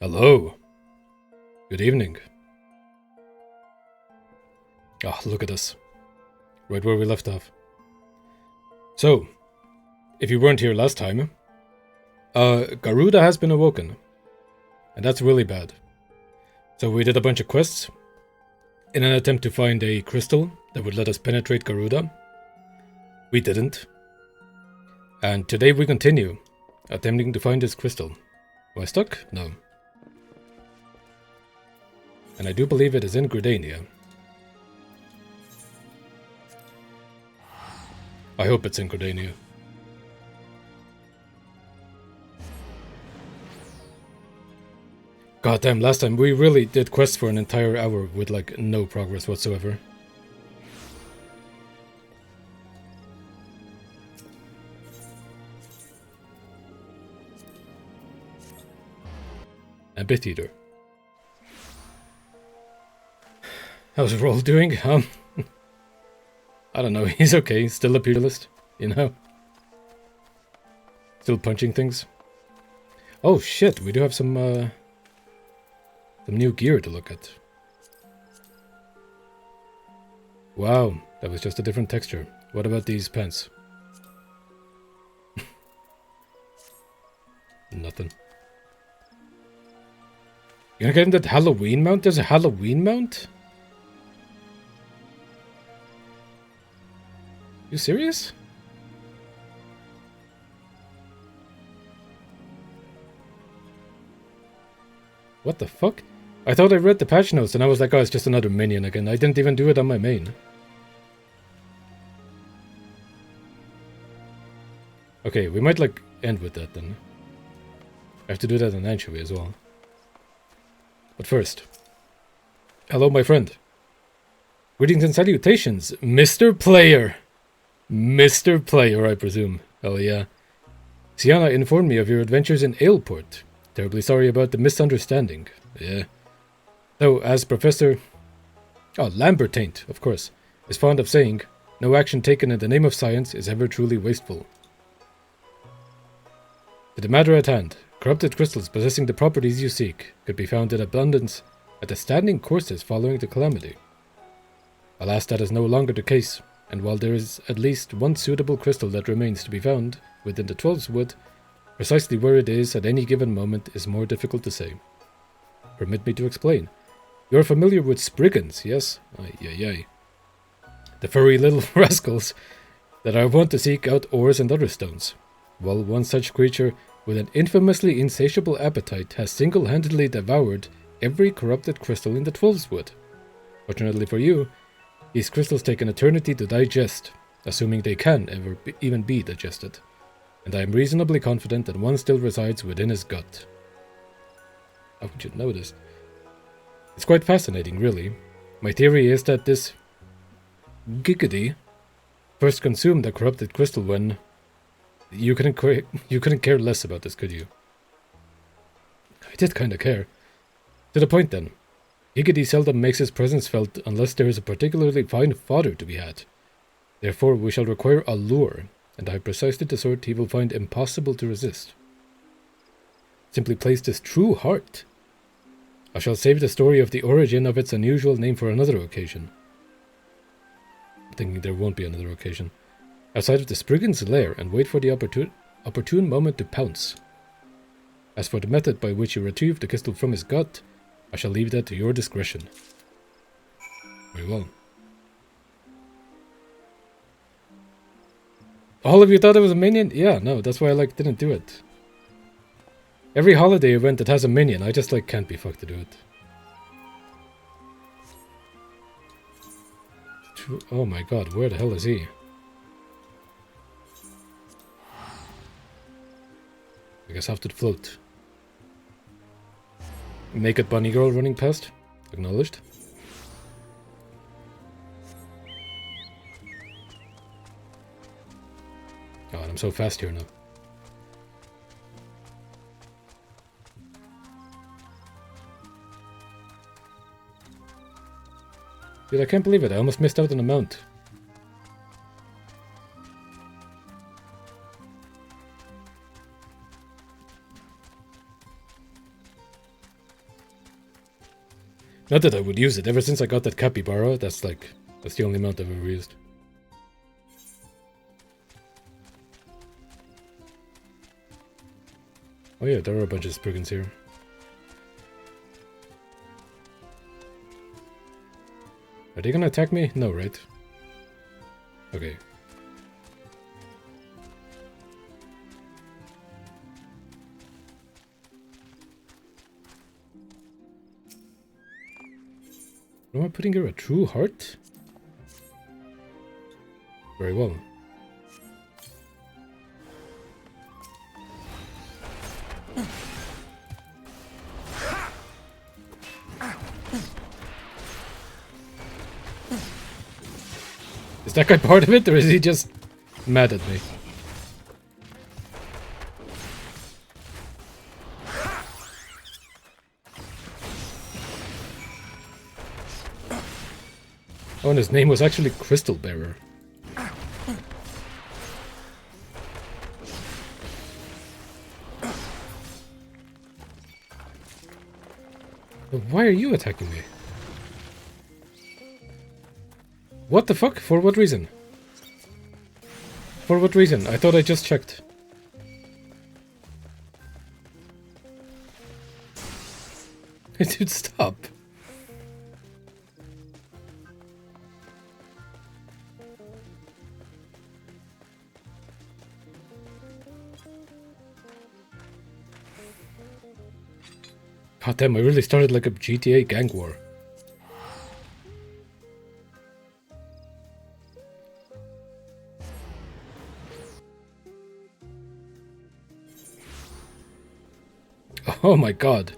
Hello. Good evening. Ah, look at us. Right where we left off. So, if you weren't here last time, Garuda has been awoken. And that's really bad. So we did a bunch of quests in an attempt to find a crystal that would let us penetrate Garuda. We didn't. And today we continue, attempting to find this crystal. Am I stuck? No. And I do believe it is in Gridania. I hope it's in Gridania. God damn, last time we really did quests for an entire hour with like no progress whatsoever. Amphitheater. How's Roll doing? I don't know, he's okay, still a pugilist, you know? Still punching things. Oh shit, we do have some new gear to look at. Wow, that was just a different texture. What about these pants? Nothing. You gonna get him that Halloween mount? There's a Halloween mount? You serious? What the fuck? I thought I read the patch notes and I was like, oh, it's just another minion again. I didn't even do it on my main. Okay, we might like end with that then. I have to do that in Anchovy as well. But first, hello my friend. Greetings and salutations, Mr. Player. Mr. Player, I presume. Hell yeah. Sienna informed me of your adventures in Aleport. Terribly sorry about the misunderstanding. Yeah. Though, as Professor... Oh, Lambertaint, of course, is fond of saying, no action taken in the name of science is ever truly wasteful. To the matter at hand, corrupted crystals possessing the properties you seek could be found in abundance at the standing courses following the calamity. Alas, that is no longer the case, and while there is at least one suitable crystal that remains to be found within the 12's Wood, precisely where it is at any given moment is more difficult to say. Permit me to explain. You're familiar with Spriggans, yes? Ay, ay, ay. The furry little rascals that are wont to seek out ores and other stones. Well, one such creature with an infamously insatiable appetite has single-handedly devoured every corrupted crystal in the 12's Wood. Fortunately for you, these crystals take an eternity to digest, assuming they can even be digested. And I am reasonably confident that one still resides within his gut. How would you know this? It's quite fascinating, really. My theory is that this giggity first consumed a corrupted crystal when... You couldn't care less about this, could you? I did kinda care. To the point then. Giggity seldom makes his presence felt unless there is a particularly fine fodder to be had. Therefore we shall require a lure, and I have precisely the sort he will find impossible to resist. Simply place this true heart. I shall save the story of the origin of its unusual name for another occasion. I'm thinking there won't be another occasion. Outside of the Spriggan's lair and wait for the opportune moment to pounce. As for the method by which you retrieve the crystal from his gut, I shall leave that to your discretion. Very well. All of you thought it was a minion? Yeah, no, that's why I didn't do it. Every holiday event that has a minion, I just can't be fucked to do it. Oh my god, where the hell is he? I guess I have to float. Naked bunny girl running past. Acknowledged. God, I'm so fast here now. Dude, I can't believe it. I almost missed out on a mount. Not that I would use it. Ever since I got that capybara, that's the only mount I've ever used. Oh yeah, there are a bunch of Spriggans here. Are they gonna attack me? No, right? Okay. Am I putting her a true heart? Very well. Is that guy part of it, or is he just mad at me? Oh, and his name was actually Crystal Bearer. Why are you attacking me? What the fuck? For what reason? For what reason? I thought I just checked. Dude, stop. God damn, I really started like a GTA gang war. Oh my god.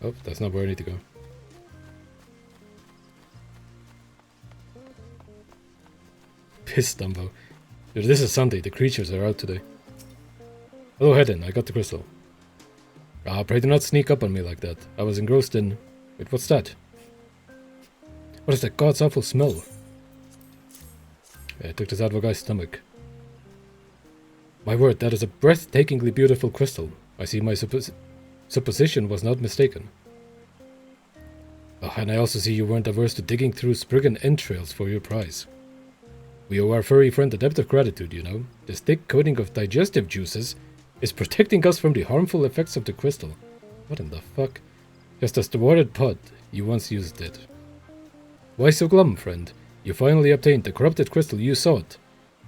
Oh, that's not where I need to go. Piss, Dumbo. Dude, this is Sunday. The creatures are out today. Hello, Hedden. I got the crystal. Ah, pray do not sneak up on me like that. I was engrossed in... Wait, what's that? What is that god's awful smell? Yeah, I took this out of a guy's stomach. My word, that is a breathtakingly beautiful crystal. I see my supposition was not mistaken. Oh, and I also see you weren't averse to digging through Spriggan entrails for your prize. We owe our furry friend a debt of gratitude, you know. This thick coating of digestive juices is protecting us from the harmful effects of the crystal. What in the fuck? Just as the watered pot, you once used it. Why so glum, friend? You finally obtained the corrupted crystal you sought.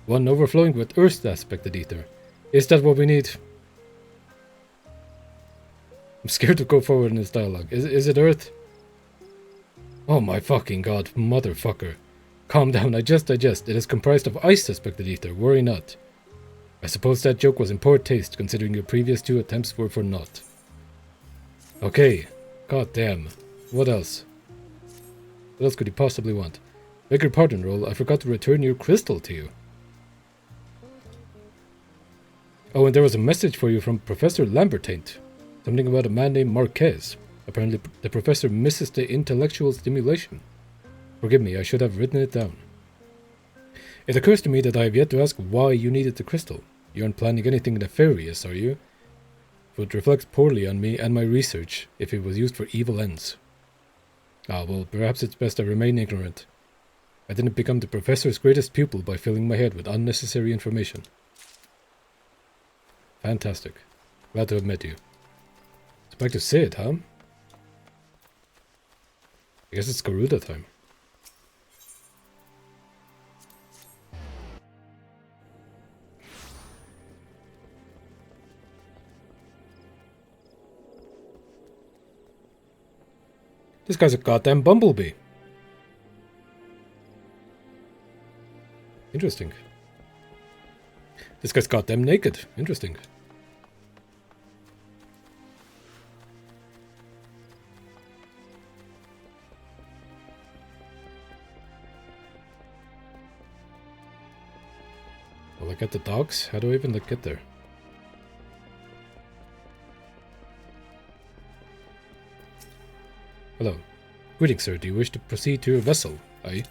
One overflowing with earth's aspected ether. Is that what we need? I'm scared to go forward in this dialogue. Is it earth? Oh my fucking god, motherfucker. Calm down, I just digest. It is comprised of ice-aspected ether, worry not. I suppose that joke was in poor taste, considering your previous 2 attempts were for naught. Okay, god damn. What else? What else could you possibly want? Beg your pardon, Roll, I forgot to return your crystal to you. Oh, and there was a message for you from Professor Lambertaint. Something about a man named Marquez. Apparently the professor misses the intellectual stimulation. Forgive me, I should have written it down. It occurs to me that I have yet to ask why you needed the crystal. You aren't planning anything nefarious, are you? It would reflect poorly on me and my research if it was used for evil ends. Ah, well, perhaps it's best I remain ignorant. I didn't become the professor's greatest pupil by filling my head with unnecessary information. Fantastic. Glad to have met you. It's back to Sid, huh? I guess it's Garuda time. This guy's a goddamn bumblebee. Interesting. This guy's goddamn naked. Interesting. Will I get the dogs? How do I even get there? Hello. Greetings, sir. Do you wish to proceed to your vessel? Aye.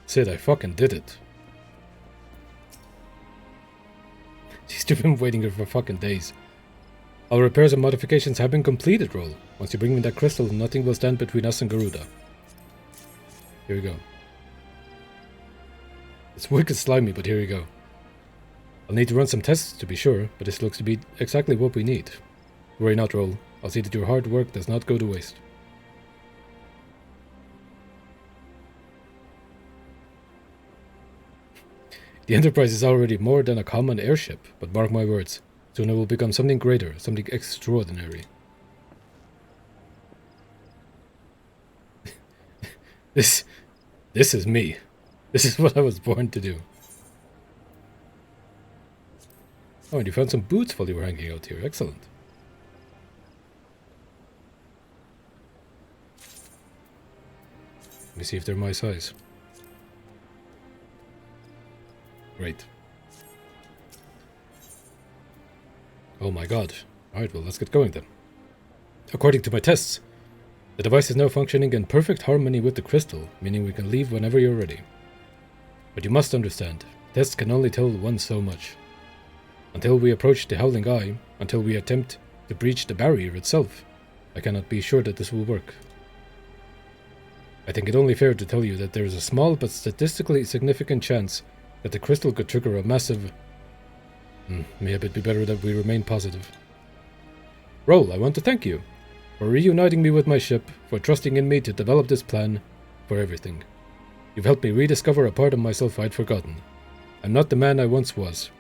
Sid, I fucking did it. She's been waiting here for fucking days. All repairs and modifications have been completed, Roll. Once you bring me that crystal, nothing will stand between us and Garuda. Here we go. It's wicked slimy, but here we go. I'll need to run some tests to be sure, but this looks to be exactly what we need. Worry not, Roll. I'll see that your hard work does not go to waste. The Enterprise is already more than a common airship, but mark my words, soon it will become something greater, something extraordinary. This is me. This is what I was born to do. Oh, and you found some boots while you were hanging out here. Excellent. Let me see if they're my size. Great. Oh my god. Alright, well, let's get going then. According to my tests, the device is now functioning in perfect harmony with the crystal, meaning we can leave whenever you're ready. But you must understand, tests can only tell one so much. Until we approach the Howling Eye, until we attempt to breach the barrier itself, I cannot be sure that this will work. I think it only fair to tell you that there is a small but statistically significant chance that the crystal could trigger a massive... Maybe it'd be better that we remain positive. Roll, I want to thank you for reuniting me with my ship, for trusting in me to develop this plan, for everything. You've helped me rediscover a part of myself I'd forgotten. I'm not the man I once was,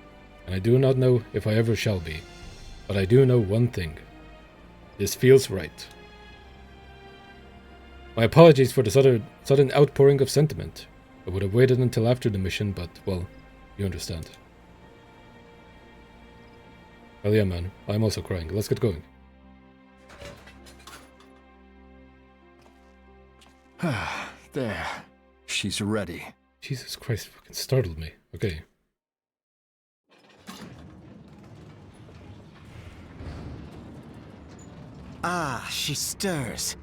and I do not know if I ever shall be. But I do know one thing. This feels right. My apologies for the sudden outpouring of sentiment. I would have waited until after the mission, but, well, you understand. Well, yeah, man. I'm also crying. Let's get going. There. She's ready. Jesus Christ, fucking startled me. Okay. Ah, she stirs.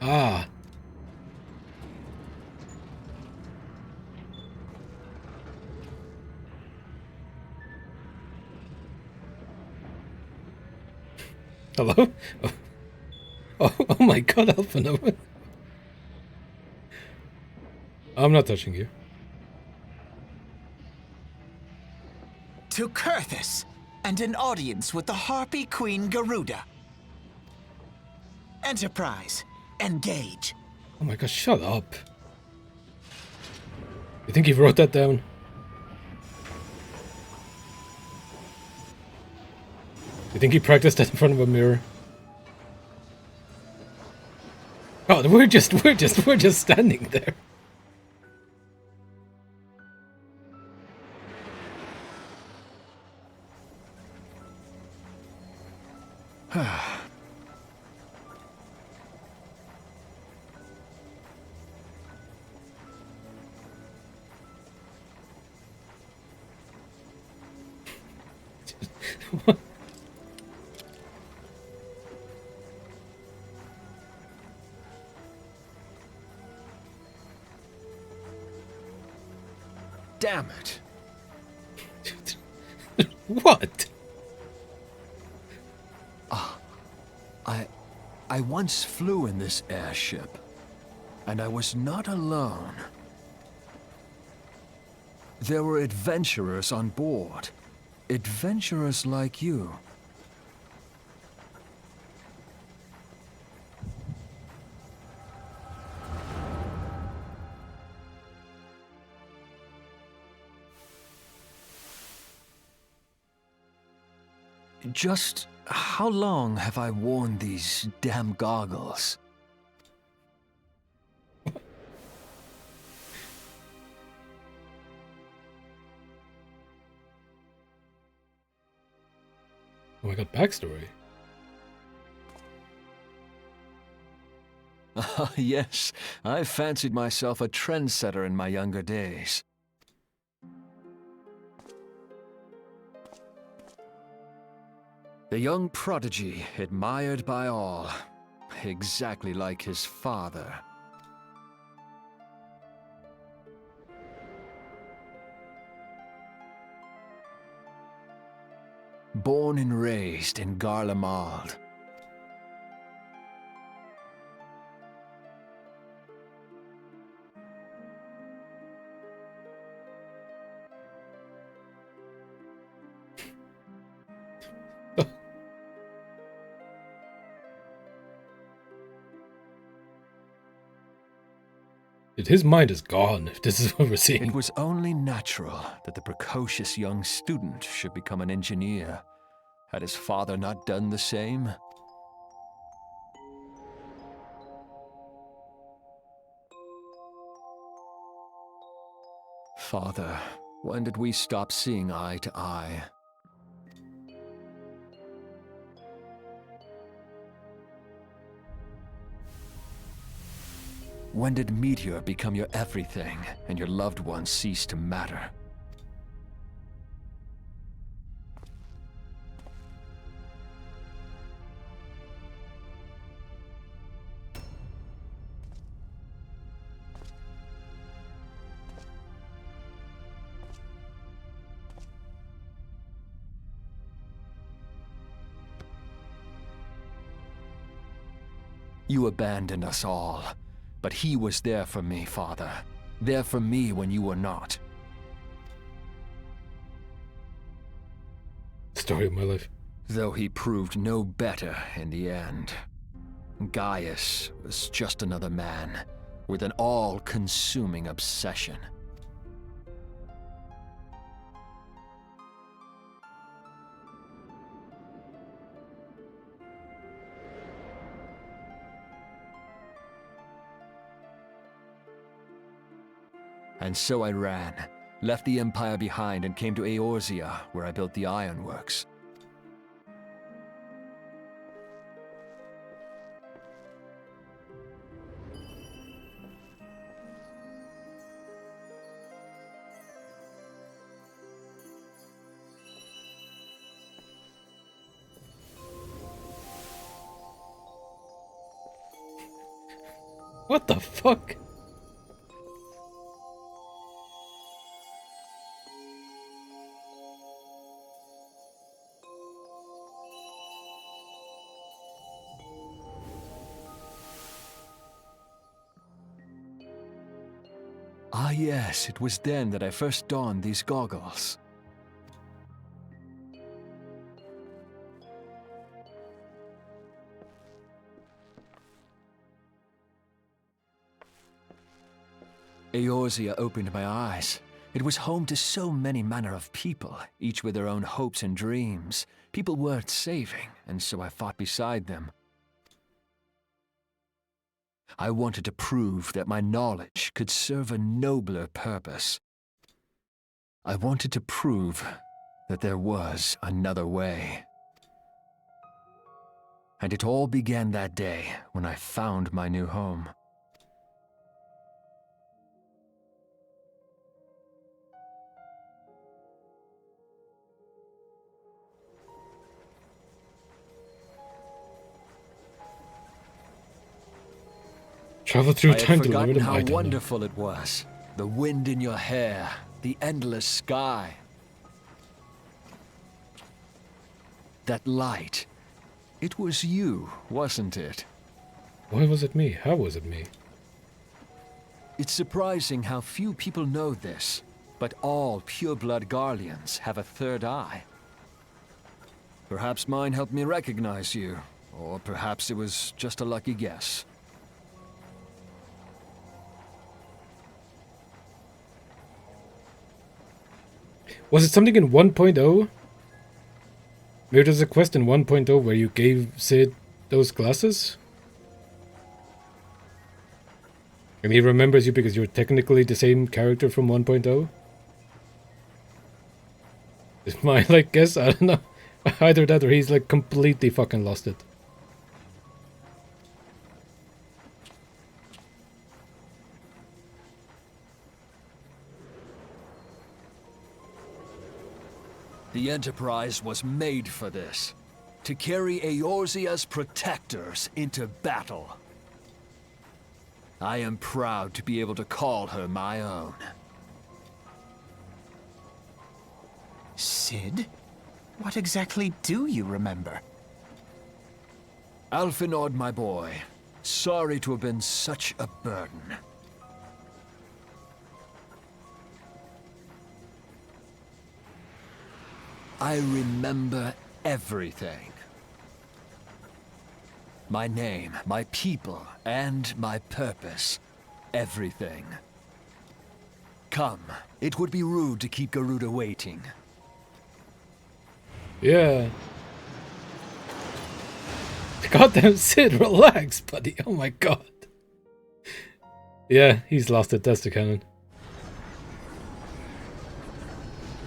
Ah. Hello? Oh my god, Alpha. I'm not touching you. To Kurthus, and an audience with the Harpy Queen Garuda. Enterprise, engage. Oh my god, shut up. You think he wrote that down? You think he practiced that in front of a mirror? God, we're just standing there. What? Damn it. What? I once flew in this airship, and I was not alone. There were adventurers on board. Adventurers like you. Just how long have I worn these damn goggles? Oh my god, backstory. Ah, yes, I fancied myself a trendsetter in my younger days. The young prodigy, admired by all, exactly like his father. Born and raised in Garlemald. His mind is gone, if this is what we're seeing. It was only natural that the precocious young student should become an engineer. Had his father not done the same? Father, when did we stop seeing eye to eye? When did Meteor become your everything, and your loved ones cease to matter? You abandoned us all, but he was there for me, Father. There for me when you were not. Story of my life. Though he proved no better in the end. Gaius was just another man with an all-consuming obsession. And so I ran, left the Empire behind and came to Eorzea, where I built the ironworks. What the fuck? Ah yes, it was then that I first donned these goggles. Eorzea opened my eyes. It was home to so many manner of people, each with their own hopes and dreams. People worth saving, and so I fought beside them. I wanted to prove that my knowledge could serve a nobler purpose. I wanted to prove that there was another way. And it all began that day when I found my new home. Travel through I time had to live forgotten it. how I don't know. wonderful it was. The wind in your hair, the endless sky. That light. It was you, wasn't it? Why was it me? How was it me? It's surprising how few people know this, but all pure-blood Garleans have a third eye. Perhaps mine helped me recognize you, or perhaps it was just a lucky guess. Was it something in 1.0? Maybe there's a quest in 1.0 where you gave Sid those glasses? And he remembers you because you're technically the same character from 1.0? Is my like guess? I don't know. Either that or he's like completely fucking lost it. The Enterprise was made for this. To carry Eorzea's protectors into battle. I am proud to be able to call her my own. Sid? What exactly do you remember? Alphinaud, my boy. Sorry to have been such a burden. I remember everything. My name, my people, and my purpose. Everything. Come, it would be rude to keep Garuda waiting. Yeah. Goddamn Sid, relax, buddy. Oh my god. Yeah, he's lost it. That's the canon.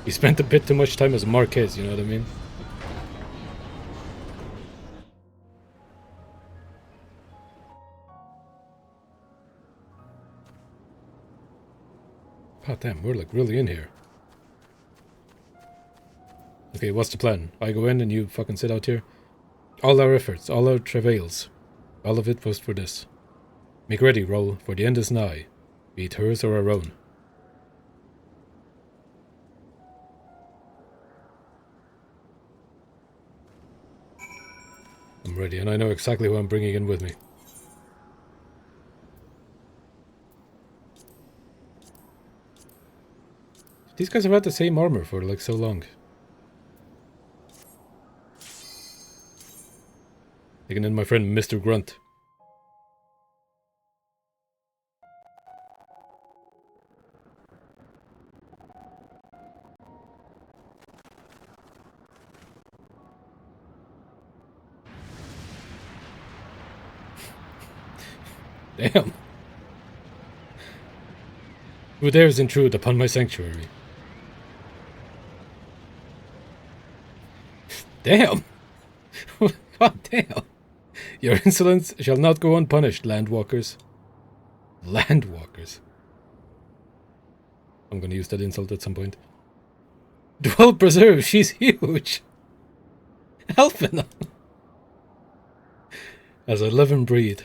He spent a bit too much time as Marquez, you know what I mean? God damn, we're like really in here. Okay, what's the plan? I go in and you fucking sit out here? All our efforts, all our travails, all of it was for this. Make ready, Roll, for the end is nigh, be it hers or our own. I'm ready, and I know exactly who I'm bringing in with me. These guys have had the same armor for like so long. Taking in my friend Mr. Grunt. Damn. Who dares intrude upon my sanctuary? Damn! God damn! Your insolence shall not go unpunished, landwalkers. Landwalkers. I'm gonna use that insult at some point. Dwell preserve, she's huge! Helping! As I live and breathe.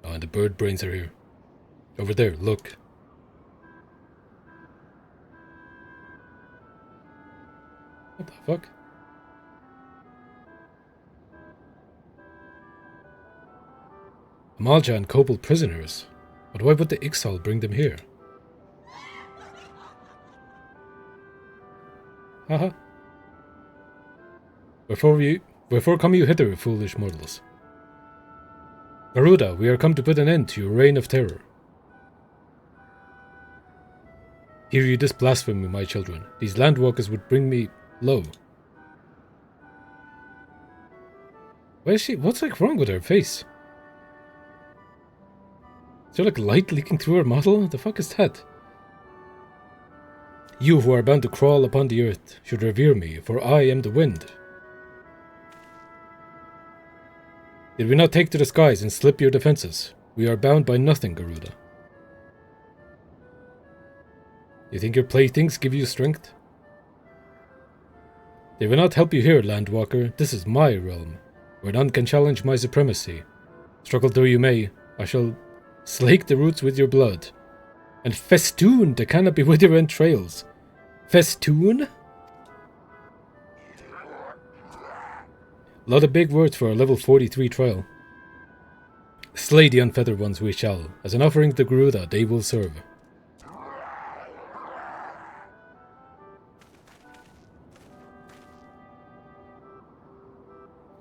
Oh, and the bird brains are here. Over there, look. What the fuck? Amalja and Kobold prisoners. But why would the Ixal bring them here? Haha. Wherefore come you hither, foolish mortals? Garuda, we are come to put an end to your reign of terror. Hear you this blasphemy, my children. These landwalkers would bring me low. Why is she? What's like wrong with her face? Is there like light leaking through her model? The fuck is that? You who are bound to crawl upon the earth should revere me, for I am the wind. Did we not take to the skies and slip your defenses? We are bound by nothing, Garuda. You think your playthings give you strength? They will not help you here, Landwalker. This is my realm, where none can challenge my supremacy. Struggle though you may, I shall slake the roots with your blood, and festoon the canopy with your entrails. Festoon? A lot of big words for a level 43 trial. Slay the unfeathered ones we shall. As an offering to Garuda, they will serve.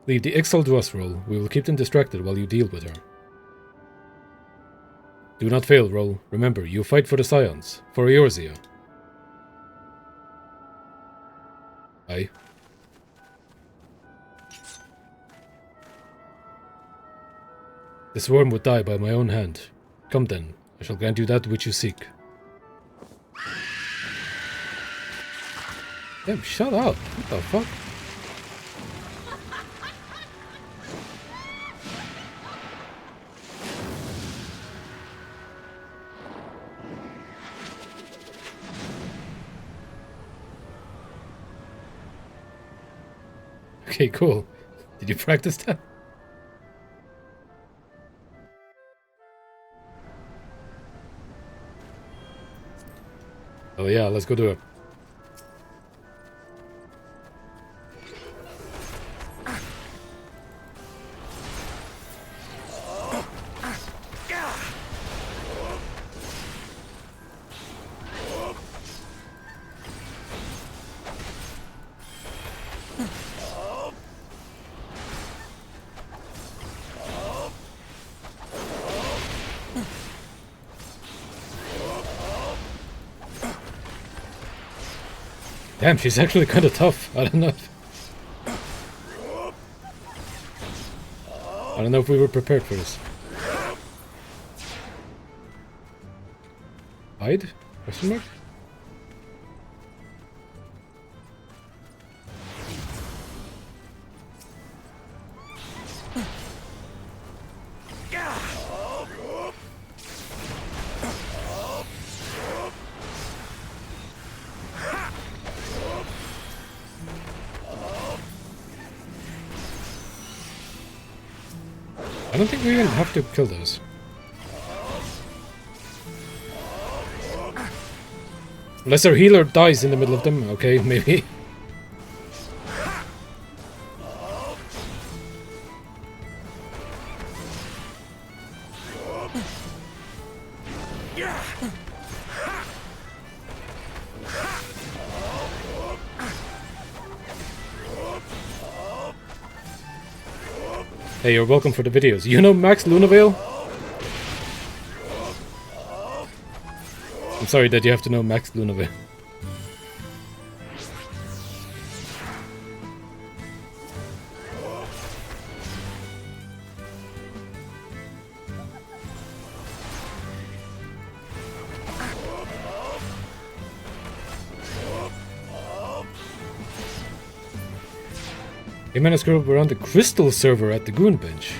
Leave the Ixal to us, Roll. We will keep them distracted while you deal with her. Do not fail, Roll. Remember, you fight for the Scions, for Eorzea. Aye. This worm would die by my own hand. Come then, I shall grant you that which you seek. Damn, shut up. What the fuck? Okay, cool. Did you practice that? Oh yeah, let's go do it. Damn, she's actually kind of tough. I don't know if we were prepared for this. Hide? Question mark? I don't think we even have to kill those. Unless our healer dies in the middle of them, okay, maybe. Hey, you're welcome for the videos. You know Max Lunavale? I'm sorry that you have to know Max Lunavale. Hey man, screw up, we're on the Crystal server at the Goon Bench.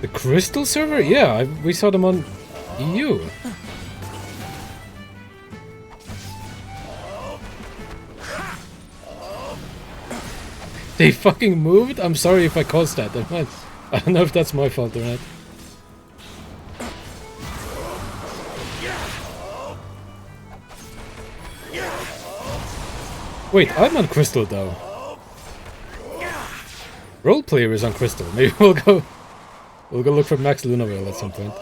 The Crystal server? Yeah, we saw them on EU. They fucking moved? I'm sorry if I caused that. I don't know if that's my fault or not. Wait, I'm on Crystal though. Roleplayer is on Crystal. Maybe we'll go look for Max Lunavale at some point.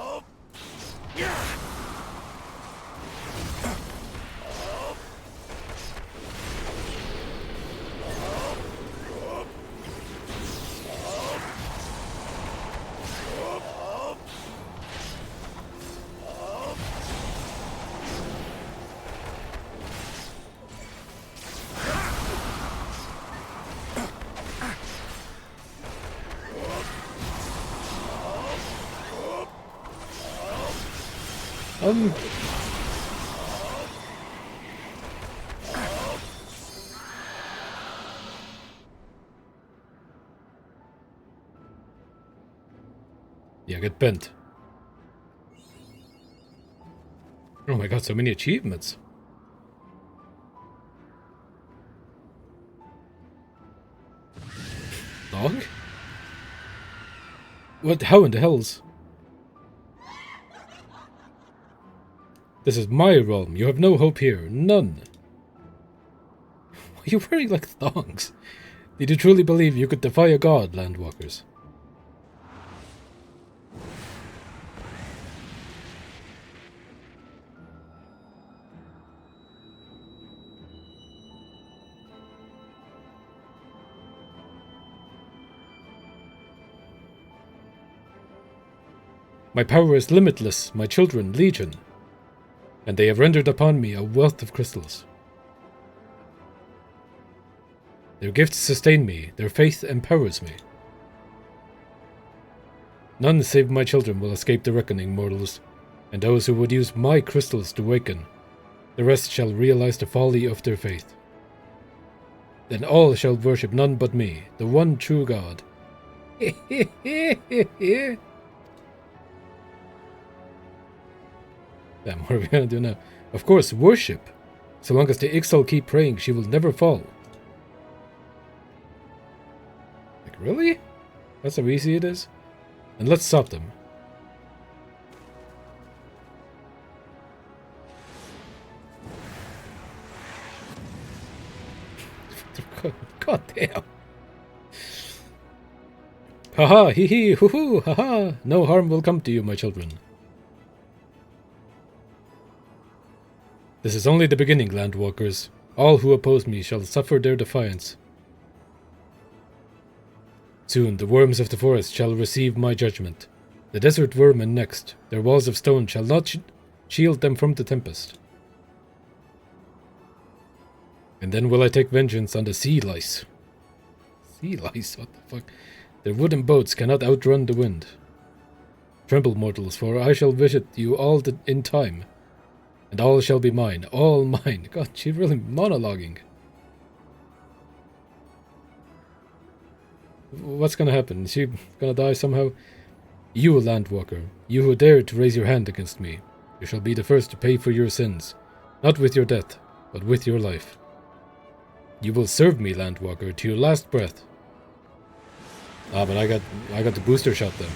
Yeah, get bent. Oh my god, so many achievements. Dog? What? How in the hells? This is my realm. You have no hope here. None. Why are you wearing like thongs? Did you truly believe you could defy a god, Landwalkers? My power is limitless, my children, legion, and they have rendered upon me a wealth of crystals. Their gifts sustain me, their faith empowers me. None save my children will escape the reckoning, mortals, and those who would use my crystals to waken, the rest shall realize the folly of their faith. Then all shall worship none but me, the one true God. Damn, what are we gonna do now? Of course, worship. So long as the Ixal keep praying, she will never fall. Like, really? That's how easy it is? And let's stop them. God damn. Haha, hee hee, hoo hoo, haha. No harm will come to you, my children. This is only the beginning, Landwalkers. All who oppose me shall suffer their defiance. Soon the worms of the forest shall receive my judgment. The desert vermin next. Their walls of stone shall not shield them from the tempest. And then will I take vengeance on the sea lice. Sea lice? What the fuck? Their wooden boats cannot outrun the wind. Tremble, mortals, for I shall visit you all in time. And all shall be mine, all mine. God, she's really monologuing. What's gonna happen? Is she gonna die somehow? You, Landwalker, you who dared to raise your hand against me, you shall be the first to pay for your sins, not with your death, but with your life. You will serve me, Landwalker, to your last breath. Ah, but I got the booster shot then.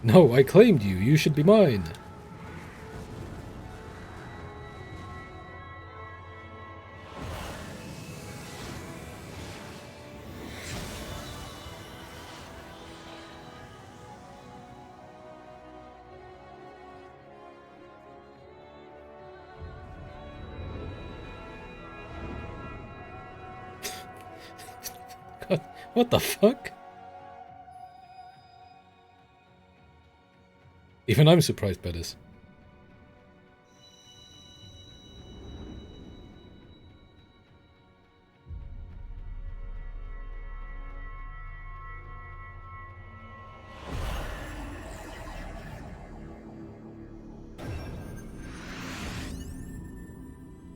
No, I claimed you. You should be mine. What the fuck? Even I'm surprised by this.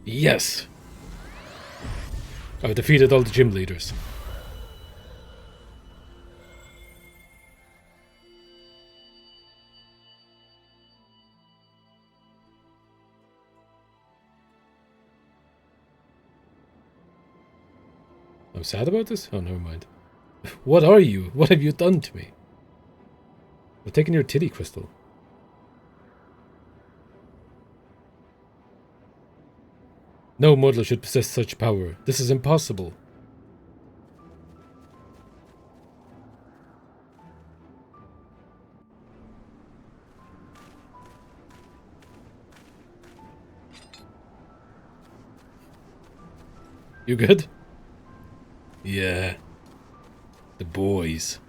Yes! I've defeated all the gym leaders. I'm sad about this? Oh, never mind. What are you? What have you done to me? I've taken your titty crystal. No mortal should possess such power. This is impossible. You good? Yeah. The boys.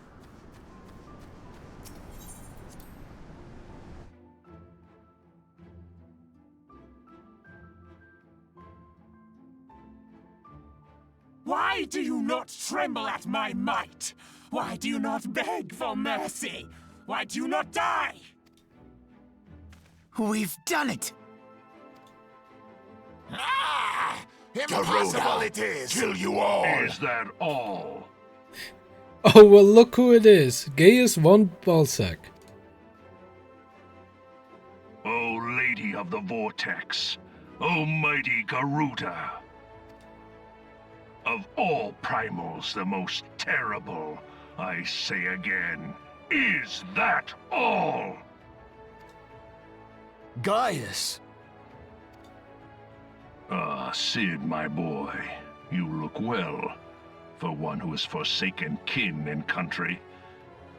Why do you not tremble at my might? Why do you not beg for mercy? Why do you not die? We've done it! Ah! Impossible it is! Kill you all! Is that all? Oh, well, look who it is. Gaius von Balzac. O Lady of the Vortex, O mighty Garuda. Of all primals, the most terrible, I say again, is that all? Gaius! Ah, Sid, my boy, you look well. For one who has forsaken kin and country,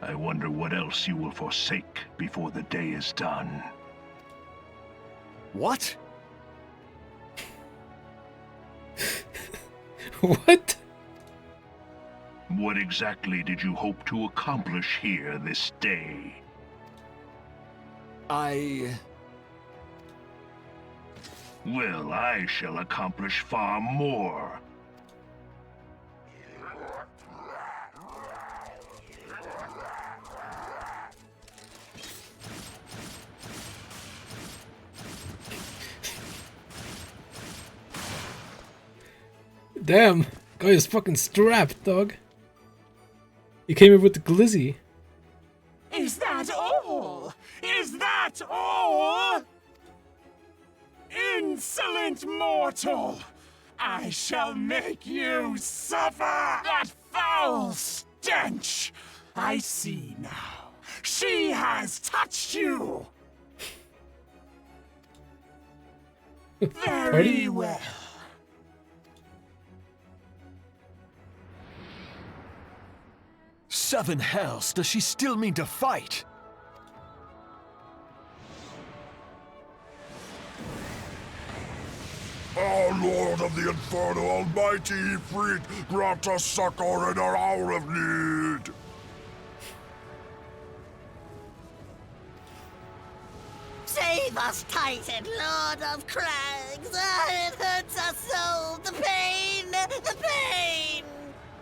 I wonder what else you will forsake before the day is done. What? What? What exactly did you hope to accomplish here this day? Well, I shall accomplish far more. Damn, guy is fucking strapped, dog. He came in with the glizzy. Is that all? Is that all? Insolent mortal! I shall make you suffer! That foul stench! I see now. She has touched you! Very well. Seven hells, does she still mean to fight? O Lord of the Inferno Almighty, Ifrit, grant us succor in our hour of need! Save us, Titan, Lord of Crags! Ah, it hurts us so! The pain! The pain!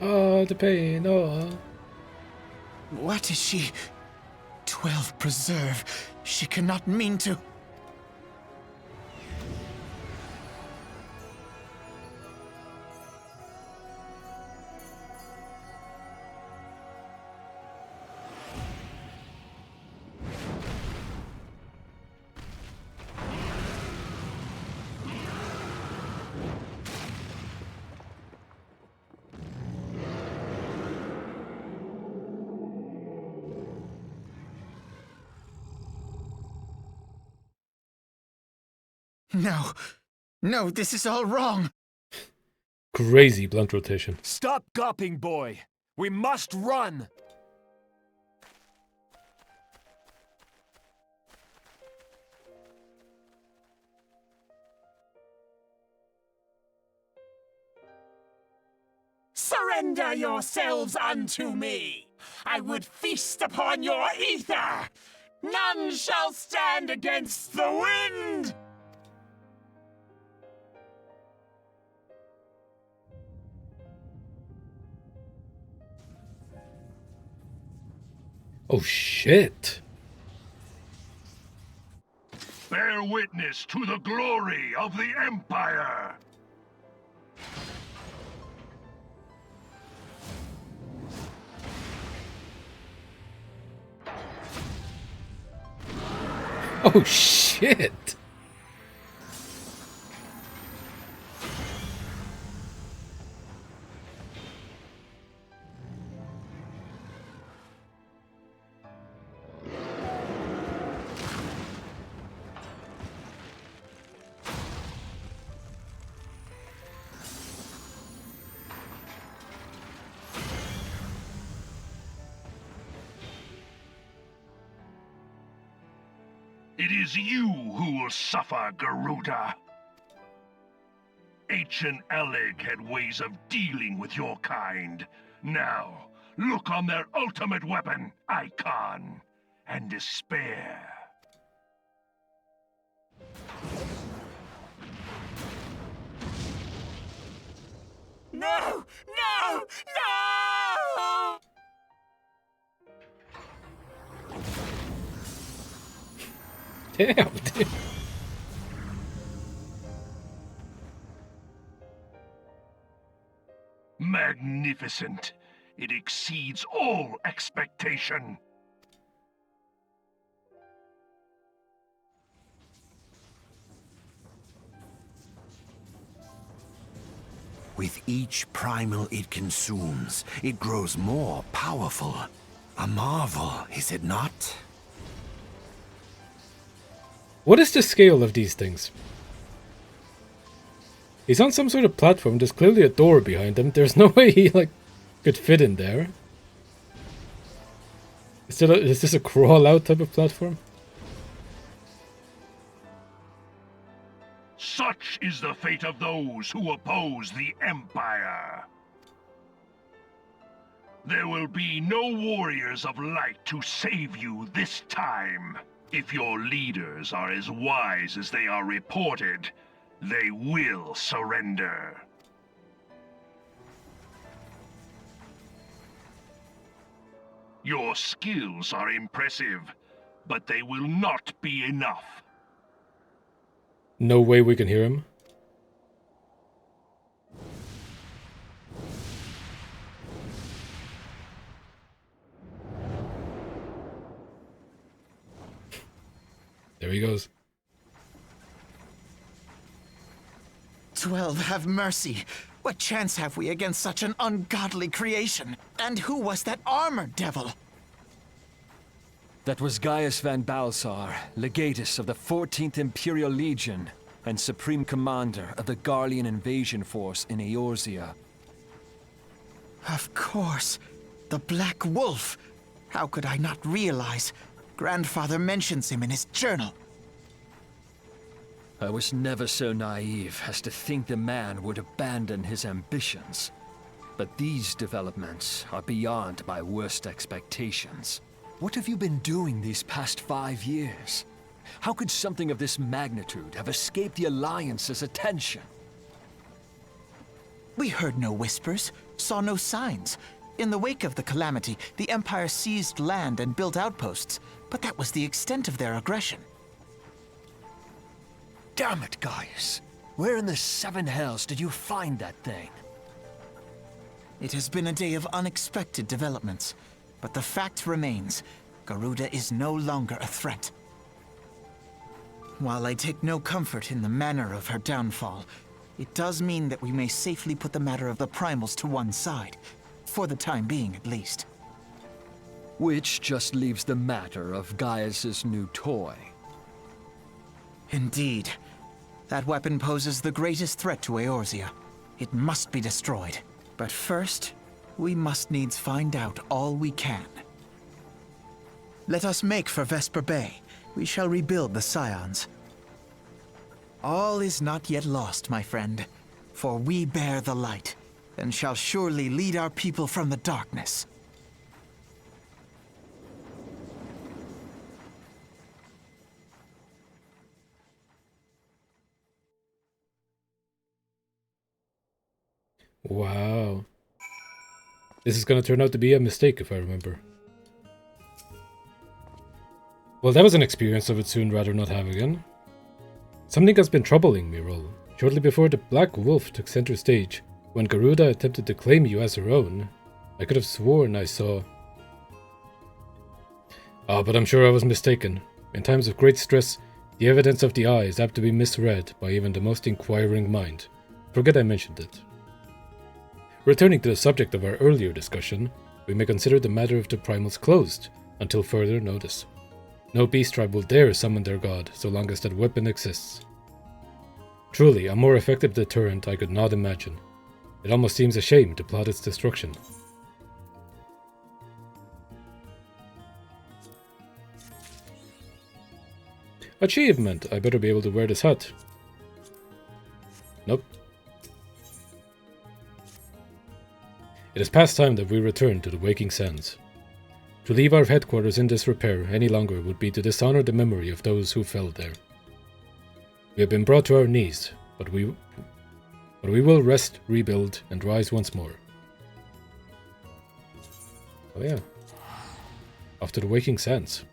Oh, the pain, oh. What is she? 12 preserve. She cannot mean to. No. No, this is all wrong. Crazy blunt rotation. Stop gawping, boy! We must run! Surrender yourselves unto me. I would feast upon your ether. None shall stand against the wind. Oh shit. Bear witness to the glory of the Empire! Oh shit. It is you who will suffer, Garuda. Ancient Aleg had ways of dealing with your kind. Now, look on their ultimate weapon, Icon, and despair. No! No! No! Damn, dude. Magnificent. It exceeds all expectation. With each primal it consumes, it grows more powerful. A marvel, is it not? What is the scale of these things? He's on some sort of platform. There's clearly a door behind him. There's no way he, like, could fit in there. Is this a crawl-out type of platform? Such is the fate of those who oppose the Empire. There will be no warriors of light to save you this time. If your leaders are as wise as they are reported, they will surrender. Your skills are impressive, but they will not be enough. No way we can hear him. There he goes. 12, have mercy. What chance have we against such an ungodly creation? And who was that armored devil? That was Gaius van Balsar, legatus of the 14th Imperial Legion and Supreme Commander of the Garlean invasion force in Eorzea. Of course. The Black Wolf. How could I not realize? Grandfather mentions him in his journal. I was never so naive as to think the man would abandon his ambitions. But these developments are beyond my worst expectations. What have you been doing these past 5 years? How could something of this magnitude have escaped the Alliance's attention? We heard no whispers, saw no signs. In the wake of the calamity, the Empire seized land and built outposts, but that was the extent of their aggression. Damn it, Gaius. Where in the 7 hells did you find that thing? It has been a day of unexpected developments, but the fact remains, Garuda is no longer a threat. While I take no comfort in the manner of her downfall, it does mean that we may safely put the matter of the primals to one side, for the time being at least. Which just leaves the matter of Gaius's new toy. Indeed. That weapon poses the greatest threat to Eorzea. It must be destroyed. But first, we must needs find out all we can. Let us make for Vesper Bay. We shall rebuild the Scions. All is not yet lost, my friend, for we bear the light. and shall surely lead our people from the darkness. Wow. This is gonna turn out to be a mistake, if I remember. Well, that was an experience I would soon rather not have again. Something has been troubling me, Roll. Shortly before the Black Wolf took center stage, when Garuda attempted to claim you as her own, I could have sworn I saw... Ah, but I'm sure I was mistaken. In times of great stress, the evidence of the eye is apt to be misread by even the most inquiring mind. Forget I mentioned it. Returning to the subject of our earlier discussion, we may consider the matter of the primals closed, until further notice. No beast tribe will dare summon their god, so long as that weapon exists. Truly, a more effective deterrent I could not imagine. It almost seems a shame to plot its destruction. Achievement! I better be able to wear this hat. Nope. It is past time that we return to the Waking Sands. To leave our headquarters in disrepair any longer would be to dishonor the memory of those who fell there. We have been brought to our knees, but we will rest, rebuild, and rise once more. Oh yeah. Off to the Waking Sands.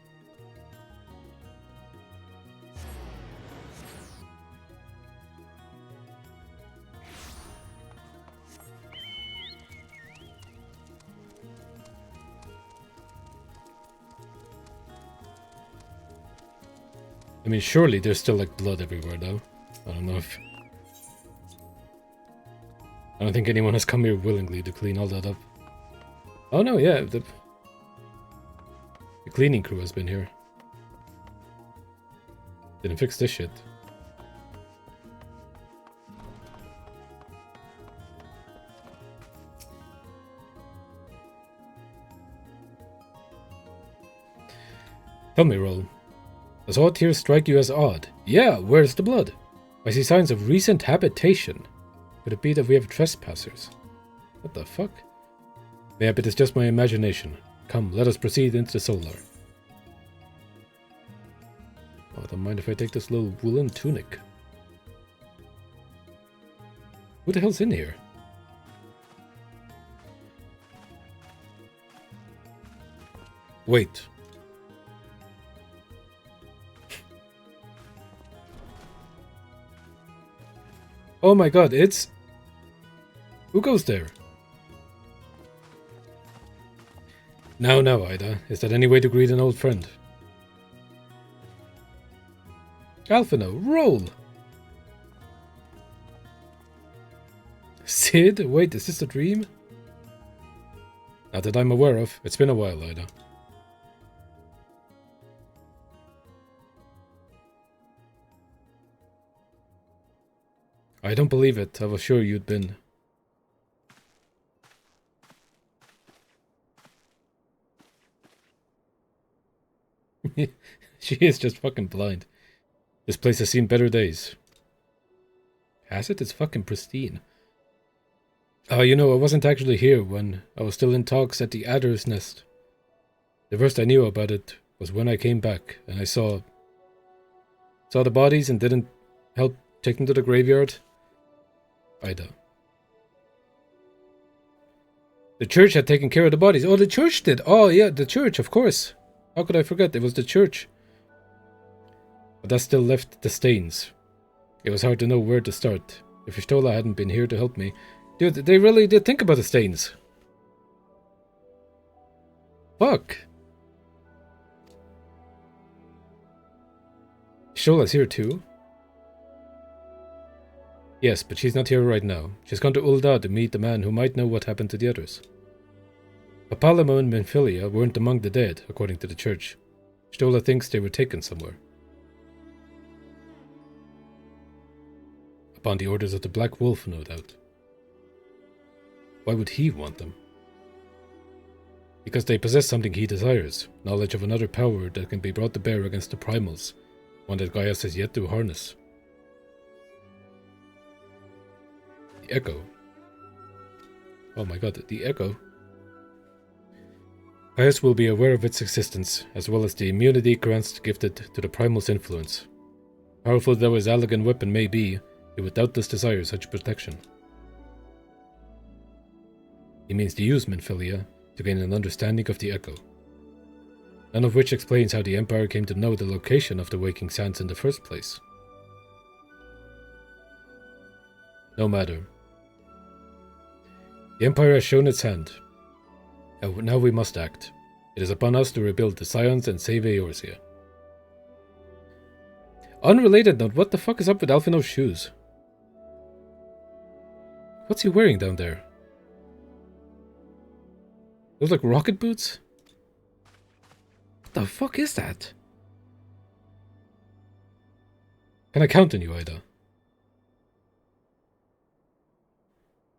I mean, surely there's still like blood everywhere though. I don't know if... I don't think anyone has come here willingly to clean all that up. Oh no, yeah, the cleaning crew has been here. Didn't fix this shit. Tell me, Roll. Does aught here strike you as odd? Yeah, where's the blood? I see signs of recent habitation. Could it be that we have trespassers? What the fuck? Maybe it is just my imagination. Come, let us proceed into the solar. Oh, don't mind if I take this little woolen tunic. Who the hell's in here? Wait. Oh my god, it's... Who goes there? Now, Ida. Is that any way to greet an old friend? Alphino, roll! Sid? Wait, is this a dream? Not that I'm aware of. It's been a while, Ida. I don't believe it. I was sure you'd been. She is just fucking blind. This place has seen better days. Has it? It's fucking pristine. You know, I wasn't actually here when I was still in talks at the Adder's Nest. The first I knew about it was when I came back and I saw the bodies and didn't help take them to the graveyard. Ida. The church had taken care of the bodies. Oh, the church did. Oh, yeah, the church, of course. How could I forget? It was the church. But that still left the stains. It was hard to know where to start. If Ishtola hadn't been here to help me. Dude, they really did think about the stains. Fuck. Ishtola's here too. Yes, but she's not here right now. She's gone to Ul'dah to meet the man who might know what happened to the others. Papalamo and Menphilia weren't among the dead, according to the church. Ishtola thinks they were taken somewhere. Upon the orders of the Black Wolf, no doubt. Why would he want them? Because they possess something he desires, knowledge of another power that can be brought to bear against the primals, one that Gaius has yet to harness. The Echo. Oh my god, the echo. Pius will be aware of its existence, as well as the immunity grants gifted to the Primal's influence. Powerful though his elegant weapon may be, he would doubtless desire such protection. He means to use Minfilia to gain an understanding of the echo. None of which explains how the Empire came to know the location of the Waking Sands in the first place. No matter. The Empire has shown its hand. Now we must act. It is upon us to rebuild the Scions and save Eorzea. Unrelated note, what the fuck is up with Alphinaud's shoes? What's he wearing down there? Those like rocket boots? What the fuck is that? Can I count on you, Ida?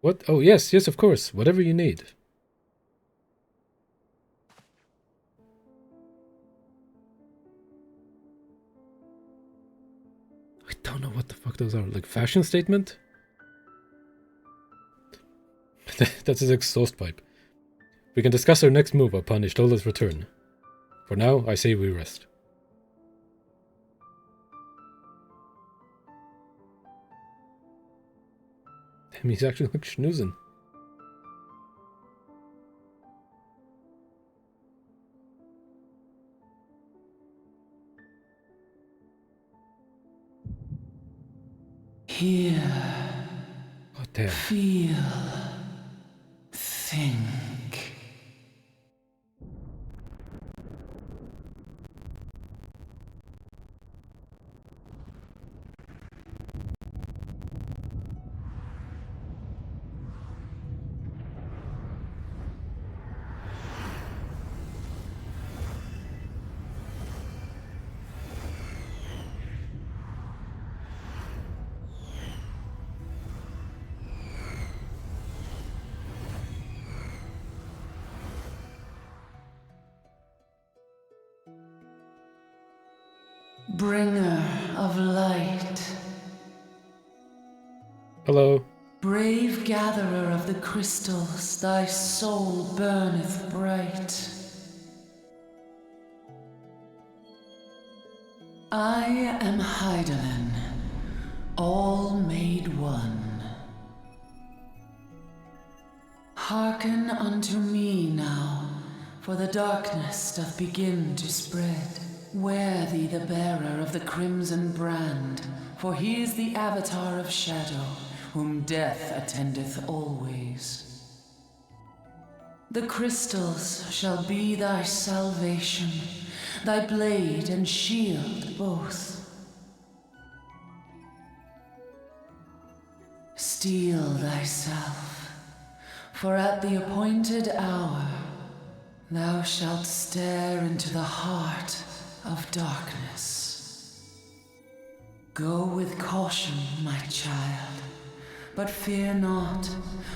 What? Oh, yes, of course. Whatever you need. I don't know what the fuck those are. Like, fashion statement? That's his exhaust pipe. We can discuss our next move upon Ishtola's return. For now, I say we rest. Damn, he's actually like schnoozing. Hear. Oh, damn. Feel. Think. Bringer of light. Hello. Brave gatherer of the crystals, thy soul burneth bright. I am Hydaelyn, all made one. Hearken unto me now, for the darkness doth begin to spread. Wear thee the bearer of the crimson brand, for he is the avatar of shadow, whom death attendeth always. The crystals shall be thy salvation, thy blade and shield both. Steel thyself, for at the appointed hour thou shalt stare into the heart of darkness. Go with caution, my child, but fear not,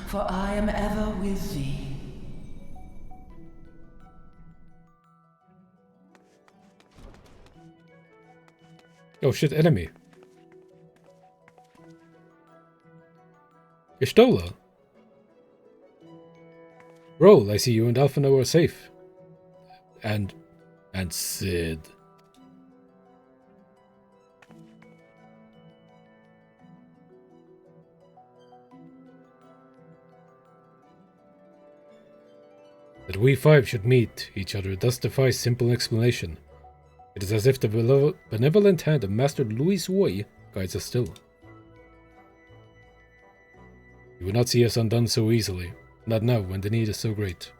for I am ever with thee. Oh shit, enemy. Y'shtola. Roll, I see you and Alphinaud are safe. And Cid. That we five should meet each other thus defies simple explanation. It is as if the benevolent hand of Master Louis Woy guides us still. You would not see us undone so easily, not now when the need is so great.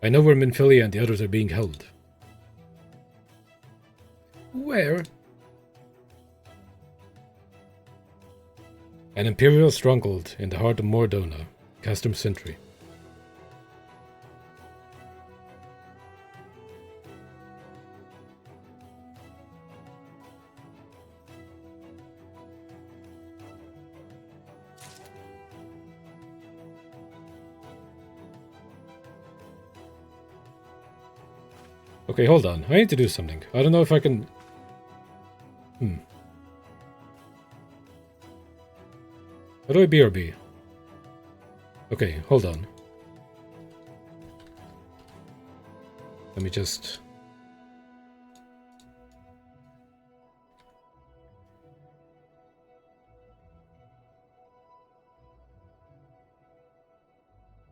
I know where Minfilia and the others are being held. Where? An Imperial stronghold in the heart of Mordona, Castrum Sentry. Okay, hold on. I need to do something. I don't know if I can... How do I BRB? Okay, hold on. Let me just...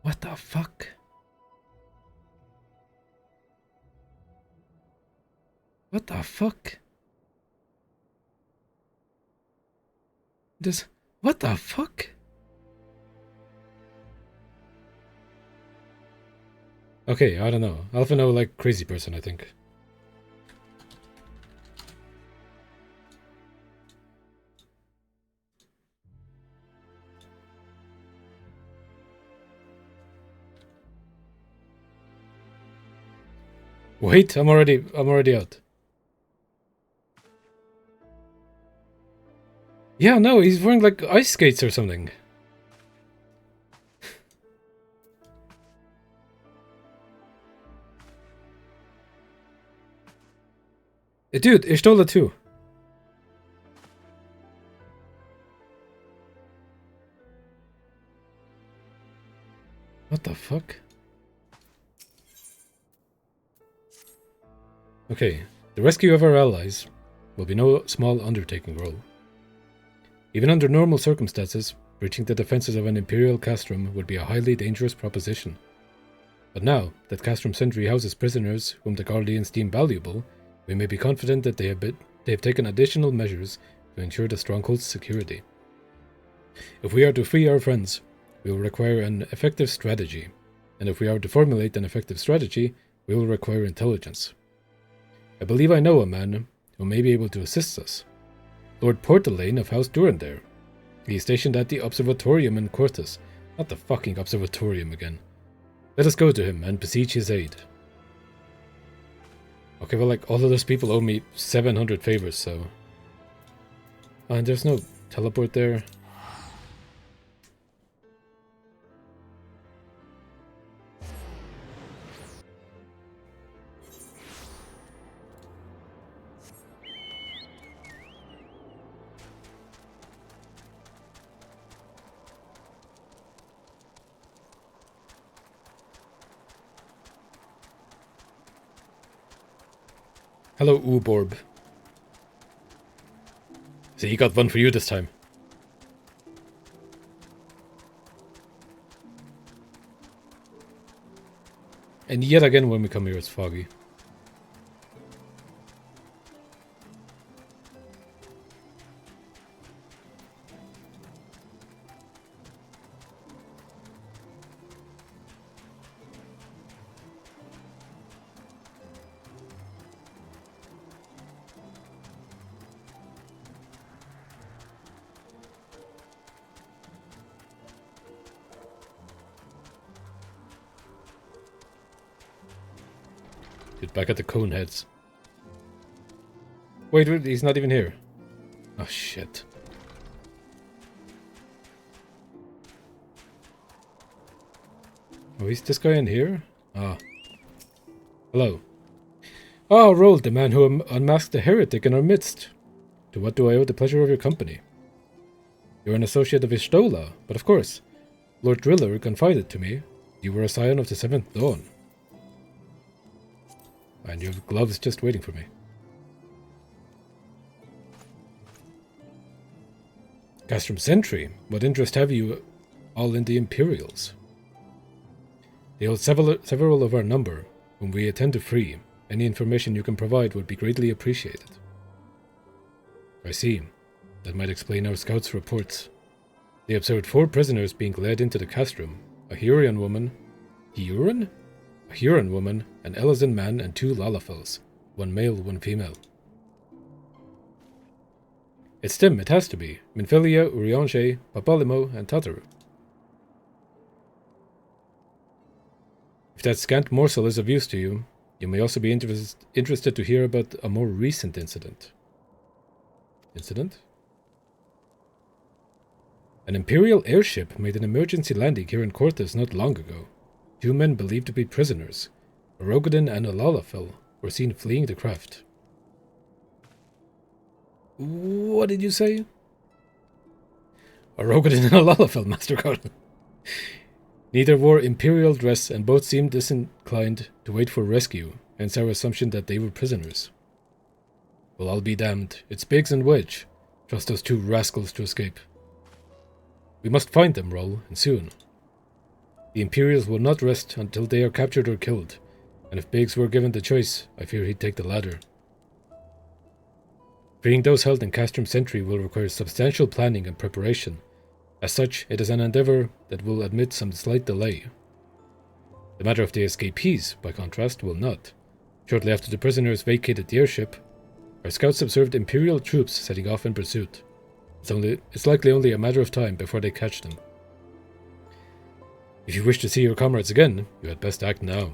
What the fuck? What the fuck? This... What the fuck? Okay, I don't know. Alpha no like crazy person, I think. Wait, I'm already out. Yeah, no, he's wearing like ice skates or something. Dude, ich stole it too. What the fuck? Okay, the rescue of our allies will be no small undertaking role. Even under normal circumstances, breaching the defenses of an Imperial castrum would be a highly dangerous proposition. But now that Castrum Sentry houses prisoners whom the Guardians deem valuable, we may be confident that they have taken additional measures to ensure the stronghold's security. If we are to free our friends, we will require an effective strategy, and if we are to formulate an effective strategy, we will require intelligence. I believe I know a man who may be able to assist us. Lord Portalane of House Durandare. He is stationed at the Observatorium in Cortus. Not the fucking Observatorium again. Let us go to him and beseech his aid. Okay, well, like, all of those people owe me 700 favors, so... And there's no teleport there. Hello, Uborb. See, he got one for you this time. And yet again, when we come here, it's foggy. Dude, back at the Coneheads. Wait, he's not even here. Oh, shit. Oh, is this guy in here? Ah. Hello. Ah, Rold, the man who unmasked the heretic in our midst. To what do I owe the pleasure of your company? You're an associate of Ishtola, but of course. Lord Driller confided to me you were a scion of the Seventh Dawn. And you have gloves just waiting for me. Castrum Sentry, what interest have you all in the Imperials? They hold several of our number, whom we intend to free. Any information you can provide would be greatly appreciated. I see. That might explain our scouts' reports. They observed 4 prisoners being led into the castrum. A Huron woman... Huron? A Huron woman, an Elizan man, and 2 Lalafels. 1 male, 1 female. It's them, it has to be. Minfilia, Uriange, Papalimo, and Tataru. If that scant morsel is of use to you, you may also be interested to hear about a more recent incident. Incident? An Imperial airship made an emergency landing here in Cortes not long ago. 2 men believed to be prisoners, a Rogadin and a Lalafell, were seen fleeing the craft. What did you say? A Rogadin and a Lalafell, Master Garland. Neither wore imperial dress, and both seemed disinclined to wait for rescue, hence our assumption that they were prisoners. Well, I'll be damned. It's Biggs and Wedge. Trust those two rascals to escape. We must find them, Roll, and soon. The Imperials will not rest until they are captured or killed, and if Biggs were given the choice, I fear he'd take the latter. Freeing those held in Castrum Sentry will require substantial planning and preparation. As such, it is an endeavour that will admit some slight delay. The matter of the escapees, by contrast, will not. Shortly after the prisoners vacated the airship, our scouts observed Imperial troops setting off in pursuit. It's likely only a matter of time before they catch them. If you wish to see your comrades again, you had best act now.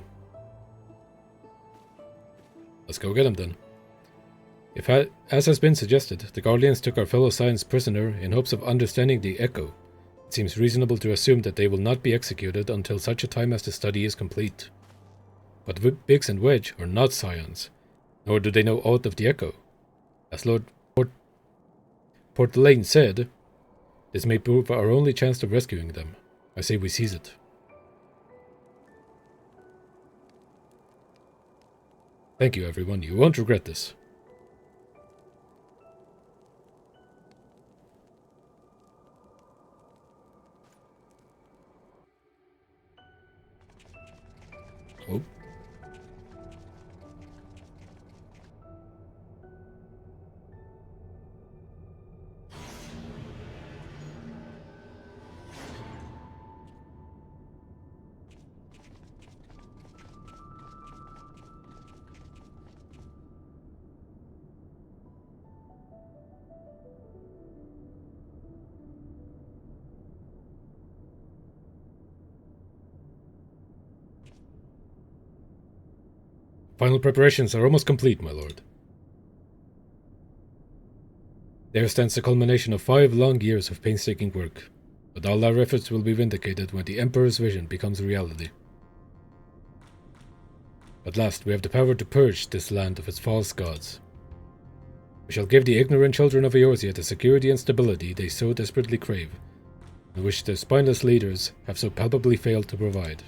Let's go get them then. As has been suggested, the Guardians took our fellow Scions prisoner in hopes of understanding the Echo. It seems reasonable to assume that they will not be executed until such a time as the study is complete. But Biggs and Wedge are not Scions, nor do they know aught of the Echo. As Lord Portelaine said, this may prove our only chance of rescuing them. I say we seize it. Thank you, everyone. You won't regret this. Oh. Final preparations are almost complete, my lord. There stands the culmination of 5 long years of painstaking work, but all our efforts will be vindicated when the Emperor's vision becomes a reality. At last, we have the power to purge this land of its false gods. We shall give the ignorant children of Eorzea the security and stability they so desperately crave, and which their spineless leaders have so palpably failed to provide.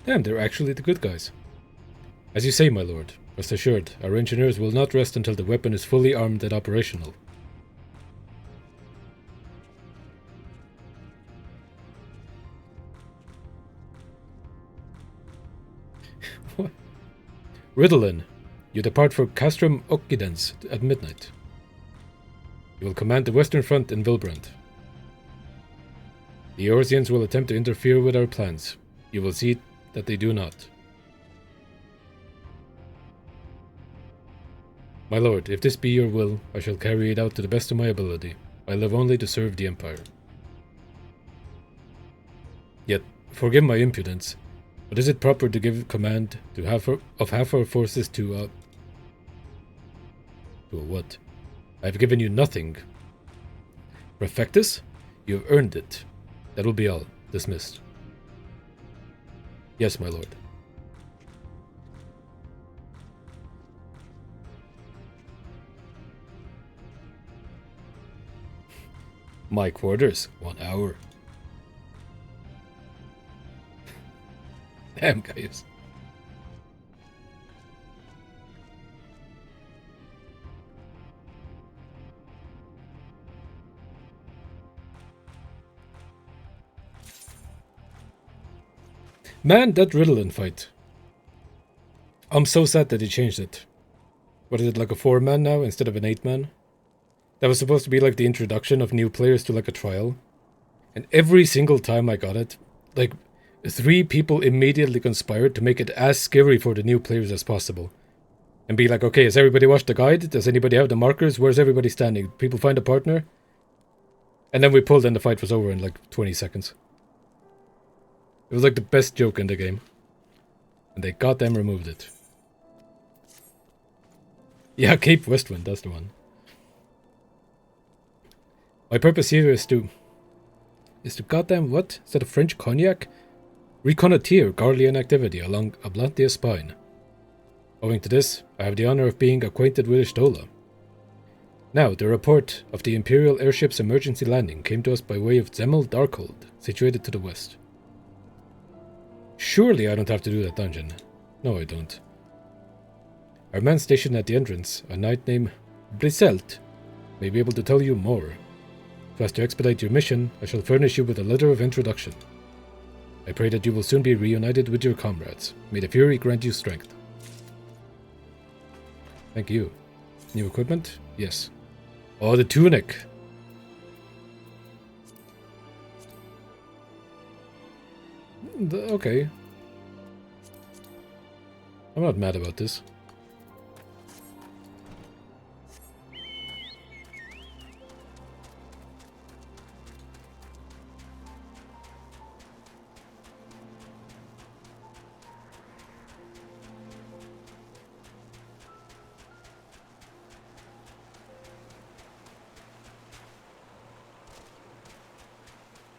Damn, they're actually the good guys. As you say, my lord, rest assured, our engineers will not rest until the weapon is fully armed and operational. What? Riddlin, you depart for Castrum Occidens at midnight. You will command the western front in Vilbrand. The Eorzeans will attempt to interfere with our plans. You will see that they do not. My lord, if this be your will, I shall carry it out to the best of my ability. I live only to serve the Empire. Yet, forgive my impudence, but is it proper to give command to half our forces to a what? I have given you nothing. Prefectus? You have earned it. That will be all. Dismissed. Yes, my lord. My quarters, 1 hour. Damn, guys. Man, that Riddlin fight. I'm so sad that they changed it. What is it, like a 4-man now instead of an 8-man? That was supposed to be like the introduction of new players to like a trial. And every single time I got it, like 3 people immediately conspired to make it as scary for the new players as possible. And be like, okay, has everybody watched the guide? Does anybody have the markers? Where's everybody standing? People find a partner? And then we pulled and the fight was over in like 20 seconds. It was like the best joke in the game. And they goddamn removed it. Yeah, Cape Westwind, that's the one. My purpose here is to goddamn what? Is that a French cognac? Reconnoitre Garlean activity along Ablantia's spine. Owing to this, I have the honor of being acquainted with Ishtola. Now, the report of the Imperial airship's emergency landing came to us by way of Zemel Darkhold, situated to the west. Surely I don't have to do that dungeon. No, I don't. Our man stationed at the entrance, a knight named Briselt, may be able to tell you more. So as to expedite your mission, I shall furnish you with a letter of introduction. I pray that you will soon be reunited with your comrades. May the Fury grant you strength. Thank you. New equipment? Yes. Oh, the tunic! Okay. I'm not mad about this.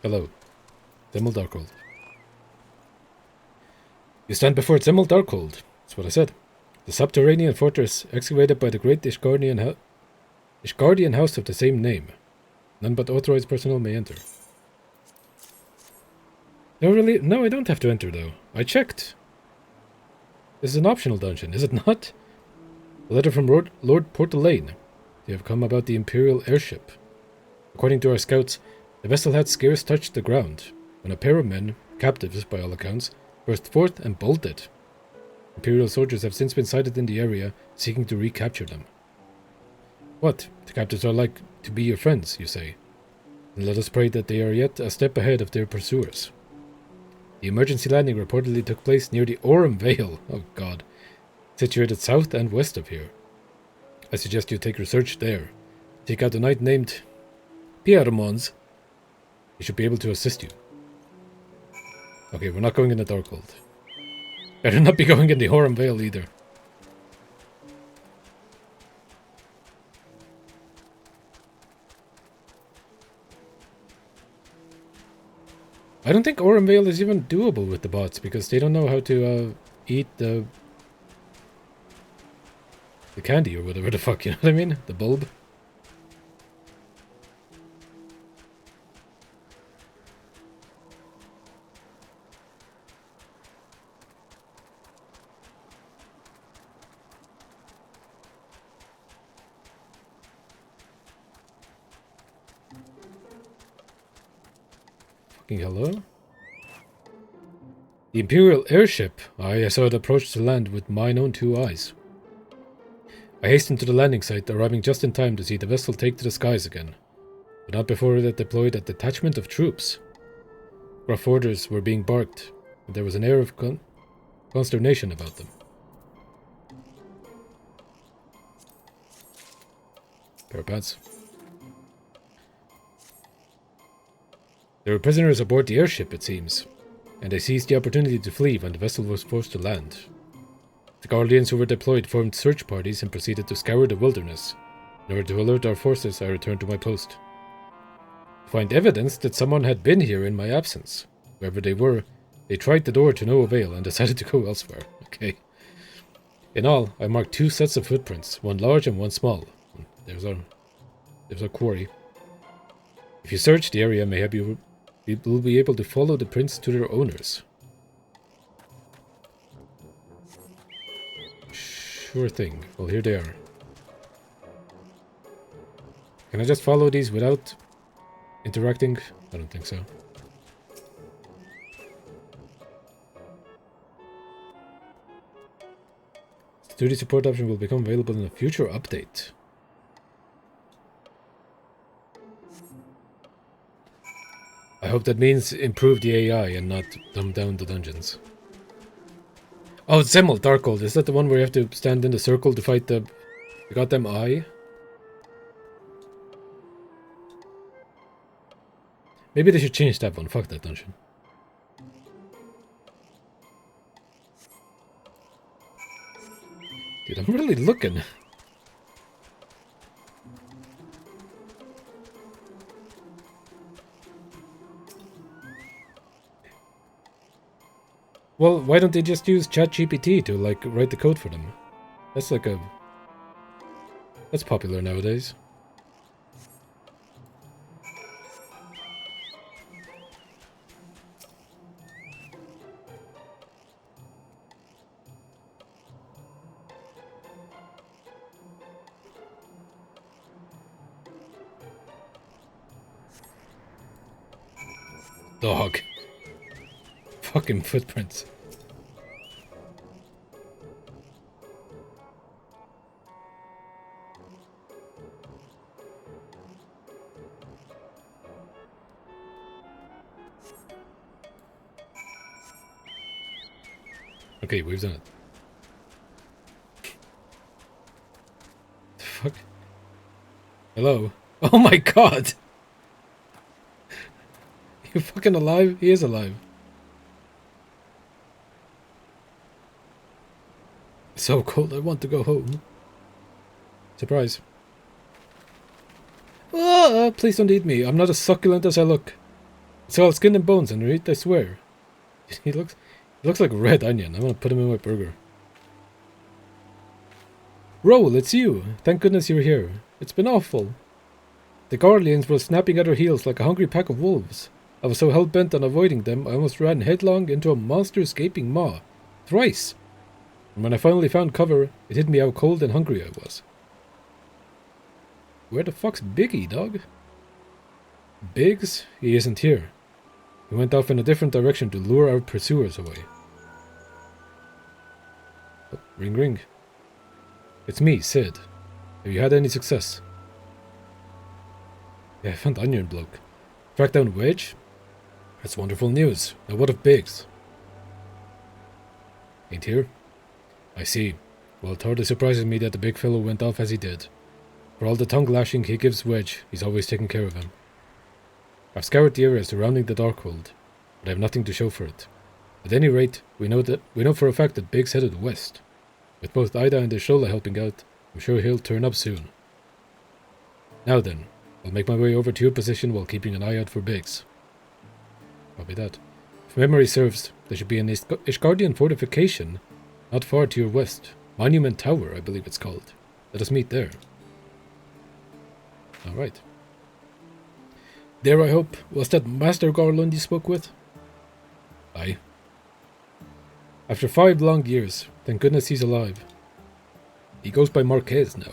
Hello. Zemel Darkhold. You stand before Zemel Darkhold. That's what I said. The subterranean fortress excavated by the great Ishgardian house of the same name. None but authorized personnel may enter. No, really? No, I don't have to enter, though. I checked. This is an optional dungeon, is it not? A letter from Lord Portalaine. They have come about the Imperial airship. According to our scouts, the vessel had scarce touched the ground, when a pair of men, captives by all accounts, burst forth and bolted. Imperial soldiers have since been sighted in the area, seeking to recapture them. What? The captives are like to be your friends, you say? Then let us pray that they are yet a step ahead of their pursuers. The emergency landing reportedly took place near the Orem Vale, oh god, situated south and west of here. I suggest you take research there. Take out a knight named Piermons. He should be able to assist you. Okay, we're not going in the Darkhold. Better not be going in the Orem Vale either. I don't think Orem Vale is even doable with the bots, because they don't know how to eat the candy or whatever the fuck, you know what I mean? The bulb. Hello? The Imperial airship. I saw it approach the land with mine own two eyes. I hastened to the landing site, arriving just in time to see the vessel take to the skies again, but not before it had deployed a detachment of troops. Rough orders were being barked, and there was an air of consternation about them. Pair of pants. There were prisoners aboard the airship, it seems, and they seized the opportunity to flee when the vessel was forced to land. The Guardians who were deployed formed search parties and proceeded to scour the wilderness. In order to alert our forces, I returned to my post. To find evidence that someone had been here in my absence. Whoever they were, they tried the door to no avail and decided to go elsewhere. Okay. In all, I marked 2 sets of footprints, one large and one small. There's our quarry. If you search the area, maybe you will be able to follow the prints to their owners. Sure thing. Well, here they are. Can I just follow these without interacting? I don't think so. Security support option will become available in a future update. I hope that means improve the AI and not dumb down the dungeons. Oh, Zemel Darkhold. Is that the one where you have to stand in the circle to fight the goddamn eye? Maybe they should change that one. Fuck that dungeon. Dude, I'm really looking. Well, why don't they just use ChatGPT to, like, write the code for them? That's like a... That's popular nowadays. Dog. Fucking footprints. Okay, we've done it. The fuck? Hello? Oh my god! You fucking alive? He is alive. It's so cold, I want to go home. Surprise. Ah, please don't eat me. I'm not as succulent as I look. It's all skin and bones underneath, I swear. He looks like a red onion. I'm gonna put him in my burger. Roll, it's you. Thank goodness you're here. It's been awful. The Guardians were snapping at our heels like a hungry pack of wolves. I was so hell-bent on avoiding them, I almost ran headlong into a monster's gaping maw. Thrice! And when I finally found cover, it hit me how cold and hungry I was. Where the fuck's Biggie, dog? Biggs? He isn't here. He went off in a different direction to lure our pursuers away. Oh, ring ring. It's me, Sid. Have you had any success? Yeah, I found Onion Bloke. Tracked down Wedge? That's wonderful news. Now what of Biggs? Ain't here? I see. Well, it hardly surprises me that the big fellow went off as he did. For all the tongue lashing he gives Wedge, he's always taking care of him. I've scoured the area surrounding the Darkhold, but I have nothing to show for it. At any rate, we know for a fact that Biggs headed west. With both Ida and Ishola helping out, I'm sure he'll turn up soon. Now then, I'll make my way over to your position while keeping an eye out for Biggs. Copy that. If memory serves, there should be an Ishgardian fortification not far to your west. Monument Tower, I believe it's called. Let us meet there. Alright. There, I hope, was that Master Garland you spoke with? Aye. After 5 long years, thank goodness he's alive. He goes by Marquez now.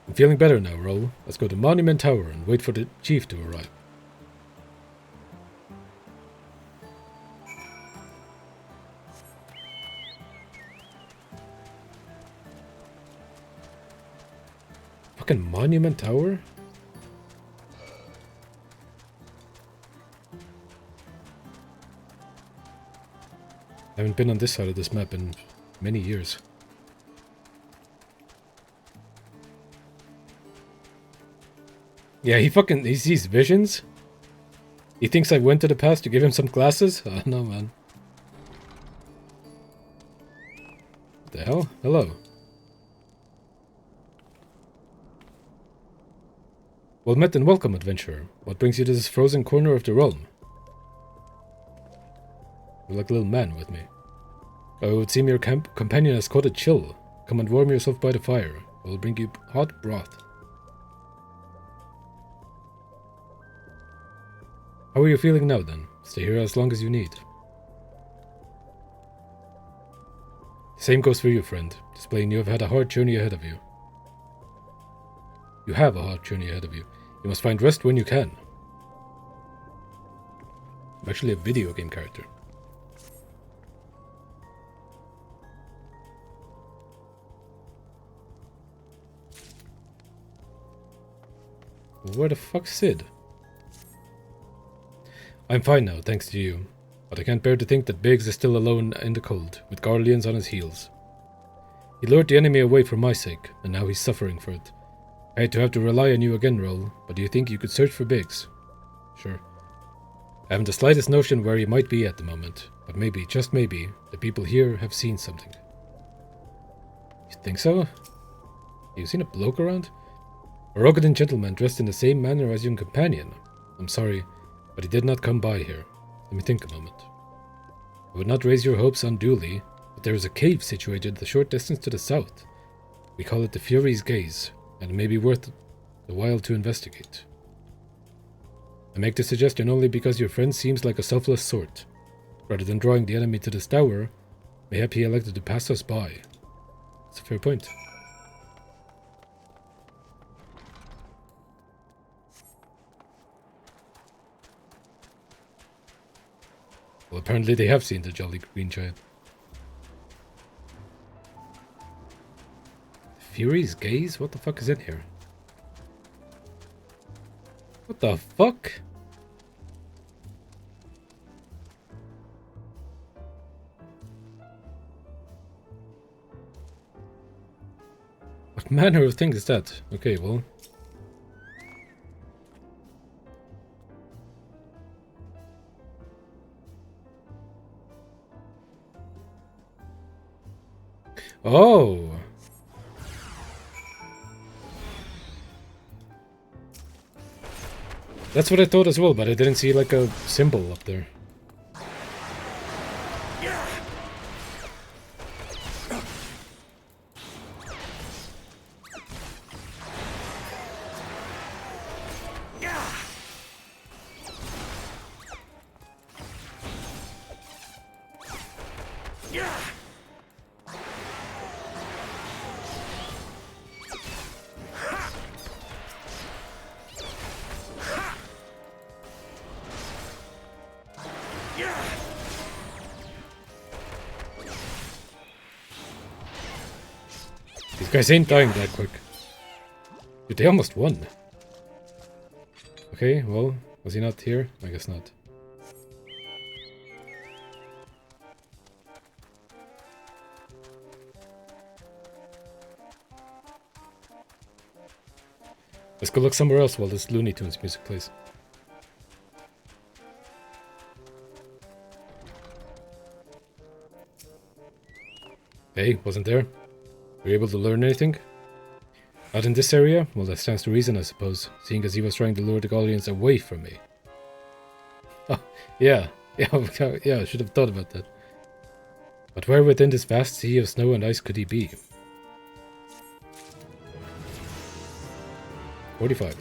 I'm feeling better now, Ro. Let's go to Monument Tower and wait for the chief to arrive. Fucking Monument Tower? I haven't been on this side of this map in many years. Yeah, he sees visions? He thinks I went to the past to give him some glasses? Oh, no, man. What the hell? Hello. Well met and welcome, adventurer. What brings you to this frozen corner of the realm? You're like a little man with me. Oh, it would seem your companion has caught a chill. Come and warm yourself by the fire. I will bring you hot broth. How are you feeling now, then? Stay here as long as you need. The same goes for you, friend. Displaying you have had a hard journey ahead of you. You have a hard journey ahead of you. You must find rest when you can. I'm actually a video game character. Where the fuck's Sid? I'm fine now, thanks to you. But I can't bear to think that Biggs is still alone in the cold, with Guardians on his heels. He lured the enemy away for my sake, and now he's suffering for it. I hate to have to rely on you again, Roll, but do you think you could search for Biggs? Sure. I haven't the slightest notion where he might be at the moment, but maybe, just maybe, the people here have seen something. You think so? You seen a bloke around? A rugged gentleman dressed in the same manner as your companion. I'm sorry, but he did not come by here. Let me think a moment. I would not raise your hopes unduly, But there is a cave situated a short distance to the south. We call it the Fury's Gaze, and it may be worth the while to investigate. I make the suggestion only because your friend seems like a selfless sort. Rather than drawing the enemy to this tower, mayhap he elected to pass us by. That's a fair point. Well, apparently they have seen the Jolly Green Giant. Fury's Gaze? What the fuck is in here? What the fuck? What manner of thing is that? Okay, well. Oh! That's what I thought as well, but I didn't see like a symbol up there. These guys ain't dying that quick. Dude, they almost won. Okay, well, was he not here? I guess not. Let's go look somewhere else while this Looney Tunes music plays. Hey, wasn't there? Were you able to learn anything? Not in this area? Well, that stands to reason, I suppose, seeing as he was trying to lure the Gallians away from me. Oh, yeah. Yeah, I should have thought about that. But where within this vast sea of snow and ice could he be? 45.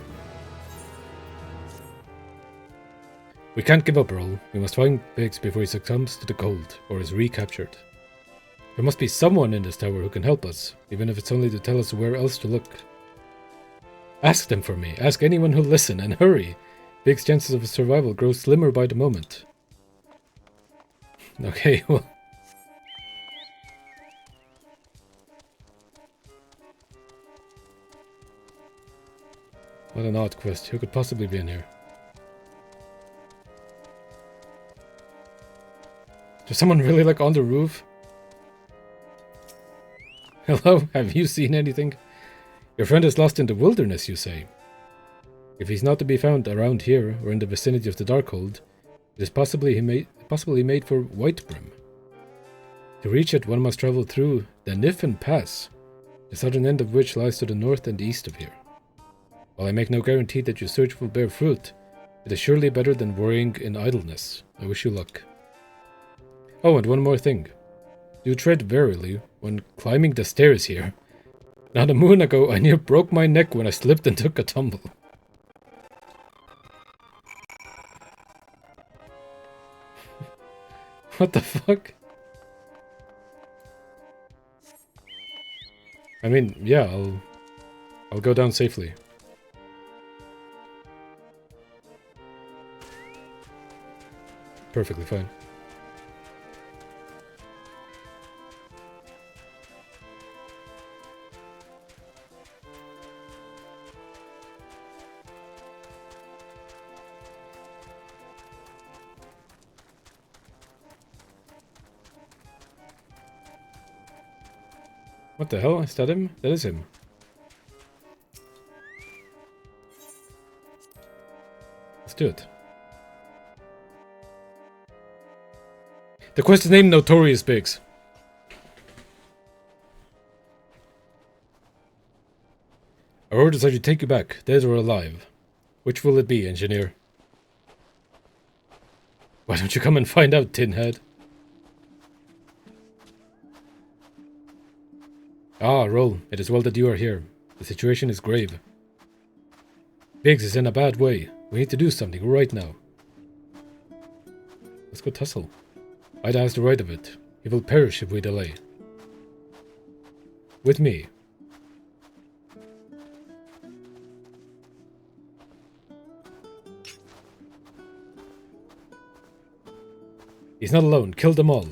We can't give up, Earl. We must find Biggs before he succumbs to the cold, or is recaptured. There must be someone in this tower who can help us, even if it's only to tell us where else to look. Ask them for me. Ask anyone who'll listen, and hurry. Biggs' chances of survival grow slimmer by the moment. Okay, well... What an odd quest. Who could possibly be in here? Is someone really like on the roof? Hello? Have you seen anything? Your friend is lost in the wilderness, you say? If he's not to be found around here or in the vicinity of the Darkhold, it is possibly made for Whitebrim. To reach it, one must travel through the Niffen Pass, the southern end of which lies to the north and east of here. While I make no guarantee that your search will bear fruit, it is surely better than worrying in idleness. I wish you luck. Oh, and one more thing. Do tread warily when climbing the stairs here. Not a moon ago, I near broke my neck when I slipped and took a tumble. What the fuck? I mean, yeah, I'll go down safely. Perfectly fine. What the hell? Is that him? That is him. Let's do it. The quest is named Notorious Biggs. Our orders are to take you back, dead or alive. Which will it be, engineer? Why don't you come and find out, Tinhead? Ah, Roll, it is well that you are here. The situation is grave. Biggs is in a bad way. We need to do something right now. Let's go tussle. Ida has the right of it. He will perish if we delay. With me. He's not alone. Kill them all.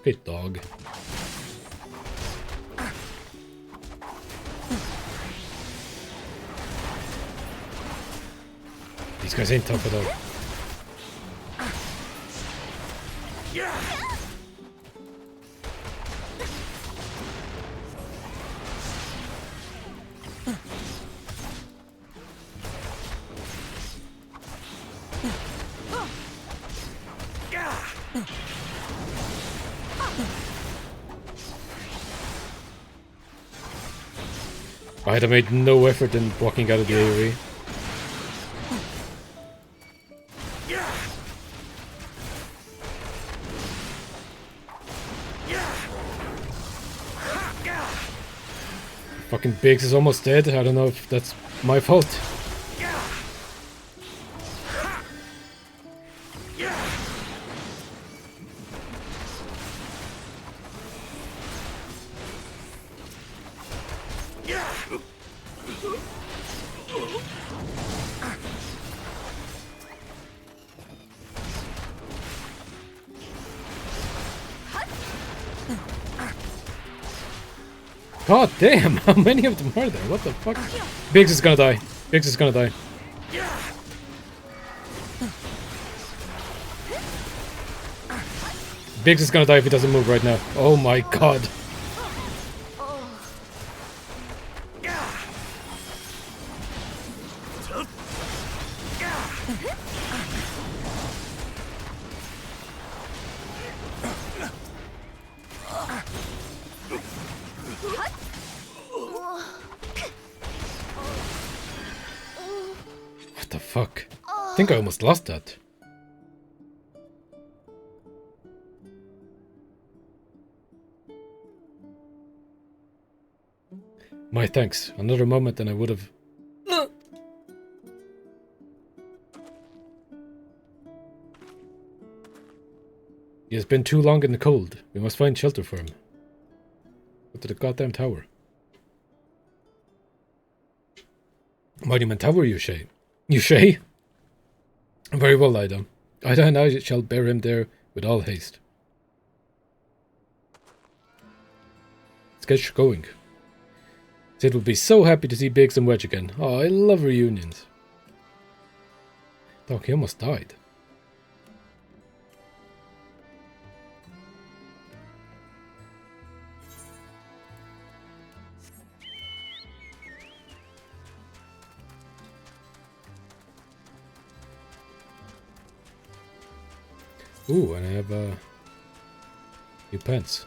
Good dog. These guys ain't tough at all. I had made no effort in walking out of the AoE. Fucking Biggs is almost dead. I don't know if that's my fault. God damn, how many of them are there? What the fuck? Biggs is gonna die. Biggs is gonna die. Biggs is gonna die if he doesn't move right now. Oh my god. What the fuck? I think I almost lost that. My thanks. Another moment and I would have... He has been too long in the cold. We must find shelter for him. Go to the goddamn tower. Monument Tower, you say? You say? Very well, Ida. Ida and I shall bear him there with all haste. Let's get going. Sid will be so happy to see Biggs and Wedge again. Oh, I love reunions. Dog, he almost died. Ooh, and I have new pants.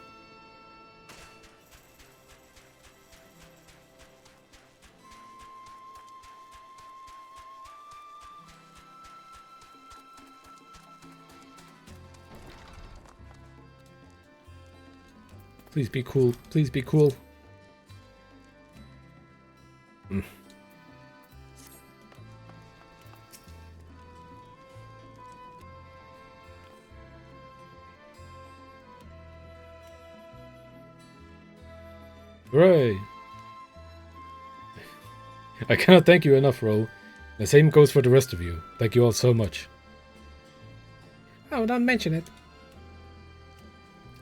Please be cool. Please be cool. Hooray! I cannot thank you enough, Ro. The same goes for the rest of you. Thank you all so much. Oh, don't mention it.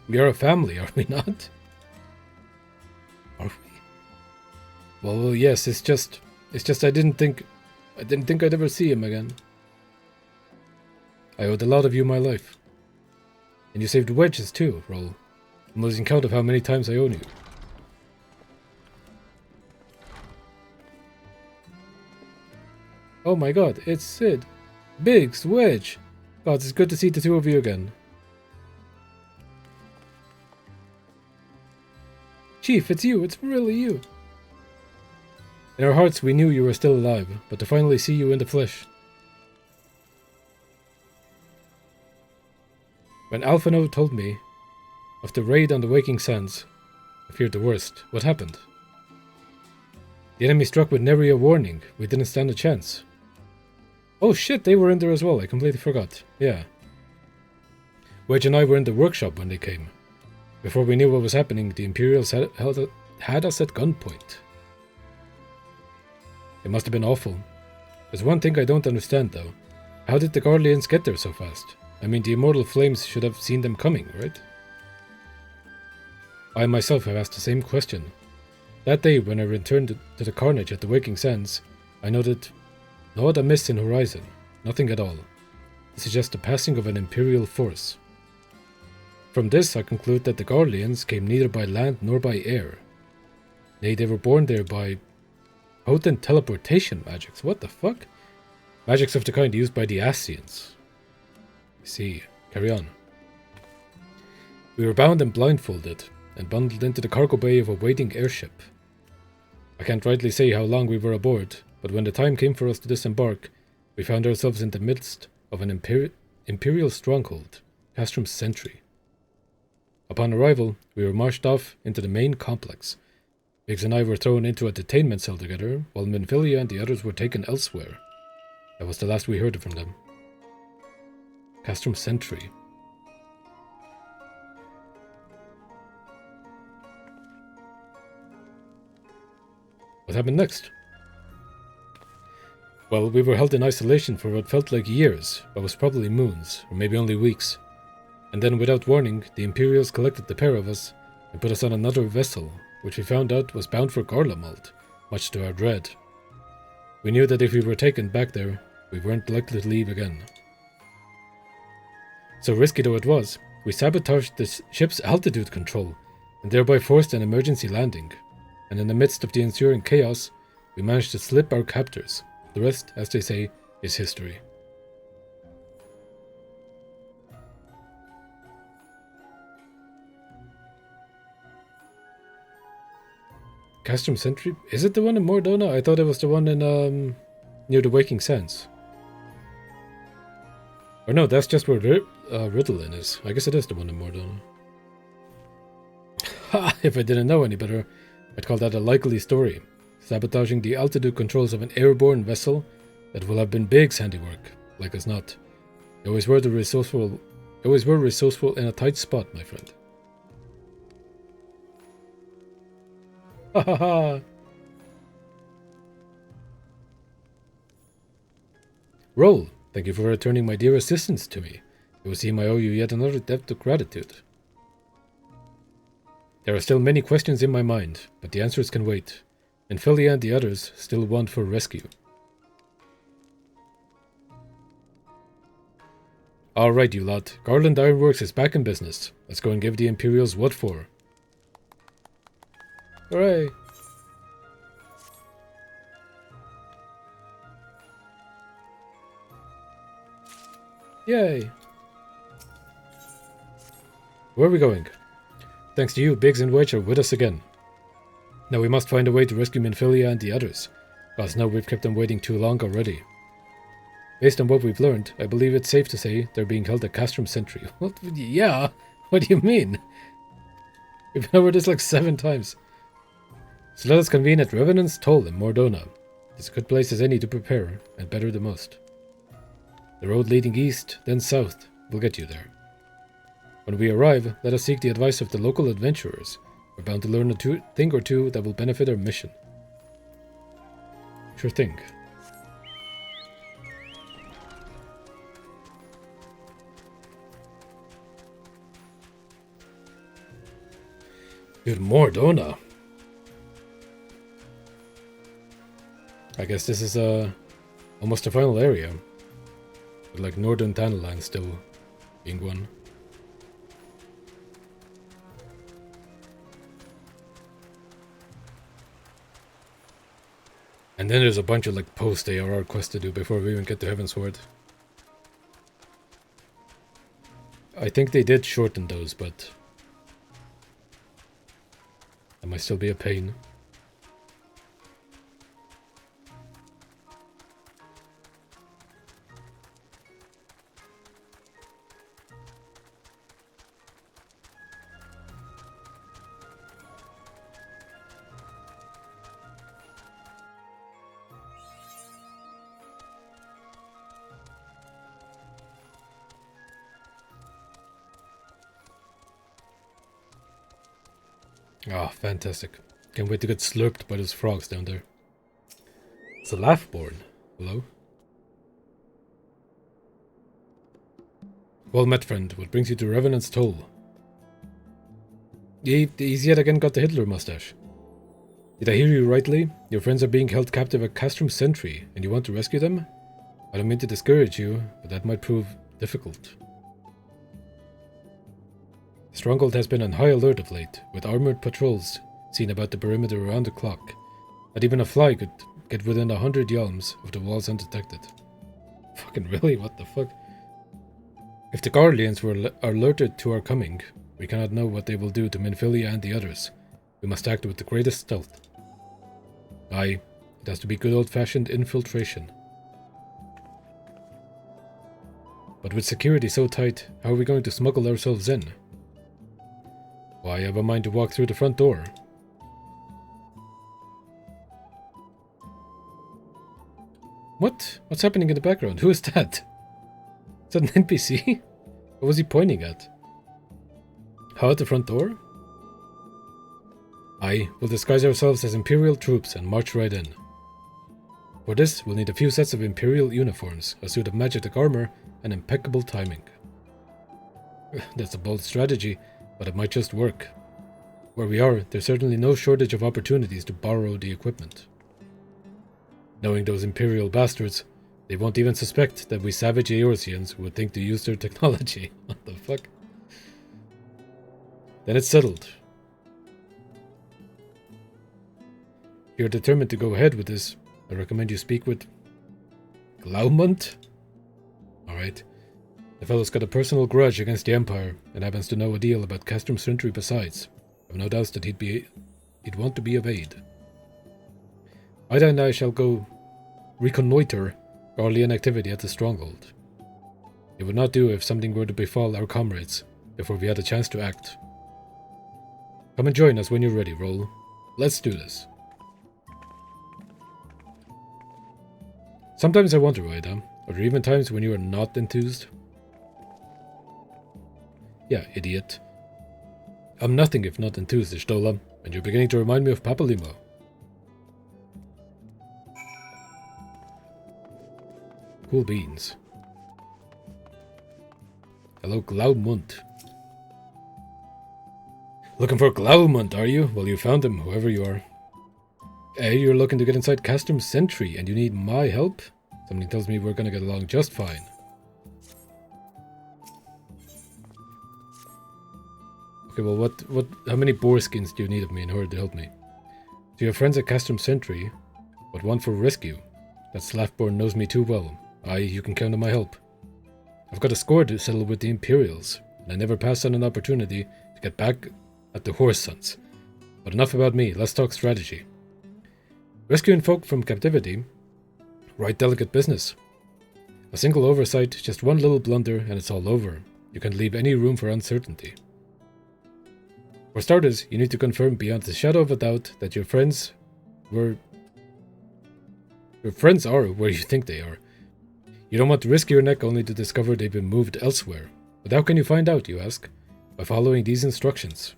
We are a family, are we not? Are we? Well, yes, it's just I didn't think I'd ever see him again. I owed a lot of you my life. And you saved Wedges too, Roll. I'm losing count of how many times I owe you. Oh my god, it's Sid. Biggs, Wedge. God, it's good to see the two of you again. Chief, it's you. It's really you. In our hearts, we knew you were still alive, but to finally see you in the flesh. When Alphino told me of the raid on the Waking Sands, I feared the worst. What happened? The enemy struck with nary a warning. We didn't stand a chance. Oh shit, they were in there as well. I completely forgot. Yeah. Wedge and I were in the workshop when they came. Before we knew what was happening, the Imperials had us at gunpoint. It must have been awful. There's one thing I don't understand, though. How did the Guardians get there so fast? I mean, the Immortal Flames should have seen them coming, right? I myself have asked the same question. That day, when I returned to the carnage at the Waking Sands, I noted no other mist in horizon. Nothing at all. This is just the passing of an Imperial force. From this, I conclude that the Guardians came neither by land nor by air. Nay, they were born there by potent teleportation magics. What the fuck? Magics of the kind used by the Scions. I see. Carry on. We were bound and blindfolded, and bundled into the cargo bay of a waiting airship. I can't rightly say how long we were aboard, but when the time came for us to disembark, we found ourselves in the midst of an imperial stronghold, Castrum's Sentry. Upon arrival, we were marched off into the main complex. Biggs and I were thrown into a detainment cell together, while Minfilia and the others were taken elsewhere. That was the last we heard from them. Castrum's Sentry. What happened next? Well, we were held in isolation for what felt like years, but was probably moons, or maybe only weeks. And then, without warning, the Imperials collected the pair of us and put us on another vessel, which we found out was bound for Garlemald, much to our dread. We knew that if we were taken back there, we weren't likely to leave again. So risky though it was, we sabotaged the ship's altitude control, and thereby forced an emergency landing. And in the midst of the ensuing chaos, we managed to slip our captors. The rest, as they say, is history. Castrum Sentry? Is it the one in Mordona? I thought it was the one in, near the Waking Sands. Or no, that's just where Ritalin is. I guess it is the one in Mordona. Ha! If I didn't know any better, I'd call that a likely story. Sabotaging the altitude controls of an airborne vessel that will have been Big's handiwork, like as not. They always were resourceful in a tight spot, my friend. Ha ha ha! Roll! Thank you for returning my dear assistance to me. It would seem I owe you yet another debt of gratitude. There are still many questions in my mind, but the answers can wait. And Philia and the others still want for rescue. Alright, you lot. Garland Ironworks is back in business. Let's go and give the Imperials what for. Hooray! Yay! Where are we going? Thanks to you, Biggs and Wedge are with us again. Now we must find a way to rescue Minfilia and the others. Because now we've kept them waiting too long already. Based on what we've learned, I believe it's safe to say they're being held at Castrum Sentry. What? Yeah? What do you mean? We've been over this like 7 times. So let us convene at Revenant's Toll in Mordona. It's a good place as any to prepare, and better the most. The road leading east, then south, will get you there. When we arrive, let us seek the advice of the local adventurers. We're bound to learn a thing or two that will benefit our mission. Sure thing. Dude, Mordona. I guess this is almost the final area. With like Northern Tanneland still being one. And then there's a bunch of like post-ARR quests to do before we even get to Heavensward. I think they did shorten those, but that might still be a pain. Ah, fantastic. Can't wait to get slurped by those frogs down there. It's a Laughborn. Hello? Well met, friend. What brings you to Revenant's Toll? He's yet again got the Hitler mustache. Did I hear you rightly? Your friends are being held captive at Castrum Sentry, and you want to rescue them? I don't mean to discourage you, but that might prove difficult. The Stronghold has been on high alert of late, with armored patrols seen about the perimeter around the clock. Not even a fly could get within 100 yalms of the walls undetected. Fucking really? What the fuck? If the Guardians are alerted to our coming, we cannot know what they will do to Minfilia and the others. We must act with the greatest stealth. Aye, it has to be good old-fashioned infiltration. But with security so tight, how are we going to smuggle ourselves in? Why, I have a mind to walk through the front door. What? What's happening in the background? Who is that? Is that an NPC? What was he pointing at? How, at the front door? Aye, we'll disguise ourselves as Imperial troops and march right in. For this, we'll need a few sets of Imperial uniforms, a suit of magic armor, and impeccable timing. That's a bold strategy, but it might just work. Where we are, there's certainly no shortage of opportunities to borrow the equipment. Knowing those Imperial bastards, they won't even suspect that we savage Eorzeans would think to use their technology. What the fuck? Then it's settled. If you're determined to go ahead with this, I recommend you speak with Glaumont? Alright. The fellow's got a personal grudge against the Empire, and happens to know a deal about Castrum Sentry besides. I've no doubts that he'd want to be of aid. Ida and I shall go reconnoiter Garlean activity at the Stronghold. It would not do if something were to befall our comrades before we had a chance to act. Come and join us when you're ready, Roll. Let's do this. Sometimes I wonder, Ida, are there even times when you are not enthused? Yeah, idiot. I'm nothing if not enthused, Ishtola, and you're beginning to remind me of Papalimo. Cool beans. Hello, Glaumont. Looking for Glaumont, are you? Well, you found him, whoever you are. Hey, you're looking to get inside Castrum Sentry, and you need my help? Something tells me we're gonna get along just fine. Okay, well, how many boar skins do you need of me in order to help me? So you have friends at Castrum Sentry, but one for rescue. That Slaftborn knows me too well. Aye, you can count on my help. I've got a score to settle with the Imperials, and I never pass on an opportunity to get back at the Horse Sons. But enough about me, let's talk strategy. Rescuing folk from captivity, right delicate business. A single oversight, just one little blunder, and it's all over. You can't leave any room for uncertainty. For starters, you need to confirm beyond the shadow of a doubt that your friends are where you think they are. You don't want to risk your neck only to discover they've been moved elsewhere. But how can you find out, you ask? By following these instructions.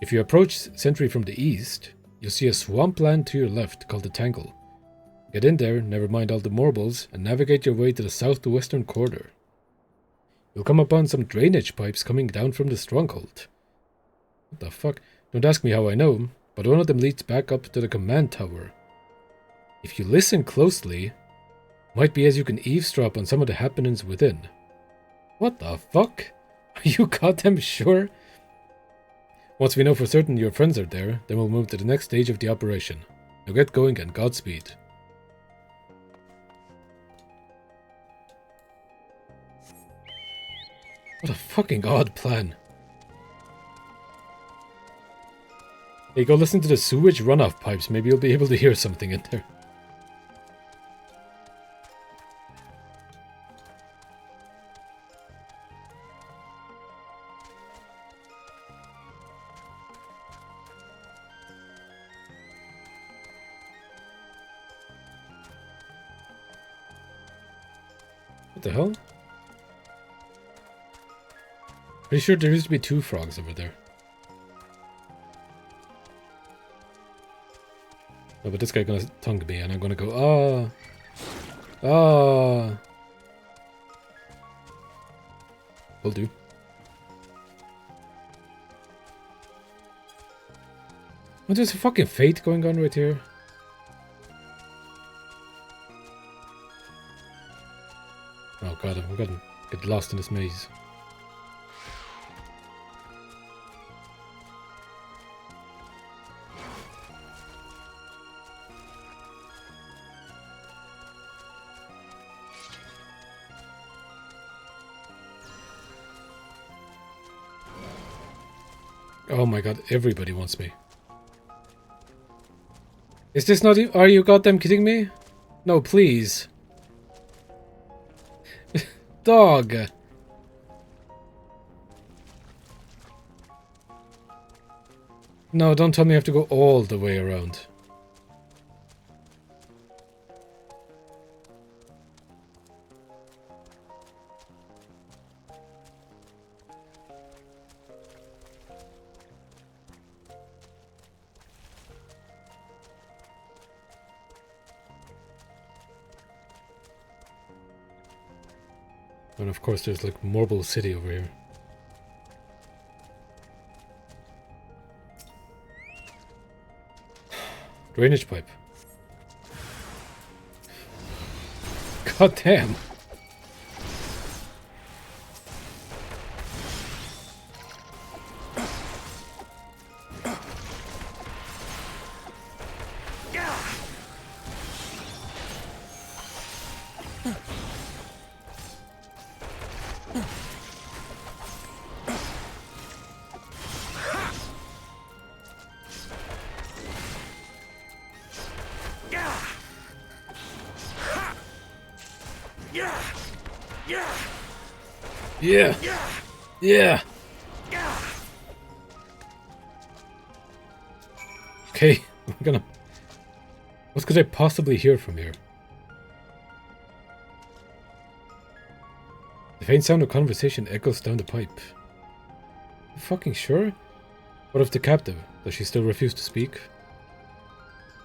If you approach Sentry from the east, you'll see a swampland to your left called the Tangle. Get in there, never mind all the marbles, and navigate your way to the southwestern corner. You'll come upon some drainage pipes coming down from the Stronghold. What the fuck? Don't ask me how I know, but one of them leads back up to the command tower. If you listen closely, might be as you can eavesdrop on some of the happenings within. What the fuck? Are you goddamn sure? Once we know for certain your friends are there, then we'll move to the next stage of the operation. Now get going and Godspeed. What a fucking odd plan. Hey, go listen to the sewage runoff pipes, maybe you'll be able to hear something in there. What the hell? Pretty sure there used to be two frogs over there. No, but this guy gonna tongue me, and I'm gonna go, ah. Ah. Will do. Oh, there's a fucking fate going on right here. Oh god, I'm gonna get lost in this maze. Oh my god, everybody wants me. Is this not... Are you goddamn kidding me? No, please. Dog. No, don't tell me I have to go all the way around. And of course there's like Marble City over here. Drainage pipe. God damn. Yeah. Yeah. Okay, I'm gonna... What could I possibly hear from here? The faint sound of conversation echoes down the pipe. You fucking sure? What of the captive? Does she still refuse to speak?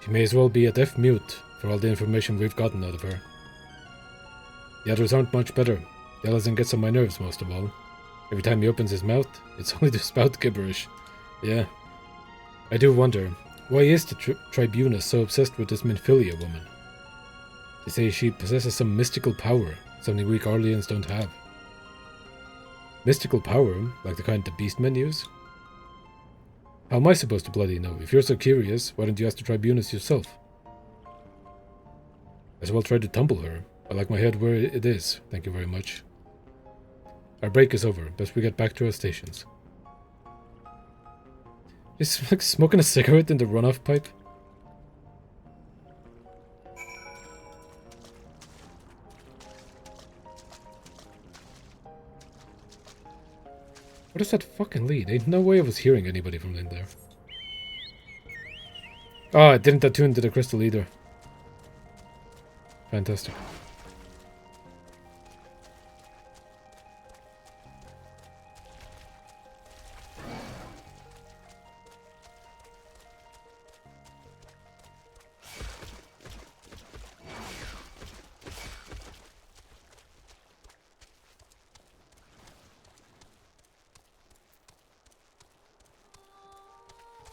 She may as well be a deaf mute for all the information we've gotten out of her. The others aren't much better. Yellowson gets on my nerves most of all. Every time he opens his mouth, it's only to spout gibberish. Yeah. I do wonder, why is the Tribuna so obsessed with this Minfilia woman? They say she possesses some mystical power, something we Garleans don't have. Mystical power? Like the kind the beastmen use? How am I supposed to bloody know? If you're so curious, why don't you ask the Tribunus yourself? As well try to tumble her. I like my head where it is, thank you very much. Our break is over. Best we get back to our stations. Is like smoking a cigarette in the runoff pipe? What does that fucking lead? Ain't no way I was hearing anybody from in there. Oh, it didn't attune to the crystal either. Fantastic.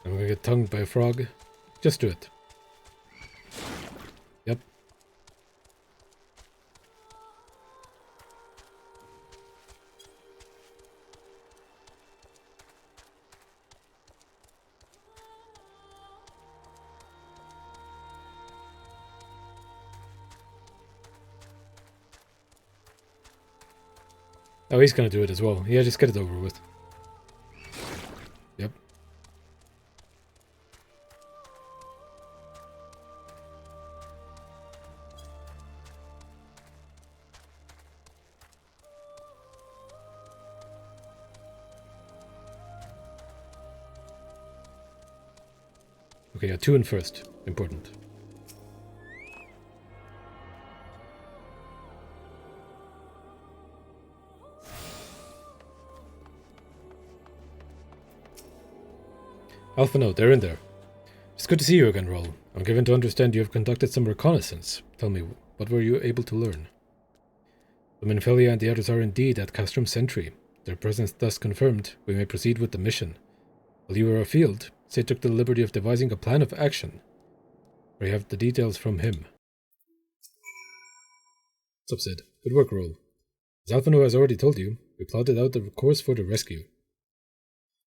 I'm gonna get tongued by a frog. Just do it. Yep. Oh, he's gonna do it as well. Yeah, just get it over with. Yep. Okay, yeah, 2 in first. Important. Alpha note, they're in there. Just It's good to see you again, Roll. I'm given to understand you have conducted some reconnaissance. Tell me, what were you able to learn? The Minfelia and the others are indeed at Castrum Sentry. Their presence thus confirmed, we may proceed with the mission. While you were afield, Say took the liberty of devising a plan of action. We have the details from him. What's up, Sid? Good work, Roll. As Alphino has already told you, we plotted out the course for the rescue.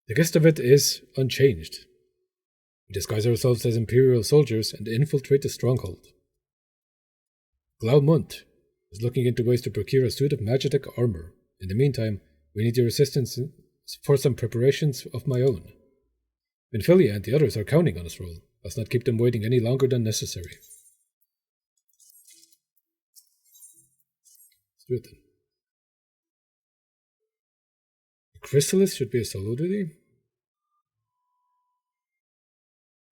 The gist of it is unchanged. We disguise ourselves as Imperial soldiers and infiltrate the stronghold. Glaumunt is looking into ways to procure a suit of magitek armor. In the meantime, we need your assistance for some preparations of my own. Minfilia and the others are counting on us, Roll. Let's not keep them waiting any longer than necessary. Let's do it then. The Chrysalis should be a solo duty?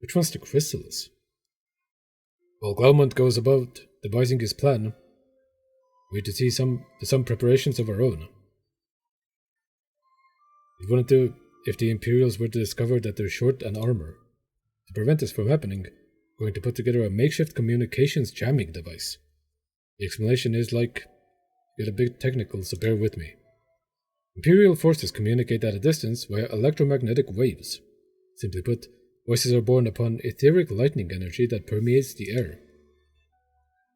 Which one's the Chrysalis? While Glaumunt goes about devising his plan, we need to see some preparations of our own. It wouldn't do if the Imperials were to discover that they're short on armor. To prevent this from happening, we're going to put together a makeshift communications jamming device. The explanation is get a bit technical, so bear with me. Imperial forces communicate at a distance via electromagnetic waves. Simply put, voices are born upon etheric lightning energy that permeates the air.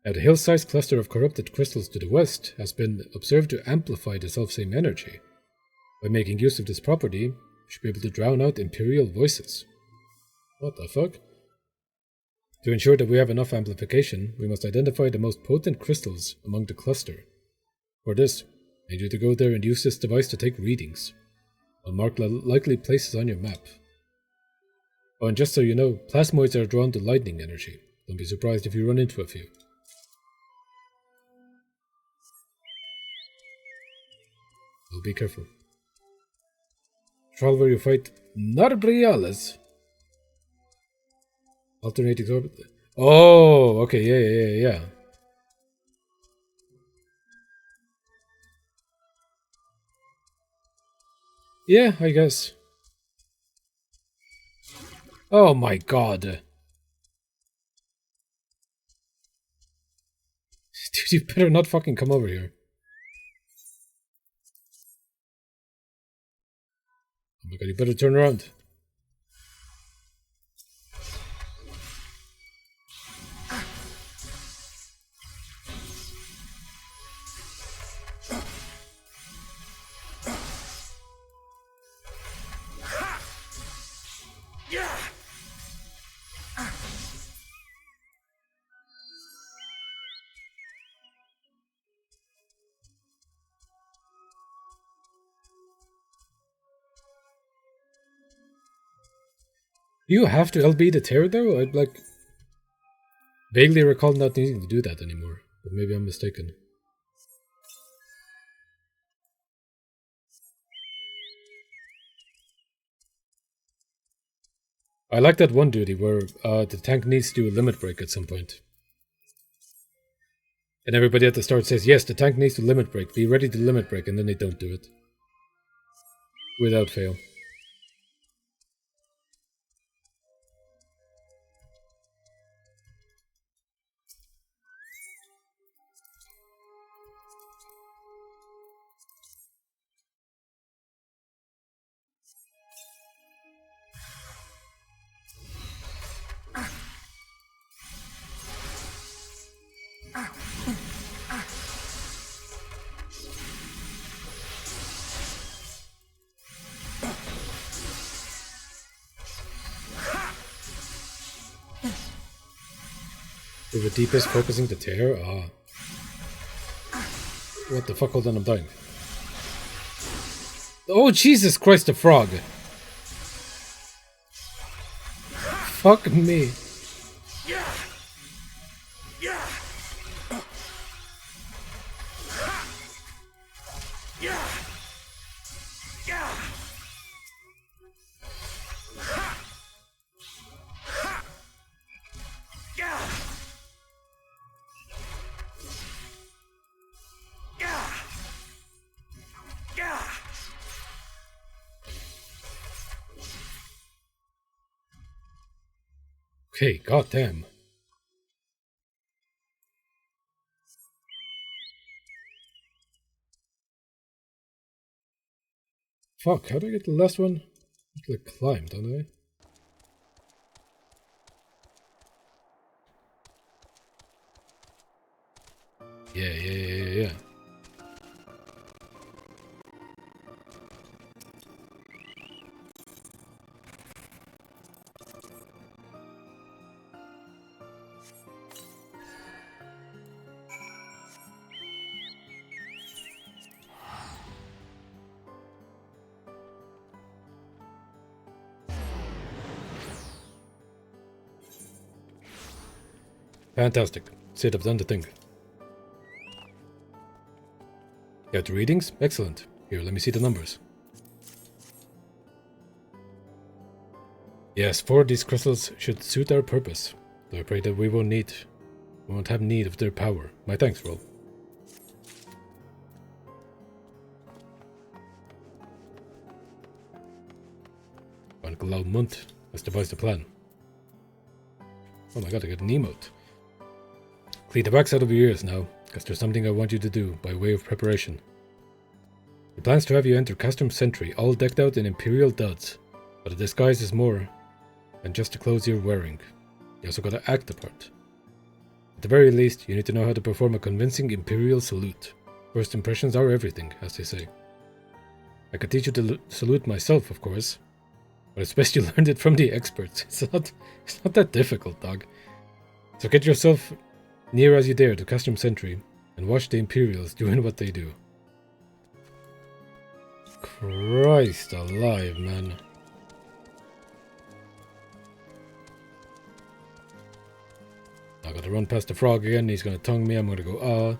Now, the hill-sized cluster of corrupted crystals to the west has been observed to amplify the selfsame energy. By making use of this property, we should be able to drown out Imperial voices. What the fuck? To ensure that we have enough amplification, we must identify the most potent crystals among the cluster. For this, I need you to go there and use this device to take readings. I'll mark likely places on your map. Oh, and just so you know, plasmoids are drawn to lightning energy. Don't be surprised if you run into a few. So be careful. Trial where you fight Narbriales. Alternating orbit. Oh, okay, yeah. Yeah, I guess. Oh my god. Dude, you better not fucking come over here. Oh my god, you better turn around. Do you have to LB the tear though? I'd vaguely recall not needing to do that anymore, but maybe I'm mistaken. I like that one duty where the tank needs to do a limit break at some point. And everybody at the start says, yes, the tank needs to limit break, be ready to limit break, and then they don't do it. Without fail. The deepest focusing to tear? Ah. What the fuck? Hold on, I'm dying. Oh, Jesus Christ, the frog! Fuck me. Okay, goddamn. Fuck, how do I get the last one? I have to like climb, don't I? Yeah. Fantastic. Sid, I've done the thing. Got the readings? Excellent. Here, let me see the numbers. Yes, 4 of these crystals should suit our purpose. Though I pray that we won't have need of their power. My thanks, Roll. One Glow month. Let's devise the plan. Oh my god, I got an emote. Clean the wax out of your ears now, because there's something I want you to do by way of preparation. He plans to have you enter Custom Sentry, all decked out in Imperial duds, but the disguise is more than just the clothes you're wearing. You also gotta act the part. At the very least, you need to know how to perform a convincing Imperial salute. First impressions are everything, as they say. I could teach you to salute myself, of course, but it's best you learned it from the experts. It's not that difficult, dog. So get yourself near as you dare to Custom Sentry, and watch the Imperials doing what they do. Christ alive, man. I gotta run past the frog again, he's gonna tongue me, I'm gonna go, ah.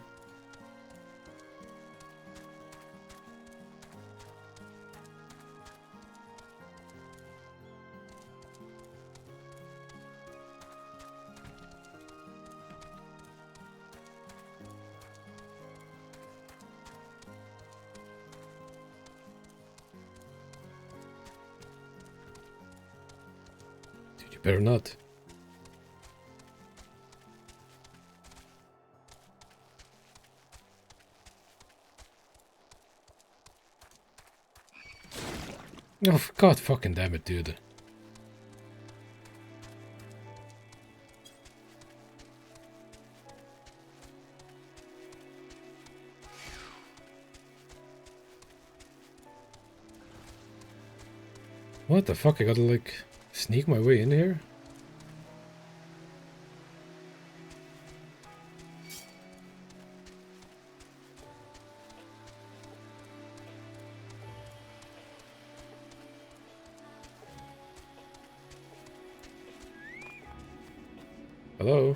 Better not. Oh, god fucking damn it, dude. What the fuck, I gotta like sneak my way in here? Hello?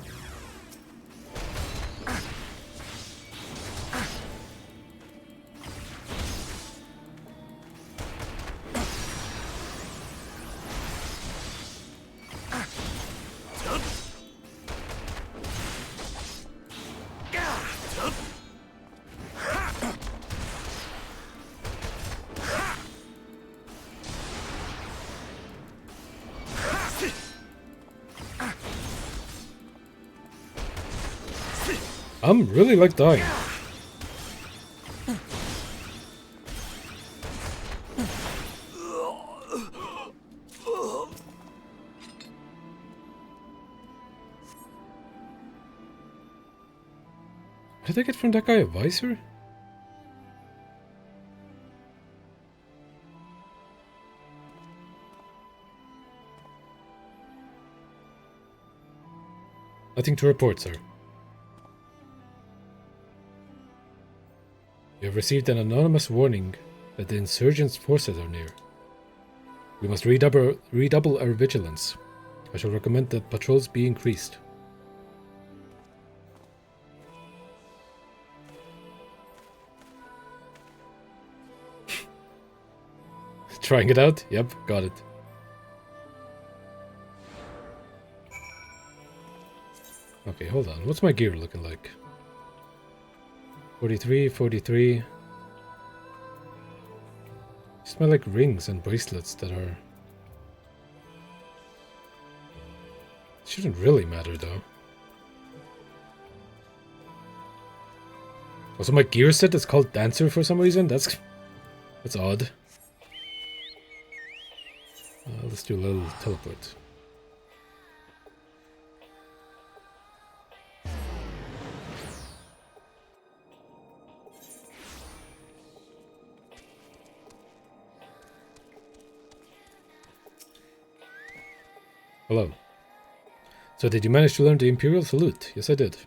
I'm really like dying. Did I get from that guy a visor? Nothing to report, sir. You have received an anonymous warning that the insurgents' forces are near. We must redouble our vigilance. I shall recommend that patrols be increased. Trying it out? Yep, got it. Okay, hold on. What's my gear looking like? 43, 43. Smell like rings and bracelets that are... Shouldn't really matter though. Also, my gear set is called Dancer for some reason. That's odd. Let's do a little teleport. Hello. So did you manage to learn the Imperial Salute? Yes, I did.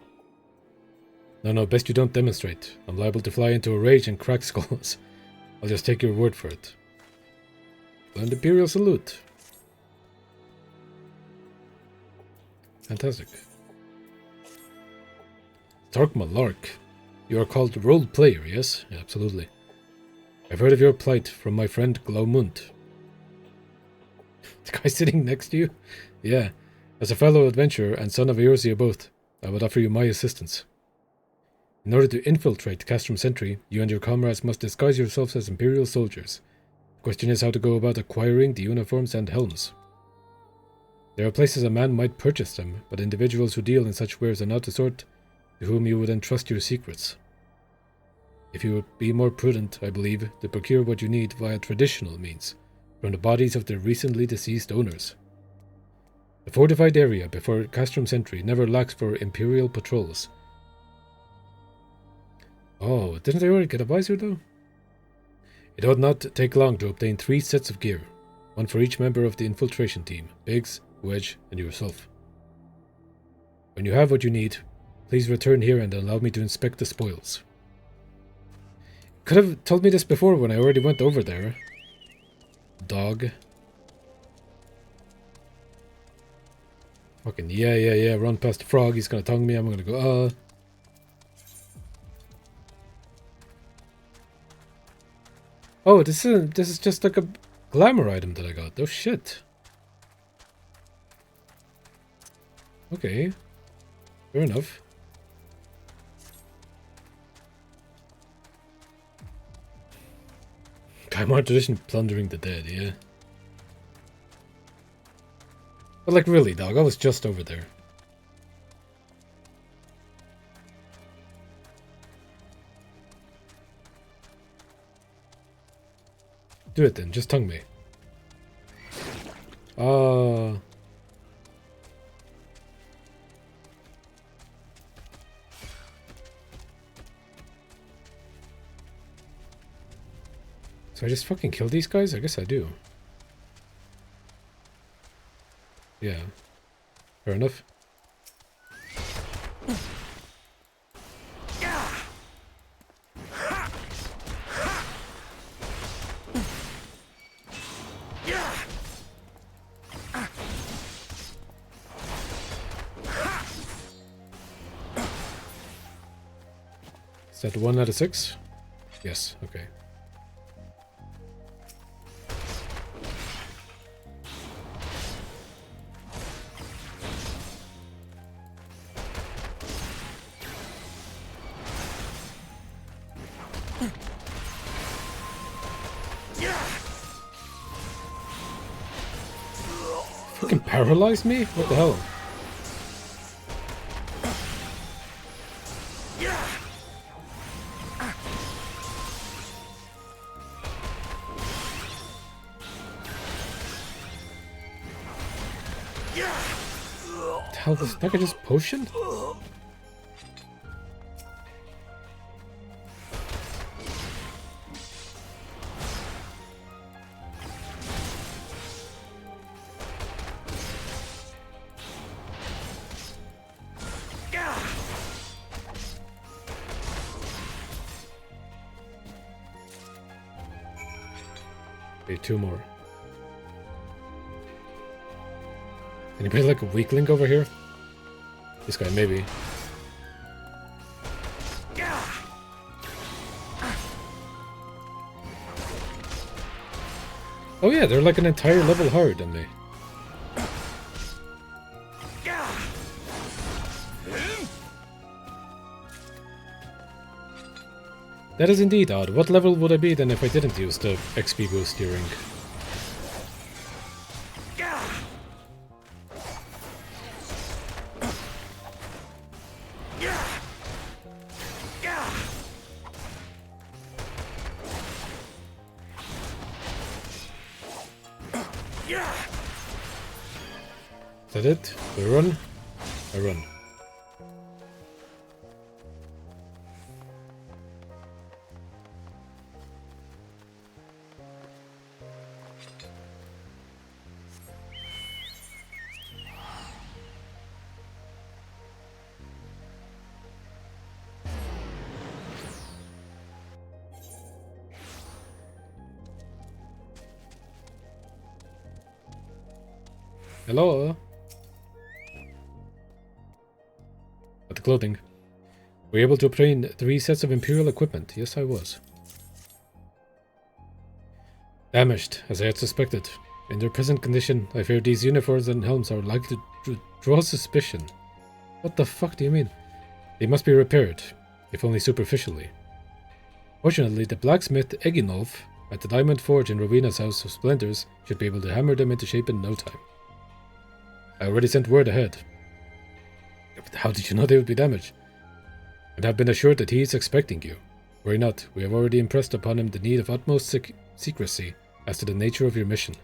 No, best you don't demonstrate. I'm liable to fly into a rage and crack skulls. I'll just take your word for it. Learn the Imperial Salute. Fantastic. Tark Malark. You are called Role Player, yes? Yeah, absolutely. I've heard of your plight from my friend Glaumund. The guy sitting next to you? Yeah. As a fellow adventurer and son of Eorzea both, I would offer you my assistance. In order to infiltrate Castrum Sentry, you and your comrades must disguise yourselves as Imperial soldiers. The question is how to go about acquiring the uniforms and helms. There are places a man might purchase them, but individuals who deal in such wares are not the sort to whom you would entrust your secrets. If you would be more prudent, I believe, to procure what you need via traditional means, from the bodies of their recently deceased owners. The fortified area before Castrum Sentry never lacks for Imperial patrols. Oh, didn't I already get a visor though? It ought not take long to obtain 3 sets of gear, one for each member of the infiltration team, Biggs, Wedge, and yourself. When you have what you need, please return here and allow me to inspect the spoils. Could have told me this before when I already went over there. Dog. Fucking yeah, run past the frog, he's gonna tongue me, I'm gonna go, Oh, this is just like a glamour item that I got. Oh shit. Okay. Fair enough. Time-honored tradition, plundering the dead, yeah. But like really, dog, I was just over there. Do it then, just tongue me. So I just fucking kill these guys? I guess I do. Yeah. Fair enough. Is that 1 out of 6? Yes, okay. Fucking paralyzed me? What the hell? What the hell is that guy just potion? Okay, 2 more. Anybody like a weak link over here? This guy, maybe. Oh yeah, they're like an entire level higher than me. That is indeed odd. What level would I be then if I didn't use the XP boost steering? Is that it? Do I run? I run. Hello? At the clothing. Were you able to obtain 3 sets of Imperial equipment? Yes, I was. Damaged, as I had suspected. In their present condition, I fear these uniforms and helms are likely to draw suspicion. What the fuck do you mean? They must be repaired, if only superficially. Fortunately, the blacksmith Eginolf at the Diamond Forge in Rowena's House of Splendors should be able to hammer them into shape in no time. I already sent word ahead. How did you know they would be damaged? And have been assured that he is expecting you. Worry not, we have already impressed upon him the need of utmost secrecy as to the nature of your mission.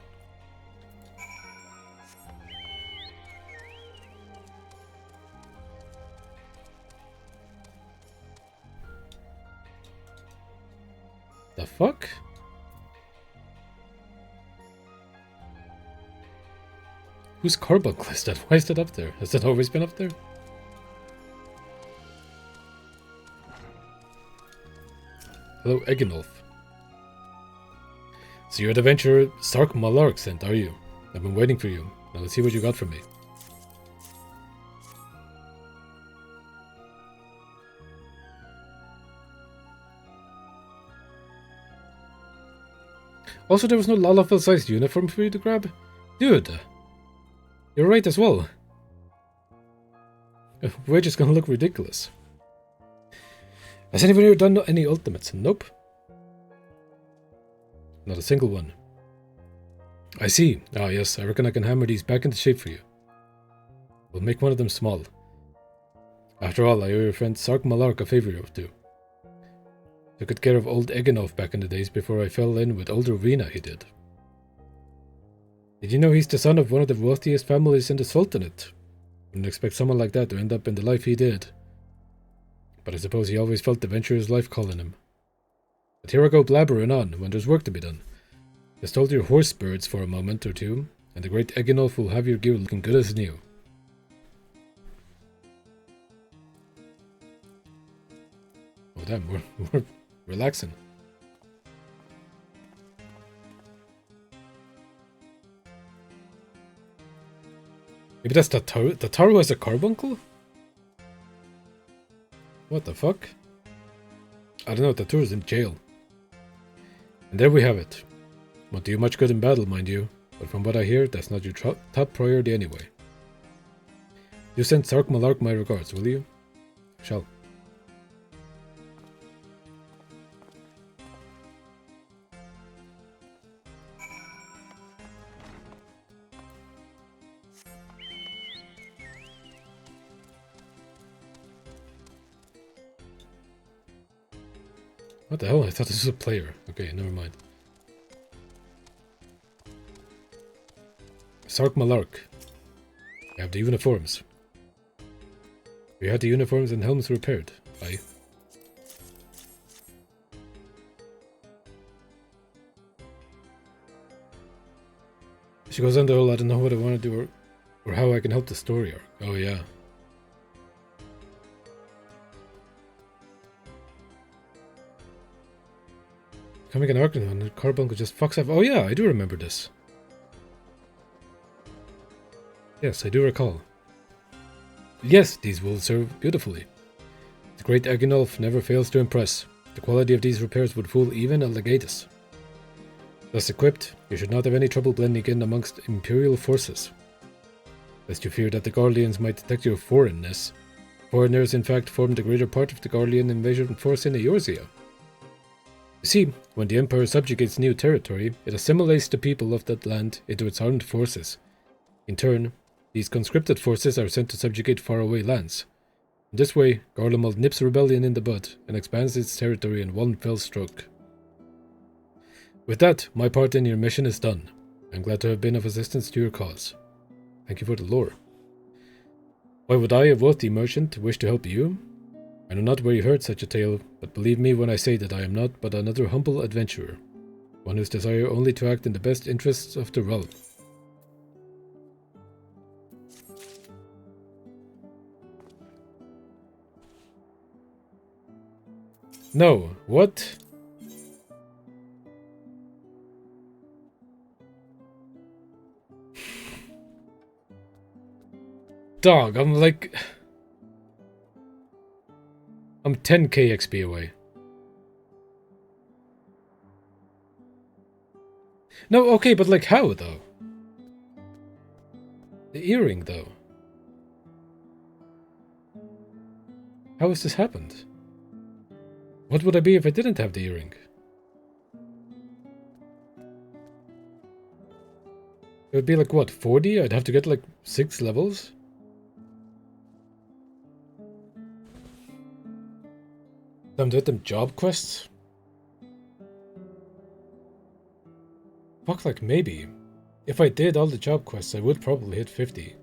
The fuck? Whose carbuncle is that? Why is that up there? Has that always been up there? Hello, Eginolf. So you're the adventurer Sark Malark sent, are you? I've been waiting for you. Now let's see what you got for me. Also, there was no Lalafell-sized uniform for you to grab? Dude! You're right as well. We're just gonna look ridiculous. Has anyone here done any ultimates? Nope. Not a single one. I see. Ah yes, I reckon I can hammer these back into shape for you. We'll make one of them small. After all, I owe your friend Sark Malark a favor or two. Took good care of old Eginolf back in the days before I fell in with old Rowena, he did. Did you know he's the son of one of the wealthiest families in the Sultanate? Wouldn't expect someone like that to end up in the life he did. But I suppose he always felt the adventurer's life calling him. But here I go blabbering on when there's work to be done. Just hold your horse spirits for a moment or two, and the great Eginolf will have your gear looking good as new. Oh damn, we're relaxing. Maybe that's the Taru? The Taru has a carbuncle? What the fuck? I don't know, the Taru's in jail. And there we have it. Won't do you much good in battle, mind you, but from what I hear, that's not your top priority anyway. You send Sark Malark my regards, will you? Shall. What the hell? I thought this was a player. Okay, never mind. Sark Malark. We have the uniforms. We had the uniforms and helms repaired. Aye. She goes on the whole I don't know what I want to do or how I can help the story arc. Oh yeah. Becoming an arc and the carbuncle just fucks up. Oh yeah, I do remember this. Yes, I do recall. Yes, these will serve beautifully. The great Eginolf never fails to impress. The quality of these repairs would fool even a legatus. Thus equipped, you should not have any trouble blending in amongst Imperial forces. Lest you fear that the Garleans might detect your foreignness. Foreigners in fact form the greater part of the Garlean invasion force in Eorzea. You see, when the Empire subjugates new territory, it assimilates the people of that land into its armed forces. In turn, these conscripted forces are sent to subjugate faraway lands. In this way, Garlemald nips rebellion in the bud and expands its territory in one fell stroke. With that, my part in your mission is done. I'm glad to have been of assistance to your cause. Thank you for the lore. Why would I, a worthy merchant, wish to help you? I know not where you heard such a tale, but believe me when I say that I am not but another humble adventurer, one whose desire only to act in the best interests of the realm. No, what? Dog, I'm 10k XP away. No, okay, but like how though? The earring though. How has this happened? What would I be if I didn't have the earring? It would be like what, 40? I'd have to get like 6 levels? Time to hit them job quests? Fuck, like maybe. If I did all the job quests, I would probably hit 50.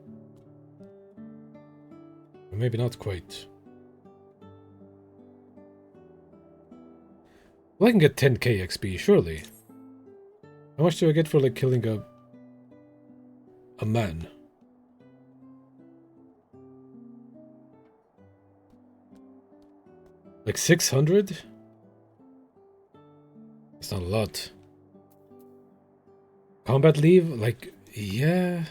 Or maybe not quite. Well, I can get 10k XP, surely. How much do I get for like killing a man? Like 600? That's not a lot. Combat leave? Like, yeah.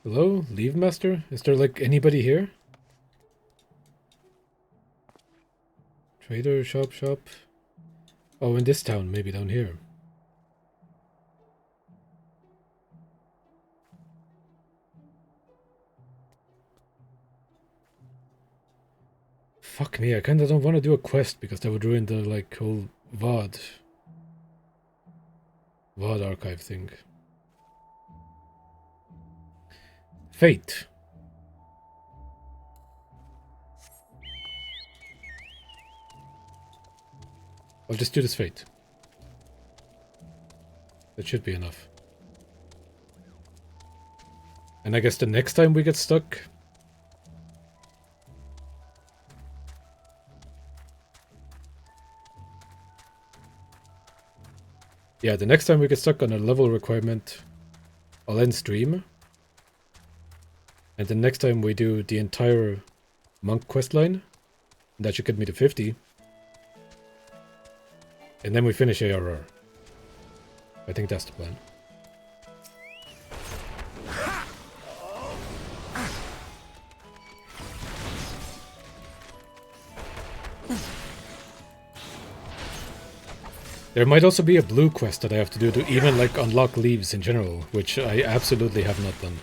Hello? Leave master? Is there like anybody here? Trader, shop. Oh, in this town, maybe down here. Fuck me, I kinda don't want to do a quest because that would ruin the like whole VOD archive thing. Fate. I'll just do this fate. That should be enough. And I guess the next time we get stuck... Yeah, the next time we get stuck on a level requirement, I'll end stream. And the next time we do the entire monk quest line, that should get me to 50. And then we finish ARR. I think that's the plan. There might also be a blue quest that I have to do to even like unlock leaves in general, which I absolutely have not done.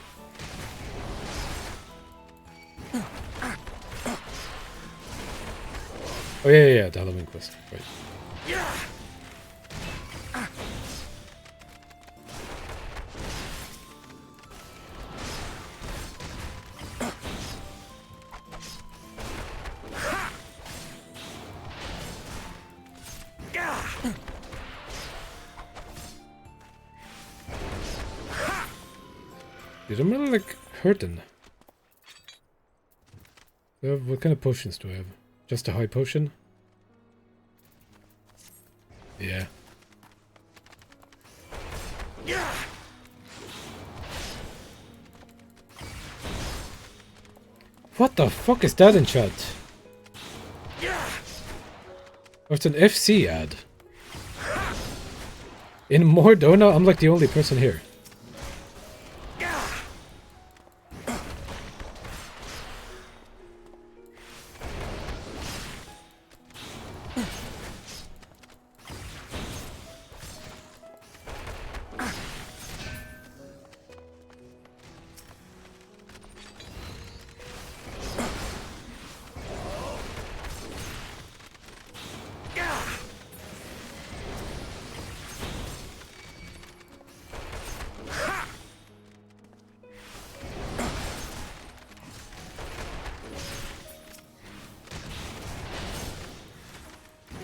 Oh yeah, the Halloween quest, right. Dude, I'm really like hurting. What kind of potions do I have? Just a high potion? Yeah. What the fuck is that in chat? Oh, it's an FC ad. In Mordona, I'm like the only person here.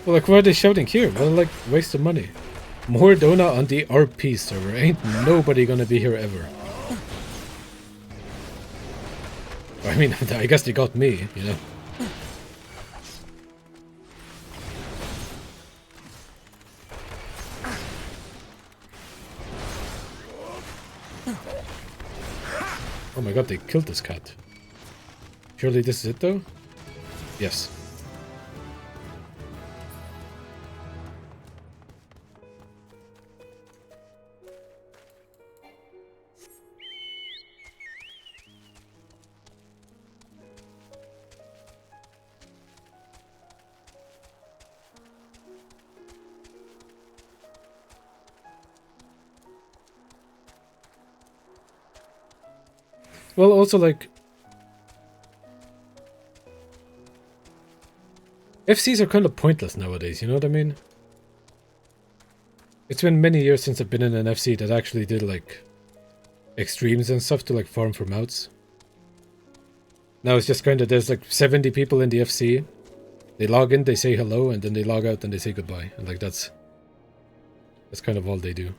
Well, like, why are they shouting here? Well, like, waste of money. More Dona on the RP server. Ain't nobody gonna be here ever. I mean, I guess they got me, you know. Oh my god, they killed this cat. Surely this is it, though? Yes. Well, also, like, FCs are kind of pointless nowadays, you know what I mean? It's been many years since I've been in an FC that actually did, like, extremes and stuff to, like, farm for mounts. Now it's just kind of, there's, like, 70 people in the FC. They log in, they say hello, and then they log out and they say goodbye. And, like, that's kind of all they do.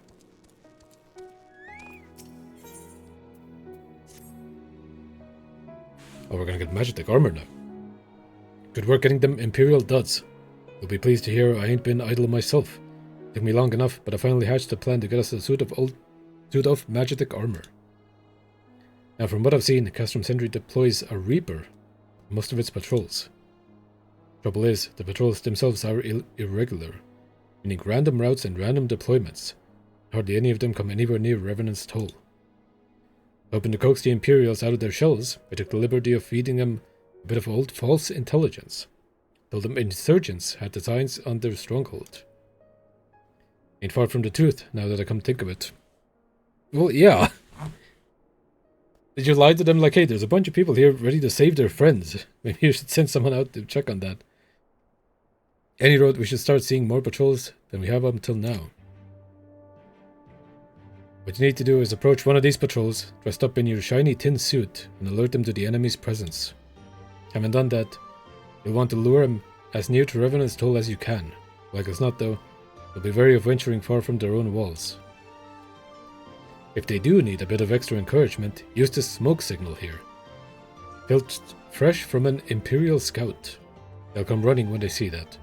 Oh, we're gonna get Magic armor now. Good work getting them Imperial duds. You'll be pleased to hear I ain't been idle myself. Took me long enough, but I finally hatched a plan to get us a suit of Magic armor. Now, from what I've seen, Castrum Sentry deploys a Reaper in most of its patrols. Trouble is, the patrols themselves are irregular, meaning random routes and random deployments. Hardly any of them come anywhere near Revenant's toll. Hoping to coax the Imperials out of their shells, I took the liberty of feeding them a bit of old false intelligence. Told them insurgents had designs on their stronghold. Ain't far from the truth, now that I come to think of it. Well, yeah. Did you lie to them like, hey, there's a bunch of people here ready to save their friends. Maybe you should send someone out to check on that. Any road, we should start seeing more patrols than we have up until now. What you need to do is approach one of these patrols, dressed up in your shiny tin suit, and alert them to the enemy's presence. Having done that, you'll want to lure them as near to Revenant's toll as you can. Like as not, though, they'll be wary of venturing far from their own walls. If they do need a bit of extra encouragement, use this smoke signal here. Built fresh from an Imperial scout. They'll come running when they see that.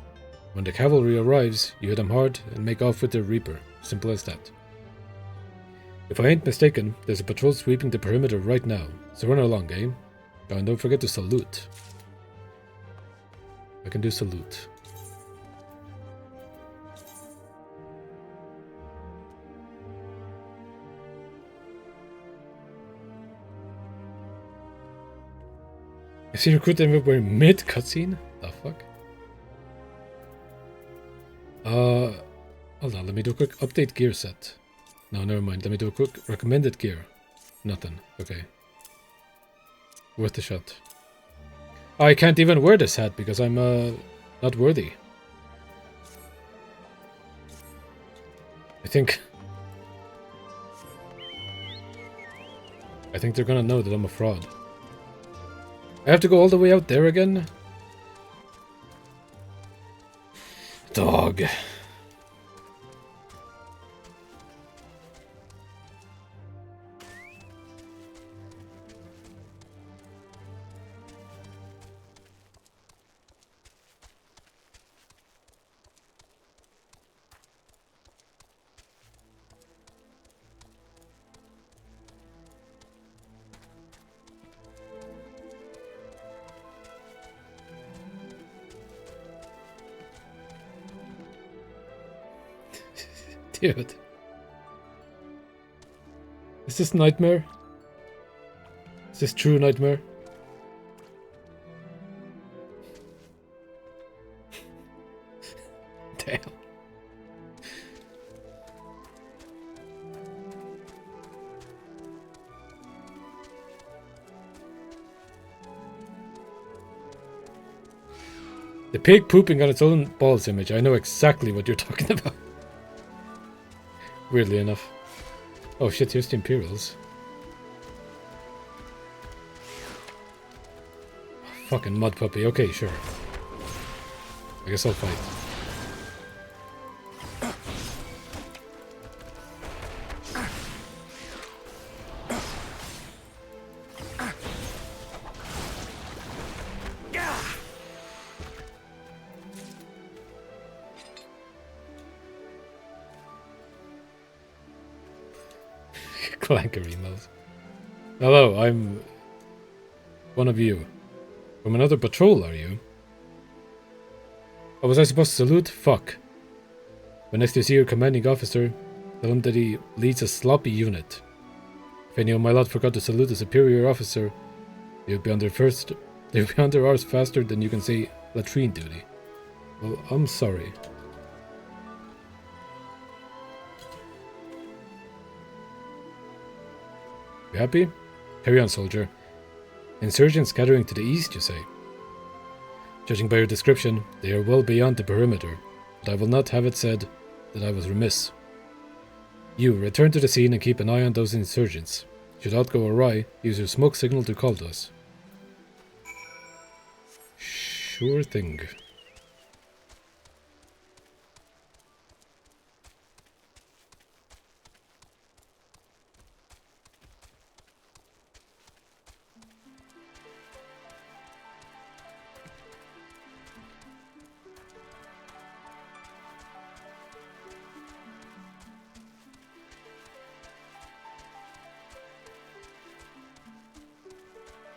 When the cavalry arrives, you hit them hard and make off with their Reaper. Simple as that. If I ain't mistaken, there's a patrol sweeping the perimeter right now, so run along, eh? Oh, and don't forget to salute. I can do salute. I see recruit everywhere mid cutscene? The fuck? Hold on, let me do a quick update gear set. No, never mind. Let me do a quick recommended gear. Nothing. Okay. Worth a shot. Oh, I can't even wear this hat because I'm not worthy. I think they're gonna know that I'm a fraud. I have to go all the way out there again? Dog. Dude. Is this nightmare? Is this true nightmare? Damn. The pig pooping on its own balls image. I know exactly what you're talking about. Weirdly enough. Oh shit, here's the Imperials. Fucking mud puppy. Okay, sure. I guess I'll fight. Clanker emails. Hello, I'm one of you. From another patrol, are you? Oh, was I supposed to salute? Fuck. When next you see your commanding officer, tell him that he leads a sloppy unit. If any of my lot forgot to salute a superior officer, they'll be on their arse faster than you can say latrine duty. Well, I'm sorry. You happy? Carry on, soldier. Insurgents scattering to the east, you say? Judging by your description, they are well beyond the perimeter, but I will not have it said that I was remiss. You, return to the scene and keep an eye on those insurgents. Should aught go awry, use your smoke signal to call to us. Sure thing.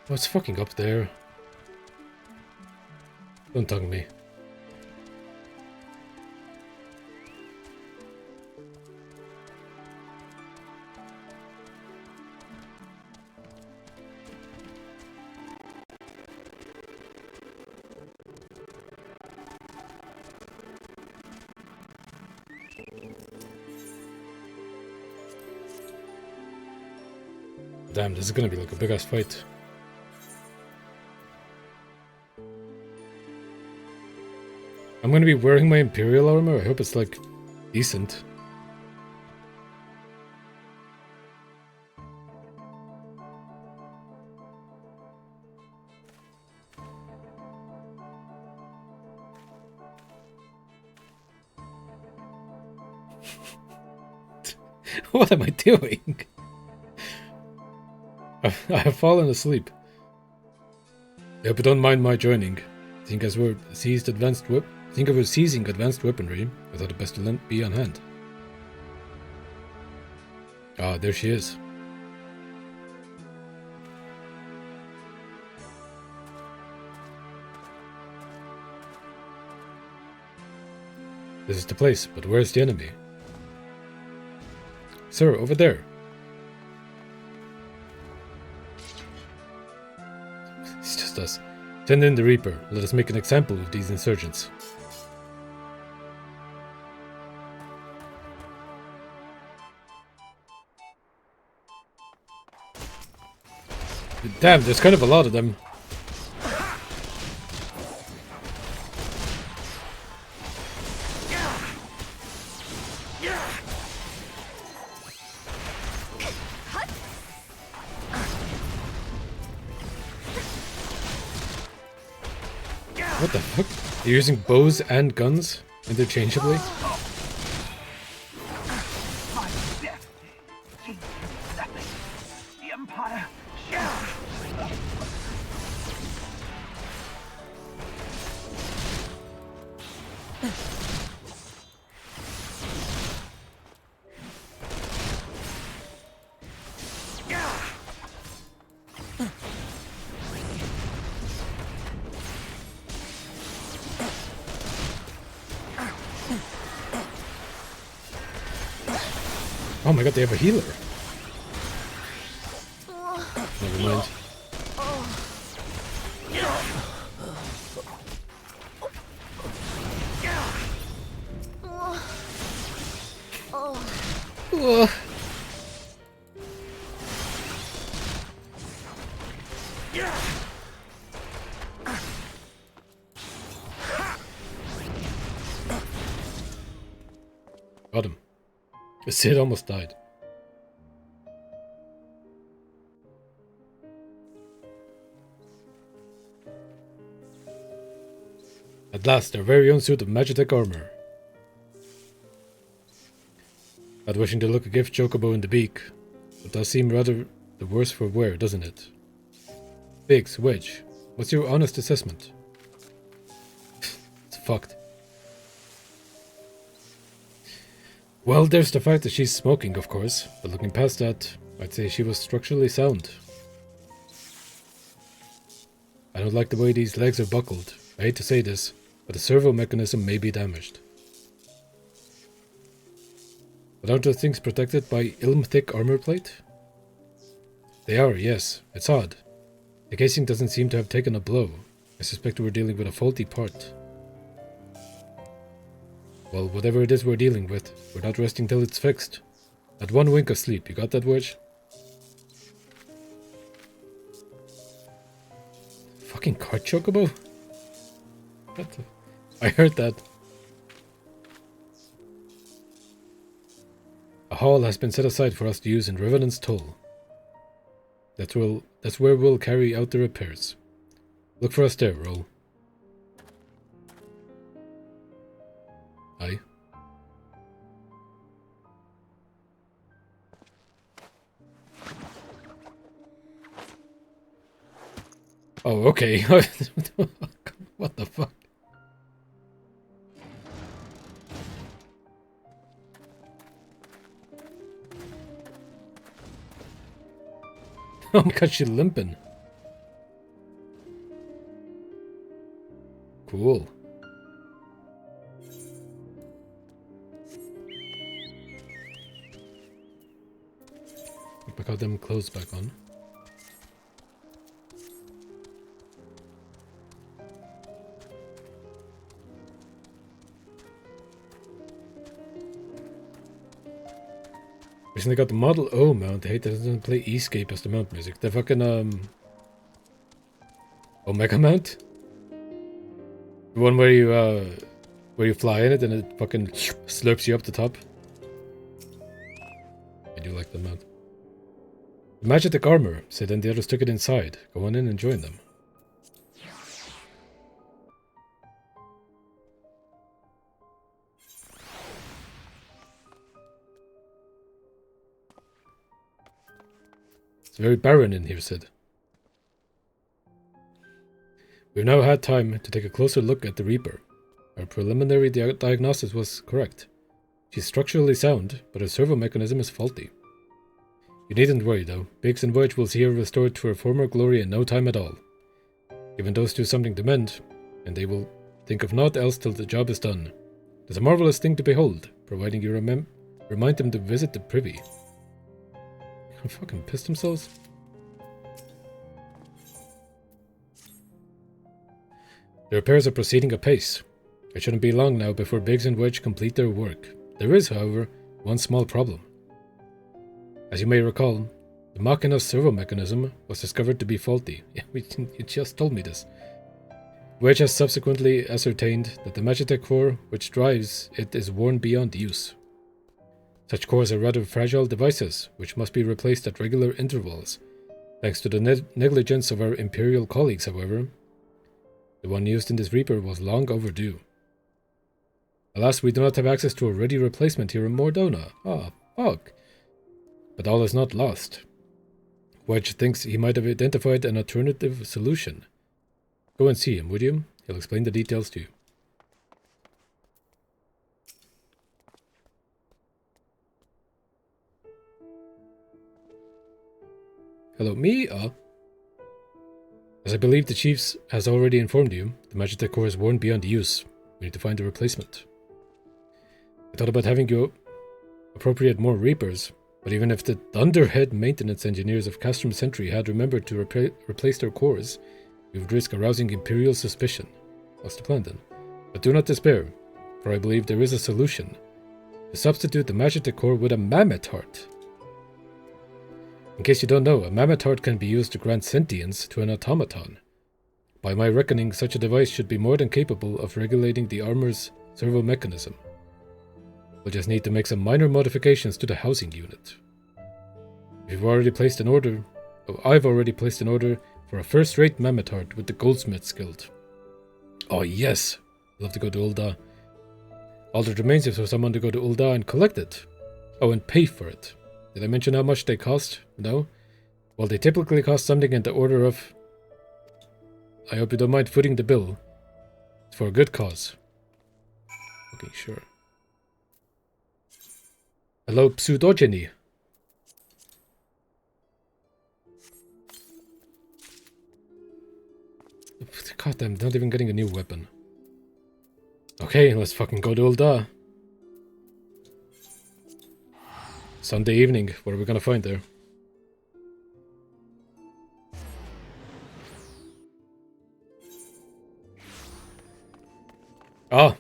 Oh, it's fucking up there. Don't tongue me. Damn, this is gonna be like a big ass fight. I'm gonna be wearing my Imperial armor. I hope it's like decent. What am I doing? I have fallen asleep. I hope you don't mind my joining. Think as we're seizing advanced weaponry, I thought it best to be on hand. Ah, there she is. This is the place, but where's the enemy? Sir, over there. It's just us. Send in the Reaper. Let us make an example of these insurgents. Damn, there's kind of a lot of them. What the fuck? You're using bows and guns interchangeably? The Empire. Oh my god, they have a healer. Never mind. Ugh. Got him. The Cid almost died. At last, their very own suit of Magitech armor. Not wishing to look a gift chocobo in the beak, but does seem rather the worse for wear, doesn't it? Biggs, Wedge, what's your honest assessment? It's fucked. Well, there's the fact that she's smoking, of course, but looking past that, I'd say she was structurally sound. I don't like the way these legs are buckled. I hate to say this, but the servo mechanism may be damaged. But aren't those things protected by ilm-thick armor plate? They are, yes. It's odd. The casing doesn't seem to have taken a blow. I suspect we're dealing with a faulty part. Well, whatever it is we're dealing with, we're not resting till it's fixed. Not one wink of sleep, you got that, Wedge? Fucking cart chocobo? What the... I heard that. A hall has been set aside for us to use in Revenant's Toll. That's where we'll carry out the repairs. Look for us there, Roll. Aye. Oh, okay. What the fuck? Oh my god, she's limping. Cool. Put my goddamn clothes back on. Recently got the Model O mount. I hate that it doesn't play Escape as the mount music. The fucking Omega mount? The one where you fly in it and it fucking slurps you up the top. I do like the mount. The Magitek armor, said then the others took it inside. Go on in and join them. It's very barren in here, Sid. We've now had time to take a closer look at the Reaper. Our preliminary diagnosis was correct. She's structurally sound, but her servo mechanism is faulty. You needn't worry though. Biggs and Voyage will see her restored to her former glory in no time at all. Given those two something to mend, and they will think of naught else till the job is done. It's a marvelous thing to behold, providing you remind them to visit the privy. Fucking pissed themselves. The repairs are proceeding apace. It shouldn't be long now before Biggs and Wedge complete their work. There is, however, one small problem. As you may recall, the Machina servo mechanism was discovered to be faulty. You just told me this. Wedge has subsequently ascertained that the Magitek core which drives it is worn beyond use. Such cores are rather fragile devices, which must be replaced at regular intervals. Thanks to the negligence of our Imperial colleagues, however, the one used in this Reaper was long overdue. Alas, we do not have access to a ready replacement here in Mordona. Ah, fuck. But all is not lost. Wedge thinks he might have identified an alternative solution. Go and see him, would you? He'll explain the details to you. Hello, me? As I believe the Chiefs has already informed you, the Magitek core is worn beyond use. We need to find a replacement. I thought about having you appropriate more Reapers, but even if the Thunderhead maintenance engineers of Castrum Sentry had remembered to replace their cores, we would risk arousing Imperial suspicion. What's the plan then? But do not despair, for I believe there is a solution. To substitute the Magitek core with a Mammoth Heart. In case you don't know, a Mammoth Heart can be used to grant sentience to an automaton. By my reckoning, such a device should be more than capable of regulating the armor's servo mechanism. We'll just need to make some minor modifications to the housing unit. I've already placed an order for a first-rate Mammoth Heart with the Goldsmith's Guild. Oh yes! I'd love to go to Ul'dah. All that remains is for someone to go to Ul'dah and collect it. Oh, and pay for it. Did I mention how much they cost? No? Well, they typically cost something in the order of... I hope you don't mind footing the bill. It's for a good cause. Okay, sure. Hello, Pseudogeny. God damn, not even getting a new weapon. Okay, let's fucking go to Ul'dah. Sunday evening, what are we gonna find there? Ah!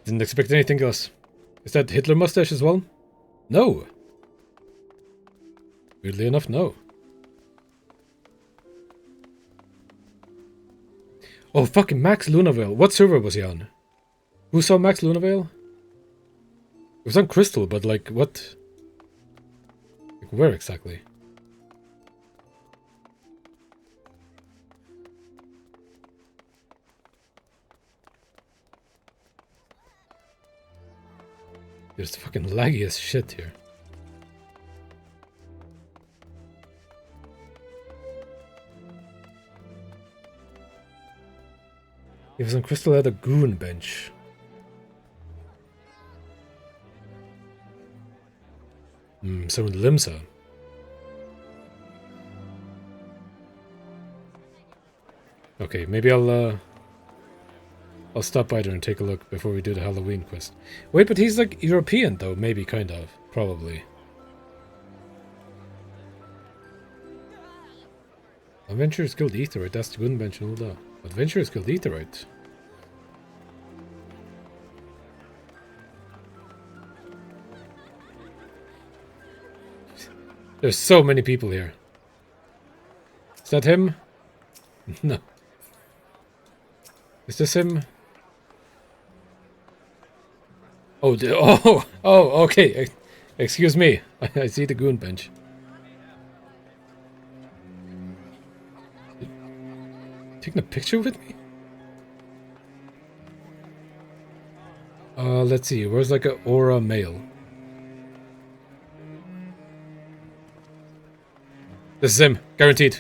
Didn't expect anything else. Is that Hitler mustache as well? No! Weirdly enough, no. Oh, fucking Max Lunavale. What server was he on? Who saw Max Lunavale? It was on Crystal, but like, what? Like, where exactly? There's fucking laggy as shit here. He was on Crystal at a goon bench. So in Limsa. Okay, maybe I'll stop by there and take a look before we do the Halloween quest. Wait, but he's like European though, maybe, kind of, probably. Adventurers Guild Aetheryte, that's the goon bench in Ul'dah. Adventurers Guild Aetheryte. There's so many people here. Is that him? No. Is this him? Oh, okay. Excuse me. I see the goon bench. Taking a picture with me? Let's see. Where's like a aura mail? This is him. Guaranteed.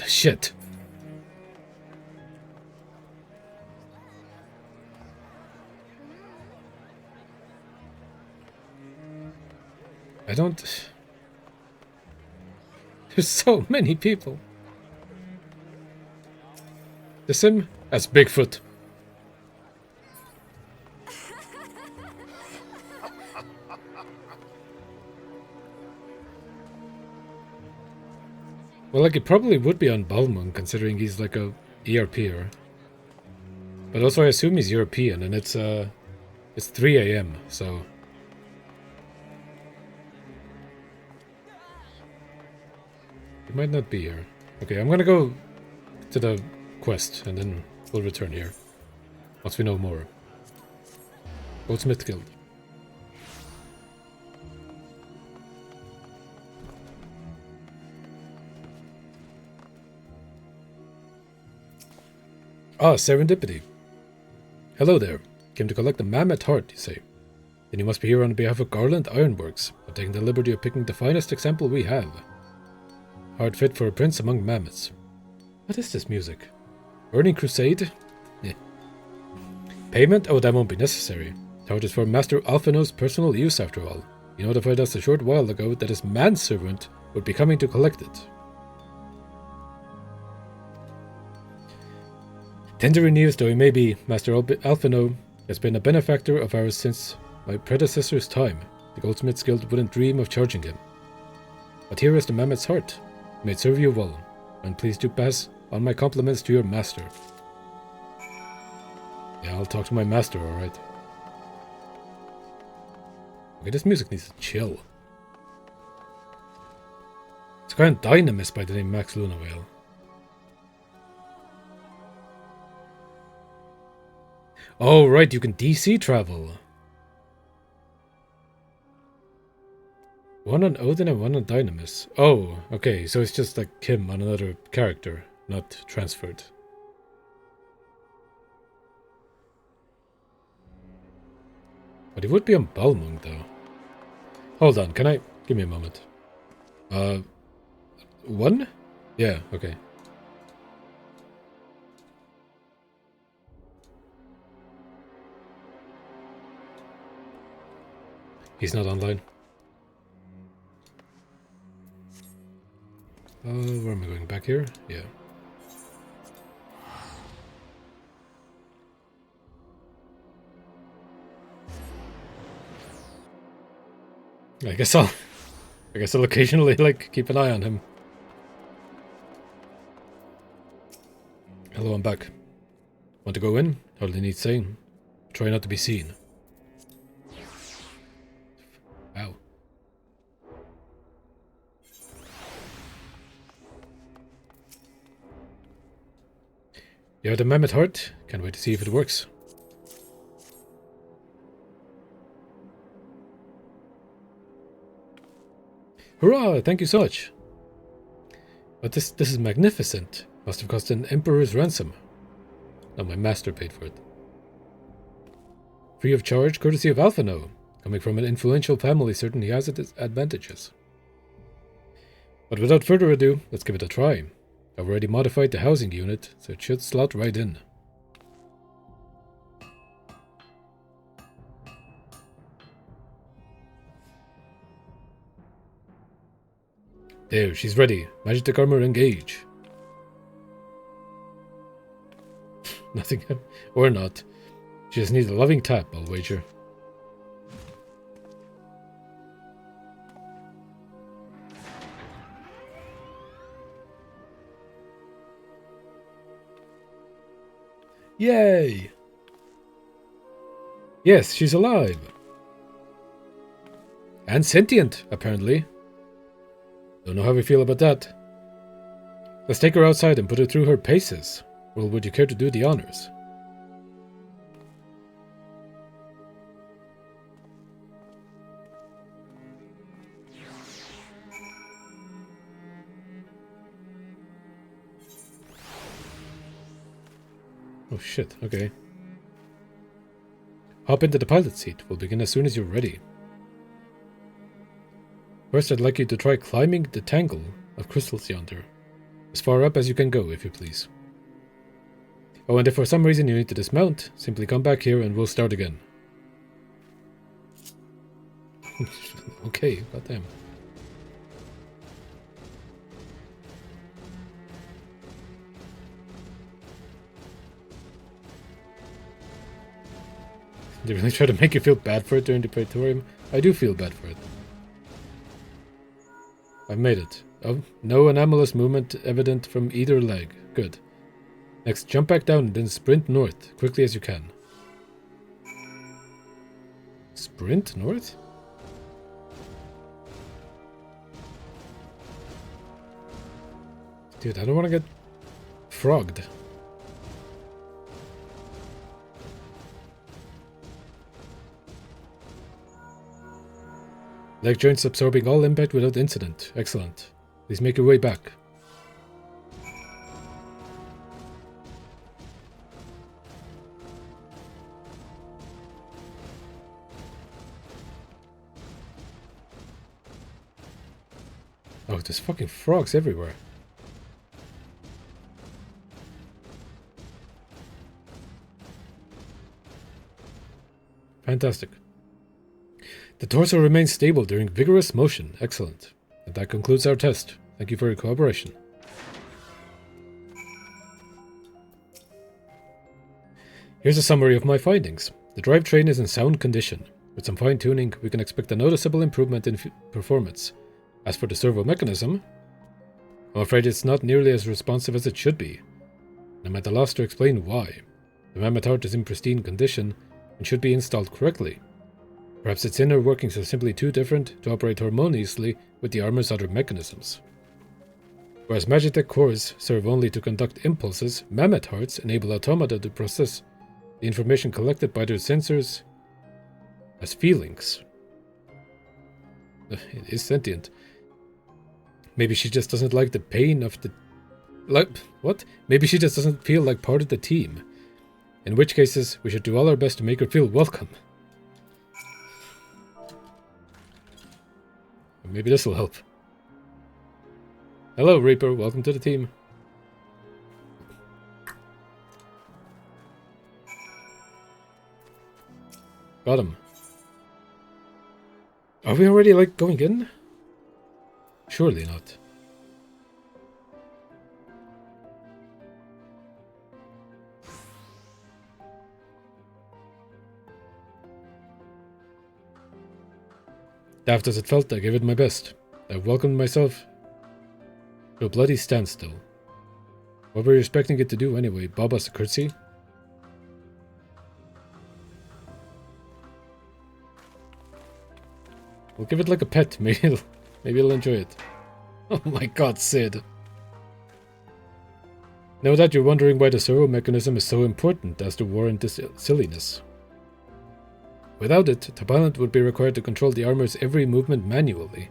Shit. I don't... There's so many people. This him? That's Bigfoot. Well, like, it probably would be on Balmung, considering he's like a ERPer. But also I assume he's European, and it's 3 AM, so... He might not be here. Okay, I'm gonna go to the quest, and then we'll return here. Once we know more. Goldsmith Guild. Ah, serendipity. Hello there. Came to collect the mammoth heart, you say? Then you must be here on behalf of Garland Ironworks. I'm taking the liberty of picking the finest example we have. Heart fit for a prince among mammoths. What is this music? Burning Crusade? Yeah. Payment? Oh, that won't be necessary. The heart is for Master Alphino's personal use after all. He notified us a short while ago that his manservant would be coming to collect it. Tender in years though he may be, Master Alphino has been a benefactor of ours since my predecessor's time. The Goldsmiths Guild wouldn't dream of charging him. But here is the mammoth's heart. May it serve you well, and please do pass on my compliments to your master. Yeah, I'll talk to my master, alright. Okay, this music needs to chill. It's a kind of dynamist by the name Max Lunavale. Oh, right, you can DC travel. One on Odin and one on Dynamis. Oh, okay, so it's just like him on another character, not transferred. But he would be on Balmung, though. Hold on, can I... Give me a moment. One? Yeah, okay. He's not online. Where am I going? Back here? Yeah. I guess I'll occasionally, like, keep an eye on him. Hello, I'm back. Want to go in? Hardly need saying. Try not to be seen. Wow. You have the mammoth heart? Can't wait to see if it works. Hurrah! Thank you so much. But this is magnificent. Must have cost an emperor's ransom. Now my master paid for it. Free of charge, courtesy of Alphino. Coming from an influential family certainly has its advantages. But without further ado, let's give it a try. I've already modified the housing unit, so it should slot right in. There, she's ready. Magic armor engage. Nothing, or not. She just needs a loving tap, I'll wager. Yay! Yes, she's alive. And sentient, apparently. Don't know how we feel about that. Let's take her outside and put her through her paces. Well, would you care to do the honors? Oh shit, okay. Hop into the pilot seat. We'll begin as soon as you're ready. First, I'd like you to try climbing the tangle of crystals yonder. As far up as you can go, if you please. Oh, and if for some reason you need to dismount, simply come back here and we'll start again. Okay, goddamn. They really try to make you feel bad for it during the Praetorium? I do feel bad for it. I've made it. Oh, no anomalous movement evident from either leg. Good. Next, jump back down and then sprint north, quickly as you can. Sprint north? Dude, I don't want to get frogged. Leg joints absorbing all impact without incident. Excellent. Please make your way back. Oh, there's fucking frogs everywhere. Fantastic. The torso remains stable during vigorous motion. Excellent. And that concludes our test. Thank you for your cooperation. Here's a summary of my findings. The drivetrain is in sound condition. With some fine-tuning, we can expect a noticeable improvement in performance. As for the servo mechanism, I'm afraid it's not nearly as responsive as it should be. I'm at a loss to explain why. The mammoth heart is in pristine condition and should be installed correctly. Perhaps its inner workings are simply too different to operate harmoniously with the armor's other mechanisms. Whereas Magitech cores serve only to conduct impulses, mammoth hearts enable automata to process the information collected by their sensors as feelings. It is sentient. Maybe she just doesn't like the pain of the... what? Maybe she just doesn't feel like part of the team. In which cases, we should do all our best to make her feel welcome. Maybe this will help. Hello, Reaper. Welcome to the team. Got him. Are we already, like, going in? Surely not. Daft as it felt, I gave it my best. I welcomed myself to a bloody standstill. What were you expecting it to do anyway? Bob us a curtsy? We'll give it like a pet. Maybe it'll enjoy it. Oh my god, Sid. Know that you're wondering why the servo mechanism is so important as to warrant this silliness. Without it, the pilot would be required to control the armor's every movement manually.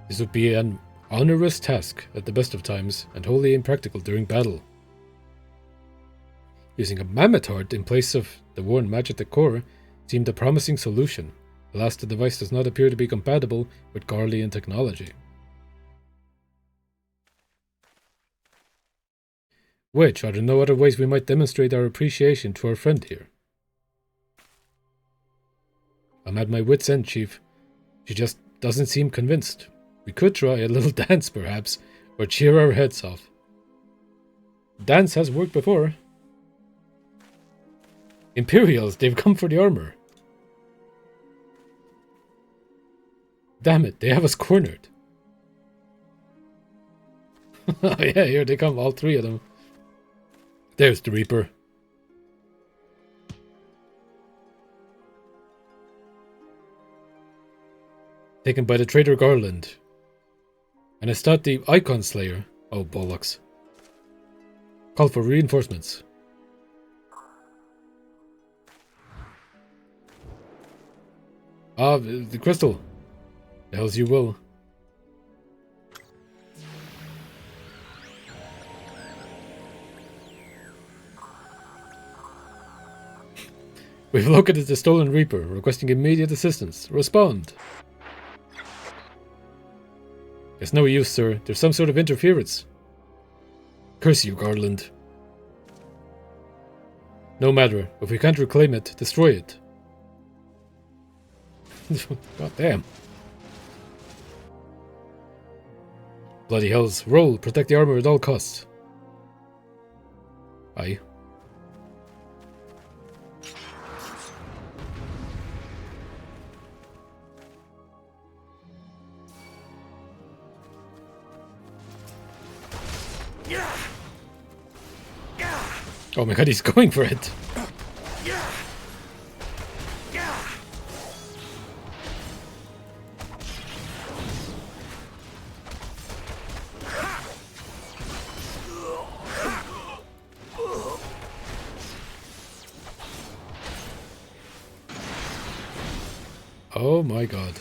This would be an onerous task at the best of times, and wholly impractical during battle. Using a mammoth heart in place of the worn Magitech core seemed a promising solution. Alas, the device does not appear to be compatible with Garlean technology. Which, are there no other ways we might demonstrate our appreciation to our friend here? I'm at my wit's end, Chief. She just doesn't seem convinced. We could try a little dance, perhaps, or cheer our heads off. Dance has worked before. Imperials, they've come for the armor. Damn it, they have us cornered. Oh yeah, here they come, all three of them. There's the Reaper. Taken by the traitor Garland. And it's not the Icon Slayer. Oh, bollocks. Call for reinforcements. Ah, the crystal. The hell's you will. We've located the stolen Reaper, requesting immediate assistance. Respond. It's no use, sir. There's some sort of interference. Curse you, Garland. No matter. If we can't reclaim it, destroy it. God damn. Bloody hells. Roll. Protect the armor at all costs. Aye. Oh my god, he's going for it. Oh my god.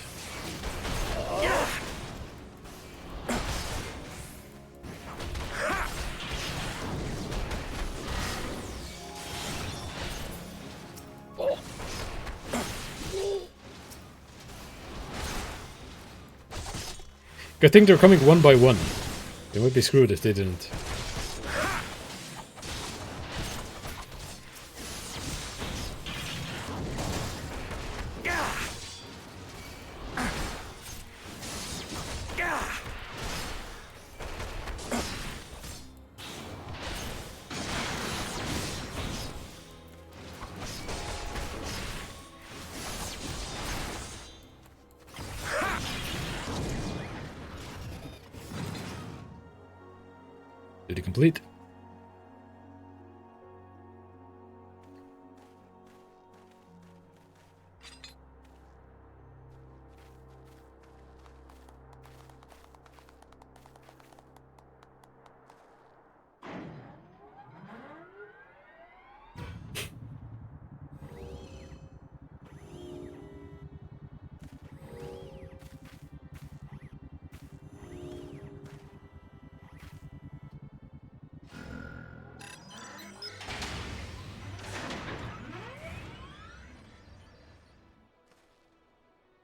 Good thing they're coming one by one. They would be screwed if they didn't. Duty complete.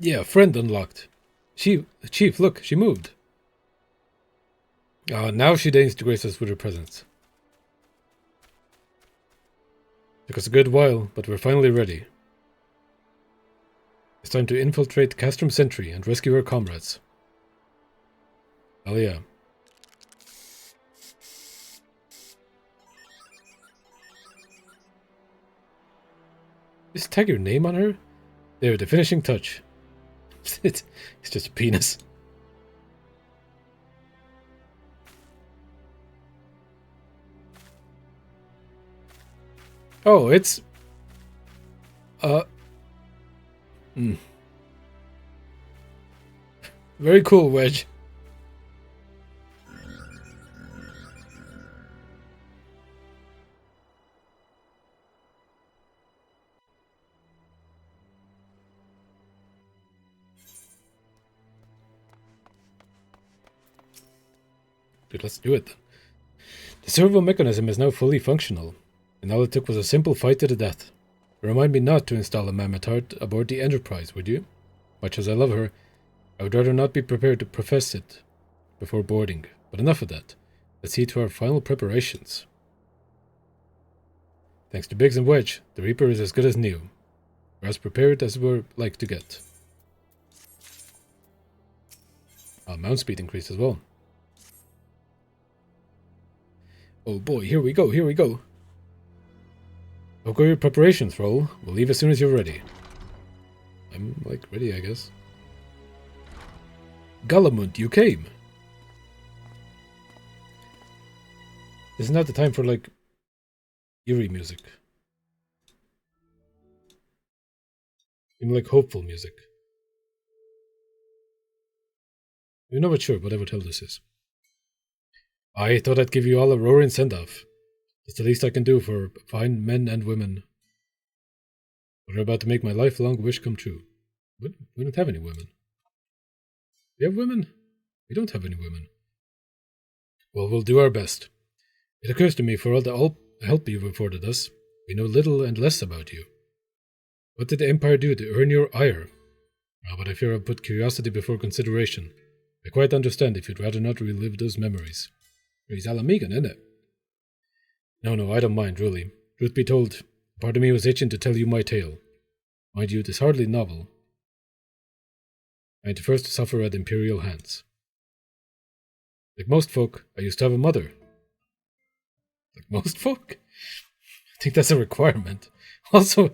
Yeah, friend unlocked. Chief, look, she moved. Now she deigns to grace us with her presence. Took us a good while, but we're finally ready. It's time to infiltrate Castrum Sentry and rescue our comrades. Hell yeah. Just tag your name on her? There, the finishing touch. It's just a penis. Oh, it's... Very cool, Wedge. Dude, let's do it then. The servo mechanism is now fully functional, and all it took was a simple fight to the death. Remind me not to install a mammoth heart aboard the Enterprise, would you? Much as I love her, I would rather not be prepared to profess it before boarding. But enough of that. Let's see to our final preparations. Thanks to Biggs and Wedge, the Reaper is as good as new. We're as prepared as we're like to get. Mount speed increased as well. Oh boy, here we go, here we go. Okay, your preparations, Roll. We'll leave as soon as you're ready. I'm, like, ready, I guess. Galamund, you came! Isn't that the time for, like, eerie music? Even, like, hopeful music. You're not sure whatever hell this is. I thought I'd give you all a roaring send-off. It's the least I can do for fine men and women. We're about to make my lifelong wish come true. But we don't have any women. We have women? We don't have any women. Well, we'll do our best. It occurs to me, for all the help you've afforded us, we know little and less about you. What did the Empire do to earn your ire? But I fear I've put curiosity before consideration. I quite understand if you'd rather not relive those memories. He's Alamegan, innit? No, I don't mind, really. Truth be told, part of me was itching to tell you my tale. Mind you, it is hardly novel. I had to first suffer at Imperial hands. Like most folk, I used to have a mother. Like most folk? I think that's a requirement. Also,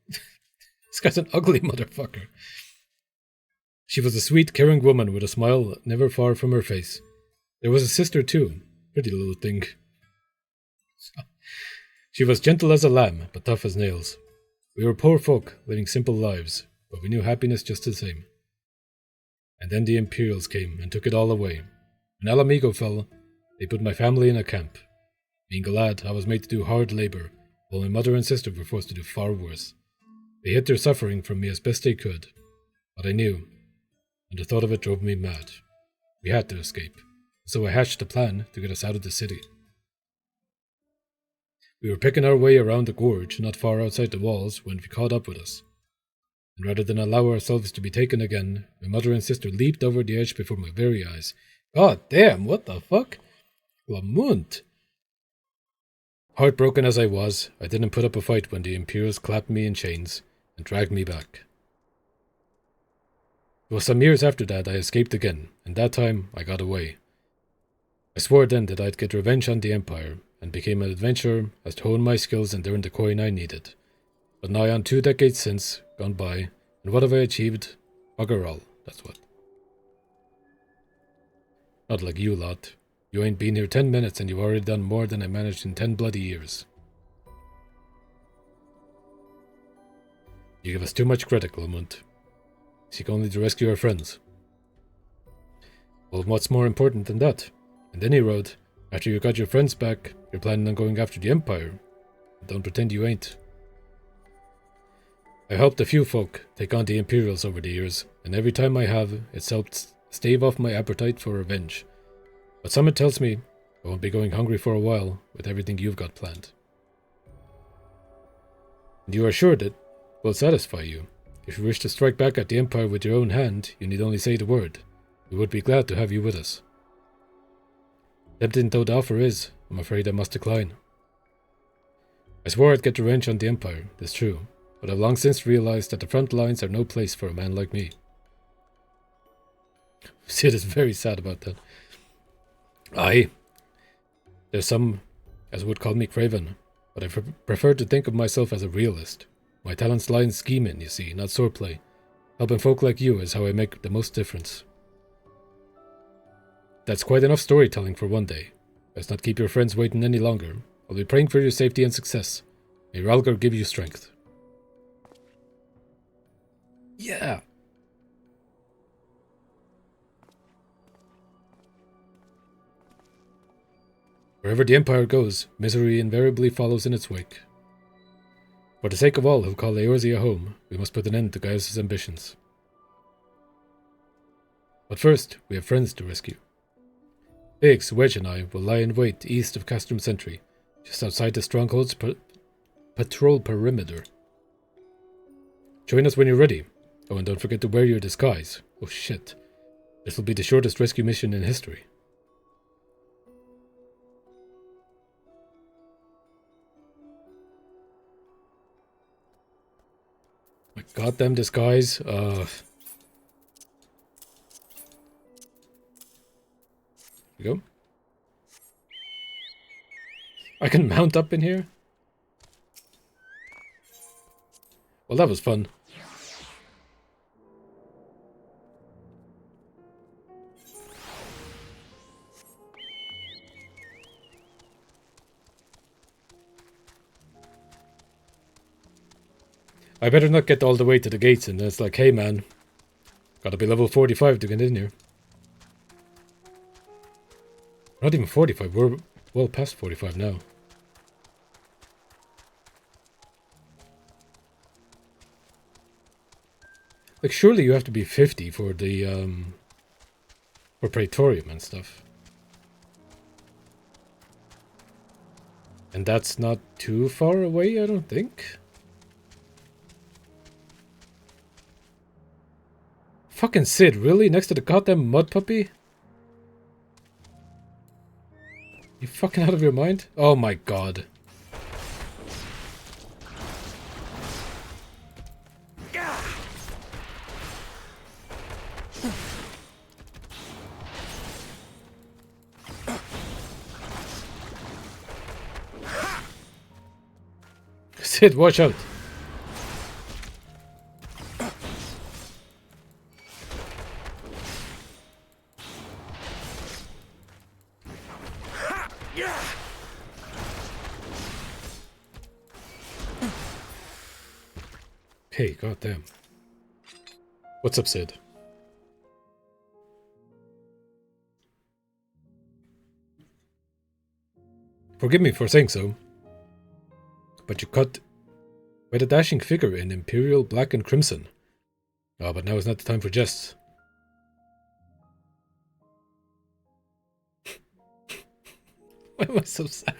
this guy's an ugly motherfucker. She was a sweet, caring woman with a smile never far from her face. There was a sister too. Pretty little thing. She was gentle as a lamb, but tough as nails. We were poor folk, living simple lives, but we knew happiness just the same. And then the Imperials came and took it all away. When Alamigo fell, they put my family in a camp. Being a lad, I was made to do hard labor, while my mother and sister were forced to do far worse. They hid their suffering from me as best they could, but I knew, and the thought of it drove me mad. We had to escape, so I hatched a plan to get us out of the city. We were picking our way around the gorge, not far outside the walls, when we caught up with us. And rather than allow ourselves to be taken again, my mother and sister leaped over the edge before my very eyes. God damn, what the fuck? Lamont! Heartbroken as I was, I didn't put up a fight when the Imperials clapped me in chains and dragged me back. It was some years after that I escaped again, and that time I got away. I swore then that I'd get revenge on the Empire, and became an adventurer as to hone my skills and earn the coin I needed. But nigh on 2 decades since, gone by, and what have I achieved? Bugger all, that's what. Not like you lot. You ain't been here 10 minutes and you've already done more than I managed in 10 bloody years. You give us too much credit, Clement. Seek only to rescue our friends. Well, what's more important than that? And then he wrote, after you got your friends back, you're planning on going after the Empire. Don't pretend you ain't. I helped a few folk take on the Imperials over the years, and every time I have, it's helped stave off my appetite for revenge. But something tells me I won't be going hungry for a while with everything you've got planned. And you are sure that will satisfy you. If you wish to strike back at the Empire with your own hand, you need only say the word. We would be glad to have you with us. Tempting though the offer is, I'm afraid I must decline. I swore I'd get revenge on the Empire, it's true, but I've long since realized that the front lines are no place for a man like me. Sid is very sad about that. Aye. There's some as would call me craven, but I prefer to think of myself as a realist. My talents lie in scheming, you see, not swordplay. Helping folk like you is how I make the most difference. That's quite enough storytelling for one day. Let's not keep your friends waiting any longer. I'll be praying for your safety and success. May Ralgar give you strength. Yeah! Wherever the Empire goes, misery invariably follows in its wake. For the sake of all who call Eorzea home, we must put an end to Gaius' ambitions. But first, we have friends to rescue. Biggs, Wedge and I will lie in wait east of Castrum Sentry, just outside the Stronghold's patrol perimeter. Join us when you're ready. Oh, and don't forget to wear your disguise. Oh shit. This will be the shortest rescue mission in history. My goddamn disguise. Here we go. I can mount up in here? Well, that was fun. I better not get all the way to the gates and it's like, hey man, gotta be level 45 to get in here. Not even 45, we're well past 45 now. Like, surely you have to be 50 for the, for Praetorium and stuff. And that's not too far away, I don't think. Fucking Sid, really? Next to the goddamn mud puppy? You fucking out of your mind? Oh my god. Sid, watch out. Hey, goddamn. What's up, Sid? Forgive me for saying so, but you cut quite a dashing figure in Imperial black and crimson. Ah, but now is not the time for jests. Why am I so sad?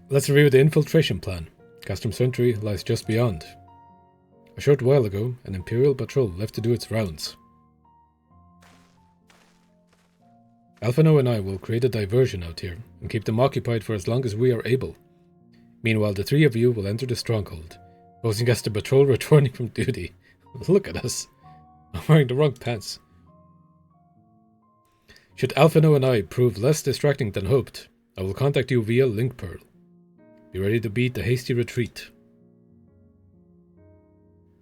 Let's review the infiltration plan. Castrum Sentry lies just beyond. A short while ago, an Imperial patrol left to do its rounds. Alphino and I will create a diversion out here, and keep them occupied for as long as we are able. Meanwhile, the three of you will enter the Stronghold, posing as the patrol returning from duty. Look at us. I'm wearing the wrong pants. Should Alphino and I prove less distracting than hoped, I will contact you via Link Pearl. Be ready to beat the hasty retreat.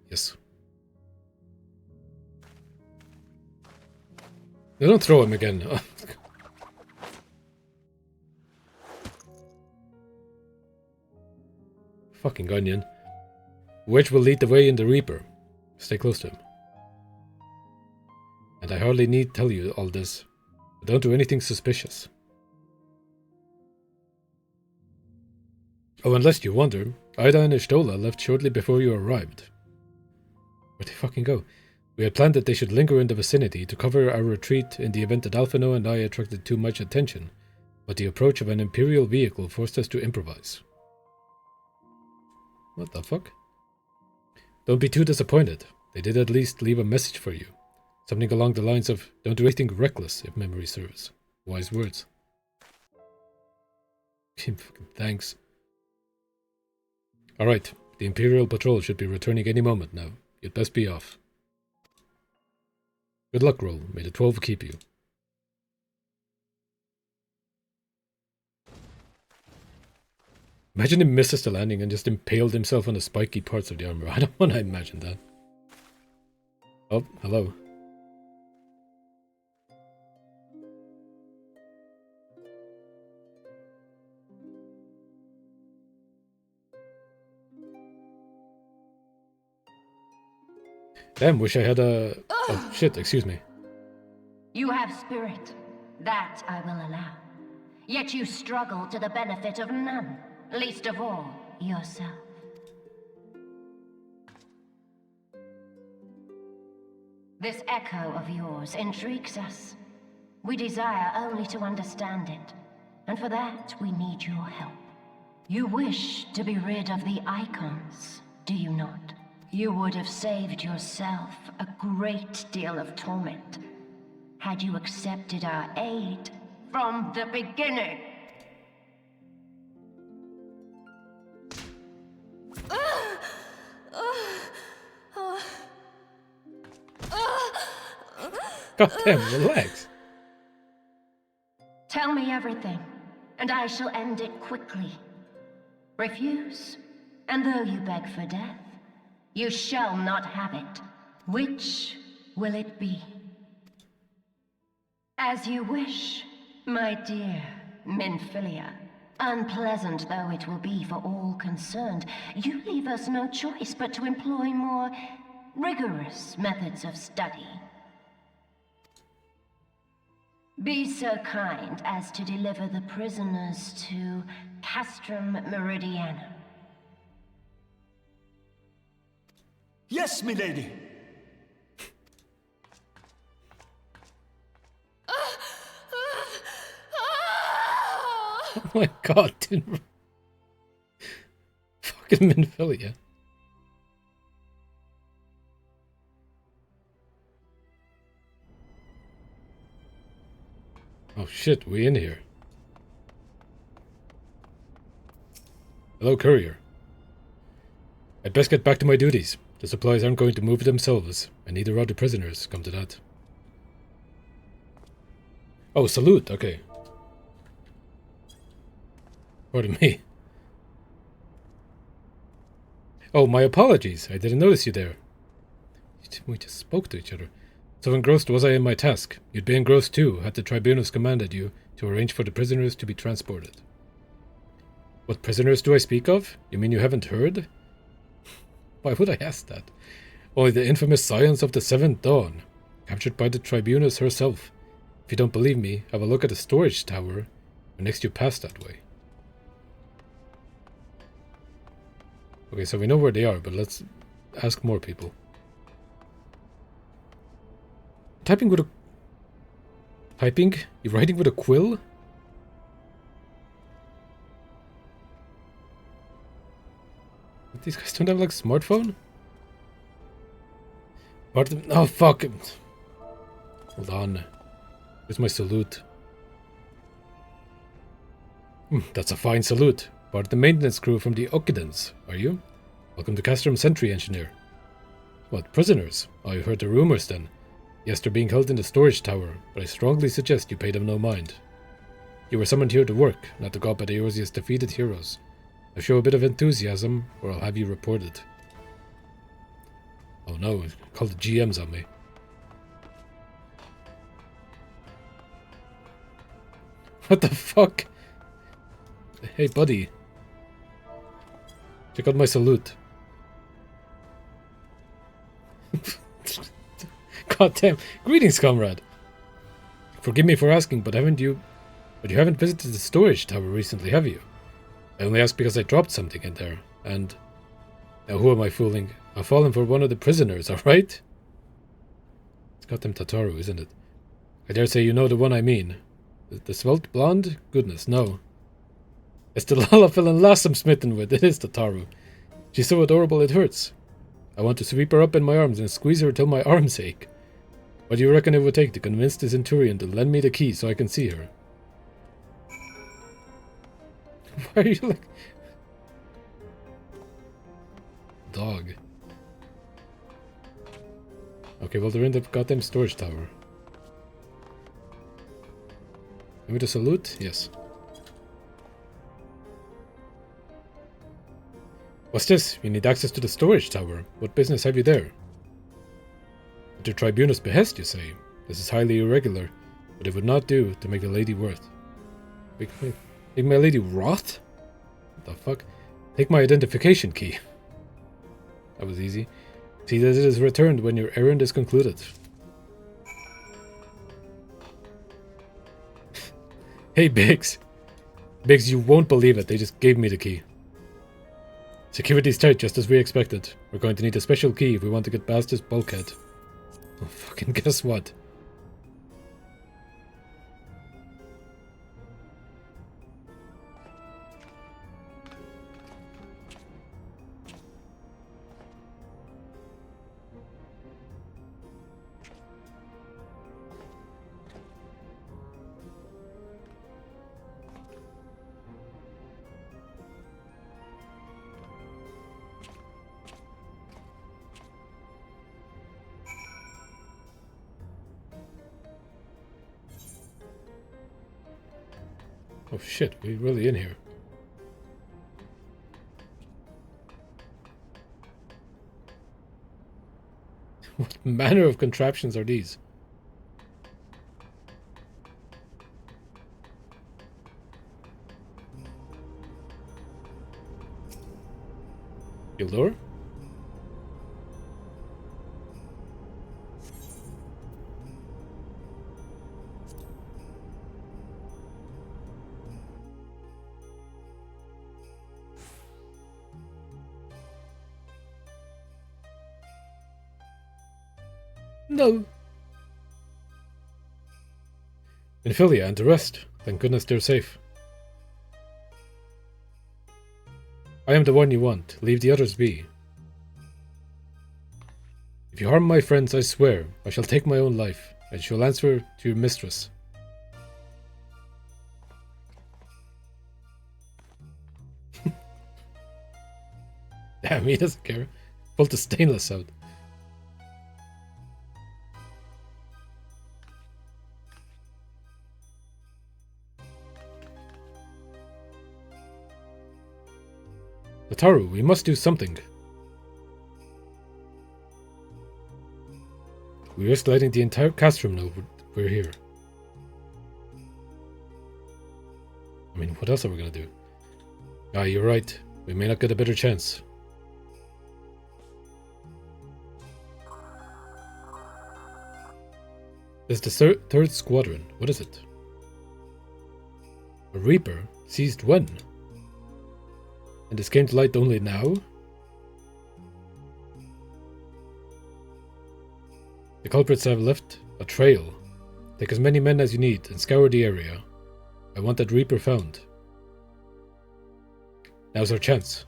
Yes. No, don't throw him again. Fucking onion. Wedge will lead the way in the Reaper. Stay close to him. And I hardly need tell you all this, but don't do anything suspicious. Oh, unless you wonder, Ida and Ishtola left shortly before you arrived. Where'd they fucking go? We had planned that they should linger in the vicinity to cover our retreat in the event that Alphino and I attracted too much attention, but the approach of an Imperial vehicle forced us to improvise. What the fuck? Don't be too disappointed. They did at least leave a message for you. Something along the lines of, don't do anything reckless, if memory serves. Wise words. Thanks. Alright, the Imperial Patrol should be returning any moment now. You'd best be off. Good luck, Roll. May the 12 keep you. Imagine he misses the landing and just impaled himself on the spiky parts of the armor. I don't want to imagine that. Oh, hello. Damn, wish I had a... Oh, shit, excuse me. You have spirit. That I will allow. Yet you struggle to the benefit of none, least of all, yourself. This echo of yours intrigues us. We desire only to understand it, and for that we need your help. You wish to be rid of the icons, do you not? You would have saved yourself a great deal of torment had you accepted our aid from the beginning. God damn, relax. Tell me everything, and I shall end it quickly. Refuse, and though you beg for death, you shall not have it. Which will it be? As you wish, my dear Minfilia. Unpleasant though it will be for all concerned, you leave us no choice but to employ more rigorous methods of study. Be so kind as to deliver the prisoners to Castrum Meridianum. Yes, milady. Oh my god, dude. Fucking Minfilia. Oh shit, we in here. Hello, courier. I'd best get back to my duties. The supplies aren't going to move themselves, and neither are the prisoners, come to that. Oh, salute, okay. Pardon me. Oh, my apologies. I didn't notice you there. We just spoke to each other. So engrossed was I in my task. You'd be engrossed too, had the tribunals commanded you to arrange for the prisoners to be transported. What prisoners do I speak of? You mean you haven't heard? Why would I ask that? Only the infamous Scions of the Seventh Dawn, captured by the tribunals herself. If you don't believe me, have a look at the storage tower when next you pass that way. Okay, so we know where they are, but let's ask more people. Typing with a... Typing? You're writing with a quill? These guys don't have, like, smartphone? Pardon? Oh, fuck. Hold on. Where's my salute? That's a fine salute. Part of the maintenance crew from the Occupants, are you? Welcome to Castrum Sentry, Engineer. What, prisoners? Oh, you heard the rumors then. Yes, they're being held in the storage tower, but I strongly suggest you pay them no mind. You were summoned here to work, not to go up at Eorzea's defeated heroes. Now show a bit of enthusiasm, or I'll have you reported. Oh no, call the GMs on me. What the fuck? Hey, buddy. Check out my salute. God damn. Greetings, comrade. Forgive me for asking, but you haven't visited the storage tower recently, have you? I only ask because I dropped something in there, and... Now who am I fooling? I've fallen for one of the prisoners, alright? It's goddamn Tataru, isn't it? I dare say you know the one I mean. The svelte blonde? Goodness, no. It's the Lalafell lass I'm smitten with, it is Tataru. She's so adorable it hurts. I want to sweep her up in my arms and squeeze her till my arms ache. What do you reckon it would take to convince the Centurion to lend me the key so I can see her? Why are you like... Dog. Okay, well they're in the goddamn storage tower. Give me the salute? Yes. What's this? You need access to the storage tower. What business have you there? At your tribunal's behest, you say? This is highly irregular, but it would not do to make the lady worth. Make my lady wroth? What the fuck? Take my identification key. That was easy. See that it is returned when your errand is concluded. Hey, Biggs. Biggs, you won't believe it. They just gave me the key. Security's tight, just as we expected. We're going to need a special key if we want to get past this bulkhead. Oh, fucking guess what? Oh shit, we're really in here. What manner of contraptions are these? Gildor? No. Infilia and the rest. Thank goodness they're safe. I am the one you want. Leave the others be. If you harm my friends, I swear, I shall take my own life, and shall answer to your mistress. Damn, he doesn't care. Pulled the stainless out. Ataru, we must do something. We risk letting the entire cast room know we're here. I mean, what else are we gonna do? Ah, you're right. We may not get a better chance. This is the third squadron. What is it? A Reaper? Seized when? And this came to light only now? The culprits have left a trail. Take as many men as you need and scour the area. I want that Reaper found. Now's our chance.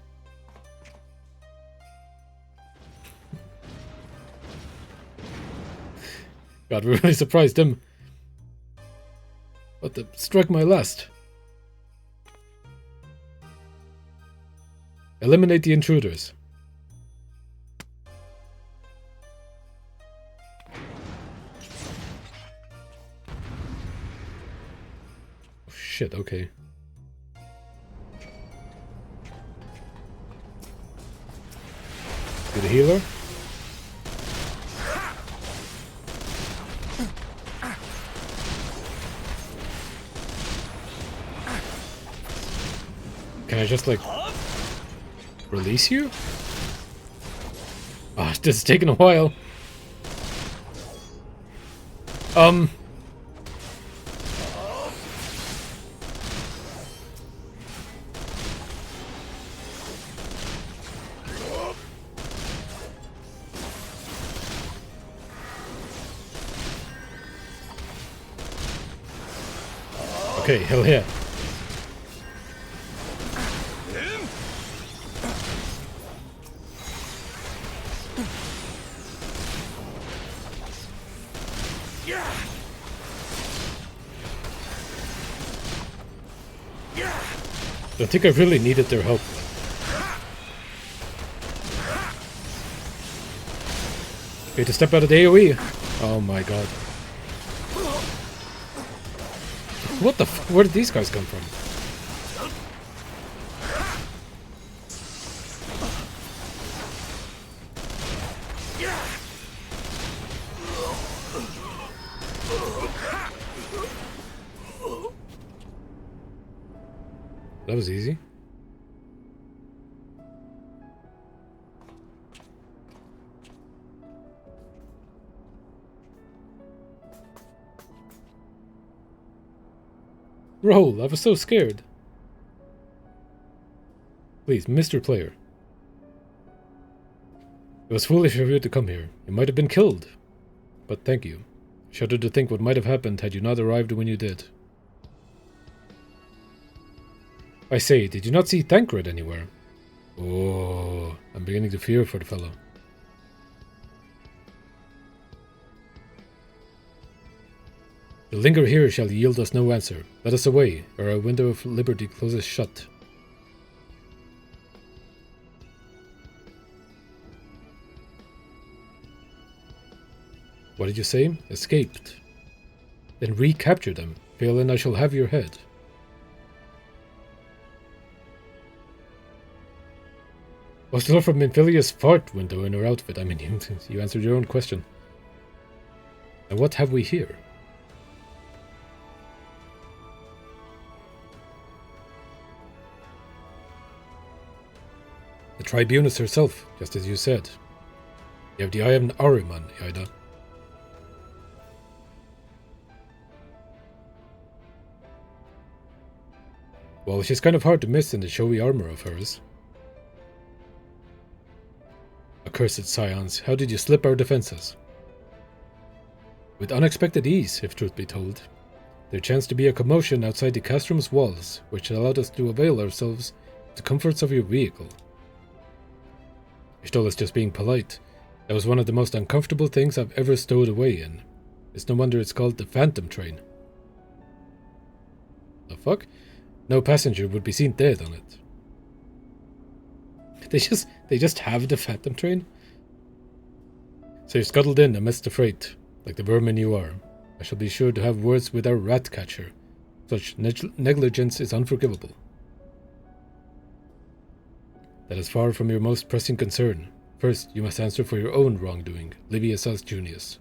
God, we really surprised him. What the? Strike my last. Eliminate the intruders. Oh shit, okay. To the healer. Can I just like release you? Oh, this is taking a while. Okay, hell yeah. I think I really needed their help. Okay, to step out of the AoE. Oh my god. What the f- where did these guys come from? That was easy. Roll, I was so scared. Please, Mr. Player. It was foolish of you to come here. You might have been killed. But thank you. I shudder to think what might have happened had you not arrived when you did. I say, did you not see Thancred anywhere? Oh, I'm beginning to fear for the fellow. The linger here shall yield us no answer. Let us away, or our window of liberty closes shut. What did you say? Escaped. Then recapture them. Fail and I shall have your head. What's the love from Minfilia's fart window in her outfit? I mean, you answered your own question. And what have we here? The Tribunus herself, just as you said. You have the eye of an Ahriman, Ida. Well, she's kind of hard to miss in the showy armor of hers. Accursed Scions, how did you slip our defenses? With unexpected ease, if truth be told. There chanced to be a commotion outside the castrum's walls, which allowed us to avail ourselves of the comforts of your vehicle. Ishtola's just being polite. That was one of the most uncomfortable things I've ever stowed away in. It's no wonder it's called the Phantom Train. The fuck? No passenger would be seen dead on it. They just have the Phantom Train? So you're scuttled in amidst the freight, like the vermin you are. I shall be sure to have words with our rat catcher. Such negligence is unforgivable. That is far from your most pressing concern. First, you must answer for your own wrongdoing, Livius as Junius.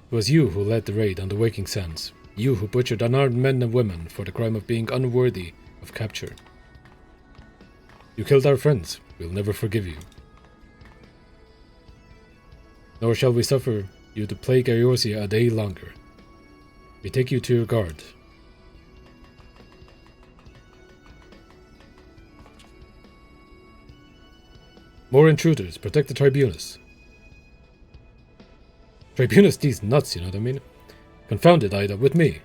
It was you who led the raid on the Waking Sands. You who butchered unarmed men and women for the crime of being unworthy of capture. You killed our friends. We'll never forgive you. Nor shall we suffer you to plague Eorzea a day longer. We take you to your guard. More intruders. Protect the Tribunus. Tribunus, these nuts, you know what I mean? Confound it, Ida, with me.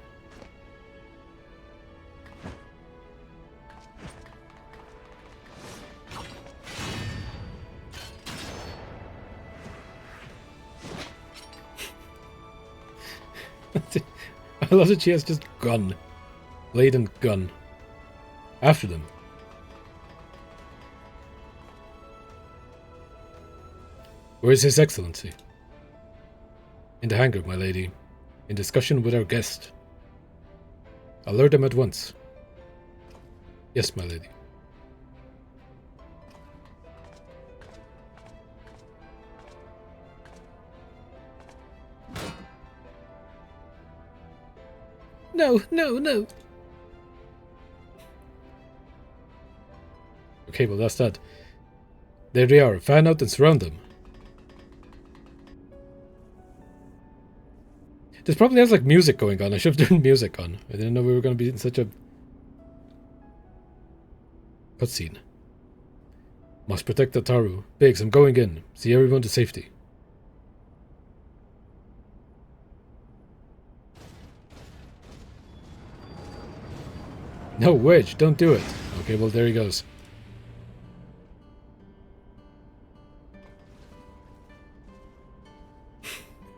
I love that she has just gun. Blade and gun. After them. Where is His Excellency? In the hangar, my lady. In discussion with our guest. Alert him at once. Yes, my lady. No, no, no. Okay, well that's that. There they are. Fan out and surround them. This probably has like music going on. I should have turned music on. I didn't know we were going to be in such a cutscene. Must protect the Taru. Biggs, I'm going in. See everyone to safety. No, Wedge, don't do it. Okay, well there he goes.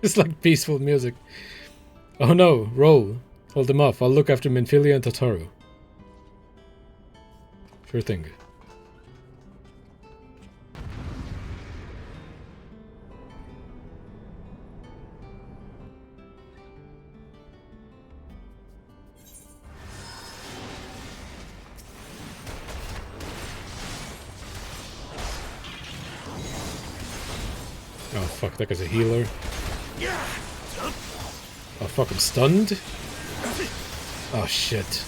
It's like peaceful music. Oh no, roll. Hold them off. I'll look after Minfilia and Tataru. Sure thing. Oh fuck, that guy's a healer. Oh fuck, I'm stunned? Oh shit.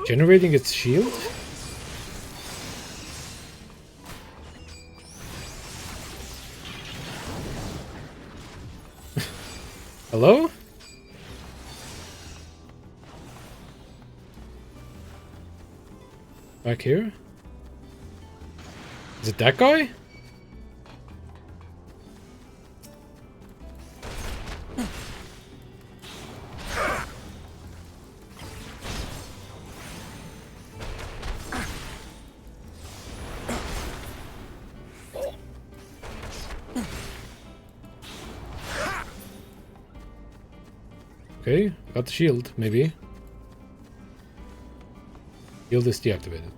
Generating its shield? Hello? Back here? Is it that guy? Okay, got the shield, maybe. Shield is deactivated.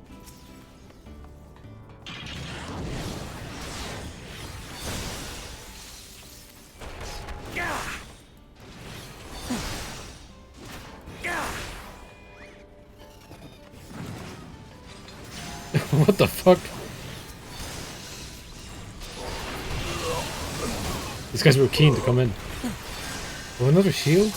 What the fuck? These guys were keen to come in. Oh, another shield?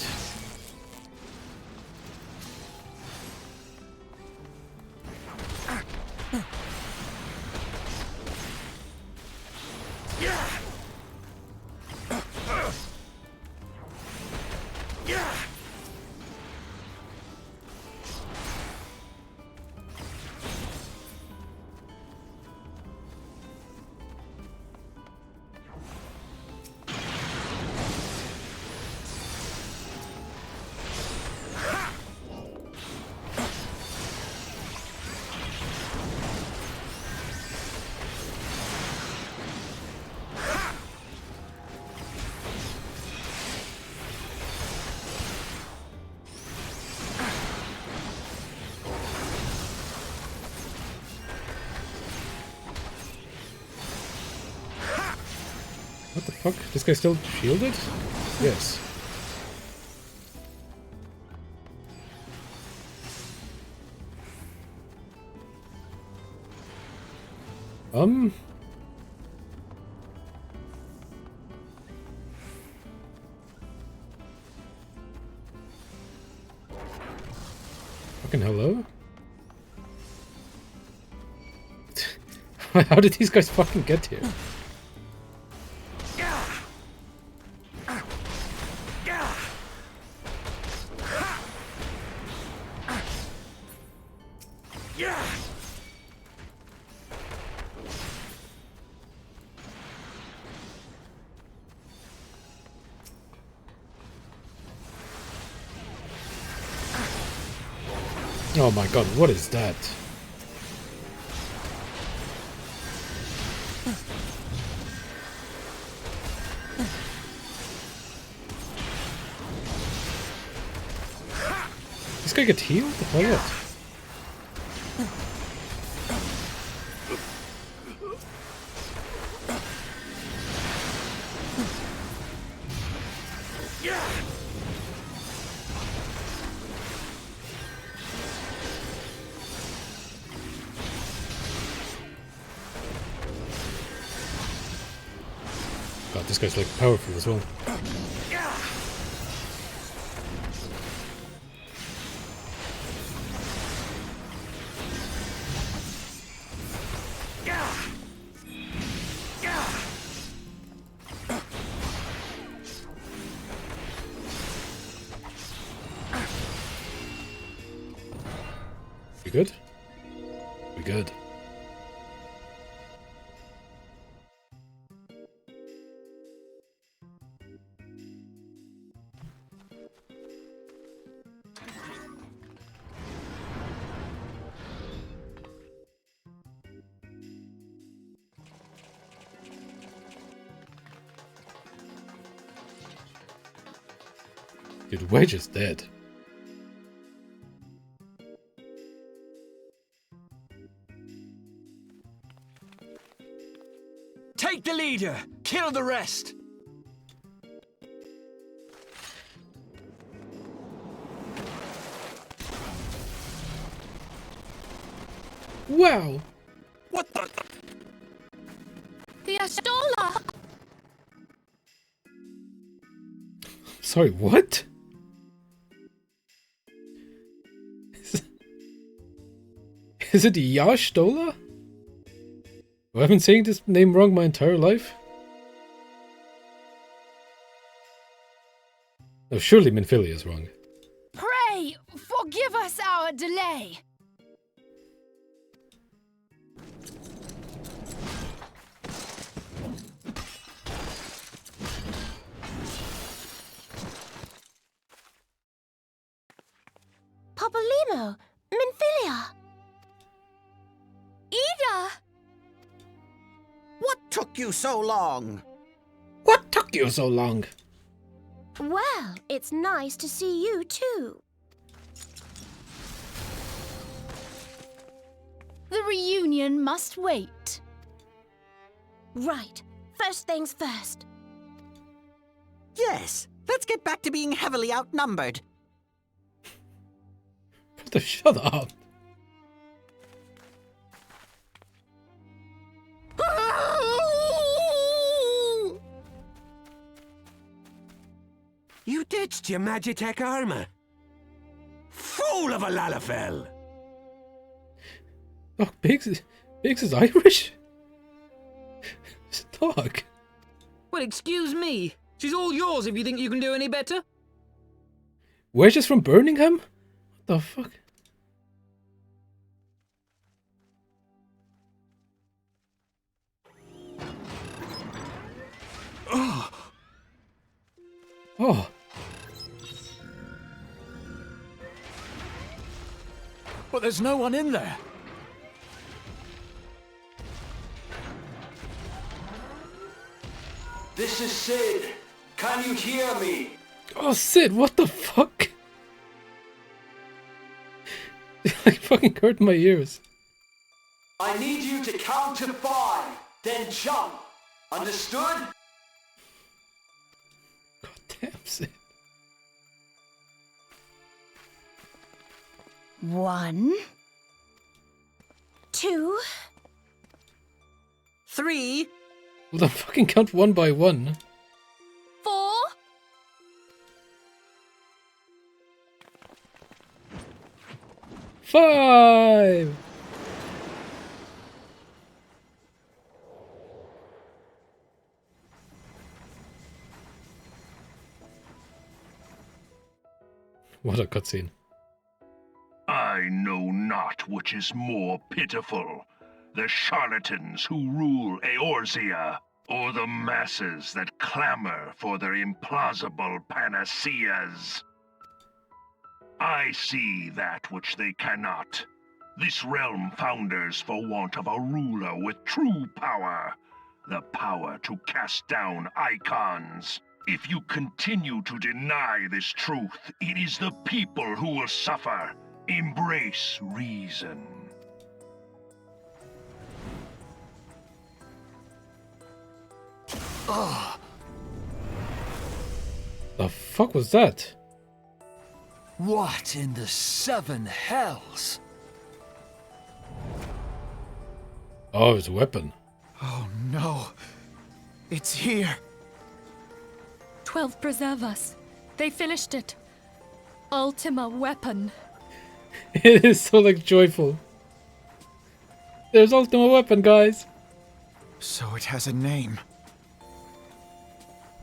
What the fuck? This guy still shielded? Yes. Fucking hello? How did these guys fucking get here? Oh my god, what is that? This guy get healed? Or what? God, this guy's like powerful as well. We good? We good. Dude, Wedge is dead. Take the leader! Kill the rest! Wow! What the? The Ashtola! Sorry, what? Is it Yashtola? I've been saying this name wrong my entire life. No, surely Minfilia is wrong. Pray, forgive us our delay. Popolimo, Minfilia. Ida! What took you so long? What took you so long? Well, it's nice to see you too. The reunion must wait. Right. First things first. Yes, let's get back to being heavily outnumbered. Shut up. You ditched your Magitech armor. Fool of a Lalafell! Oh, Biggs is Irish? Dog. Well, excuse me. She's all yours if you think you can do any better. We're just from Birmingham? What the fuck? Oh. But there's no one in there. This is Sid. Can you hear me? Oh, Sid, what the fuck? I fucking hurt my ears. I need you to count to 5, then jump. Understood? Damn, Sid. 1, 2, 3. Well, then fucking count one by one. 4. 5. What a cutscene. I know not which is more pitiful, the charlatans who rule Eorzea, or the masses that clamor for their implausible panaceas. I see that which they cannot. This realm founders for want of a ruler with true power, the power to cast down icons. If you continue to deny this truth, it is the people who will suffer. Embrace reason. Ugh. The fuck was that? What in the 7 hells? Oh, it's a weapon. Oh no. It's here. 12 preserve us. They finished it. Ultima weapon. It is so like joyful. There's Ultima weapon, guys. So it has a name.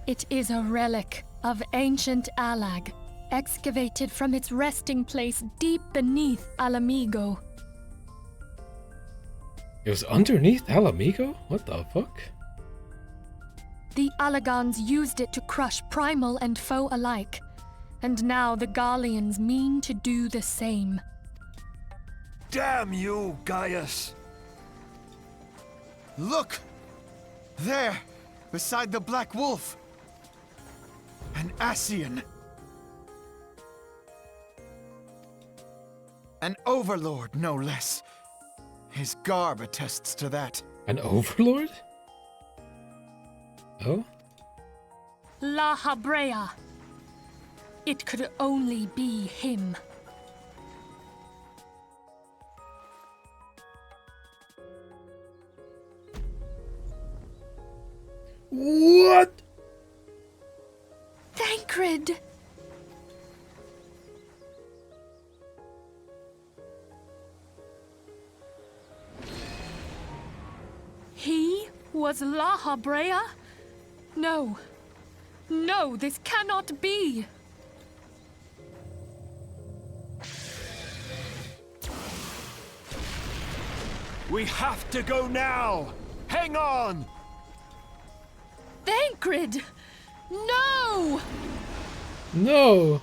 It is a relic of ancient Alag, excavated from its resting place deep beneath Alamigo. It was underneath Alamigo? What the fuck? The Alagans used it to crush primal and foe alike, and now the Garleans mean to do the same. Damn you, Gaius! Look! There! Beside the Black Wolf! An Ascian! An overlord, no less. His garb attests to that. An overlord? Oh? La Habrea. It could only be him. What? Thancred! He was La Habrea? No. No, this cannot be! We have to go now! Hang on! Thancred! No! No!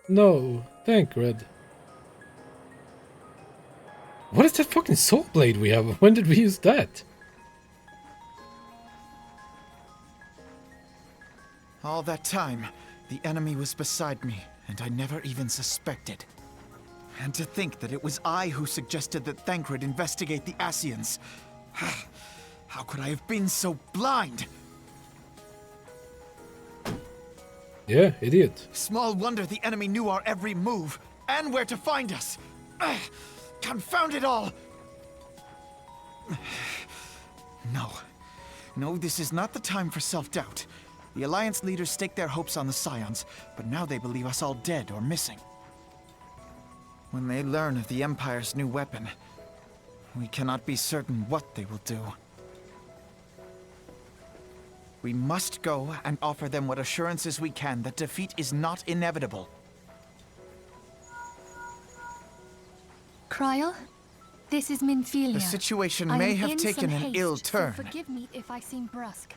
No, Thancred. What is that fucking soul blade we have? When did we use that? All that time, the enemy was beside me, and I never even suspected. And to think that it was I who suggested that Thancred investigate the Scions. How could I have been so blind? Yeah, idiot. Small wonder the enemy knew our every move, and where to find us. Confound it all! No. No, this is not the time for self-doubt. The Alliance leaders staked their hopes on the Scions, but now they believe us all dead or missing. When they learn of the Empire's new weapon, we cannot be certain what they will do. We must go and offer them what assurances we can that defeat is not inevitable. Kryl, this is Minfilia. The situation I may am have in taken some an haste, ill so turn. forgive me if I seem brusque.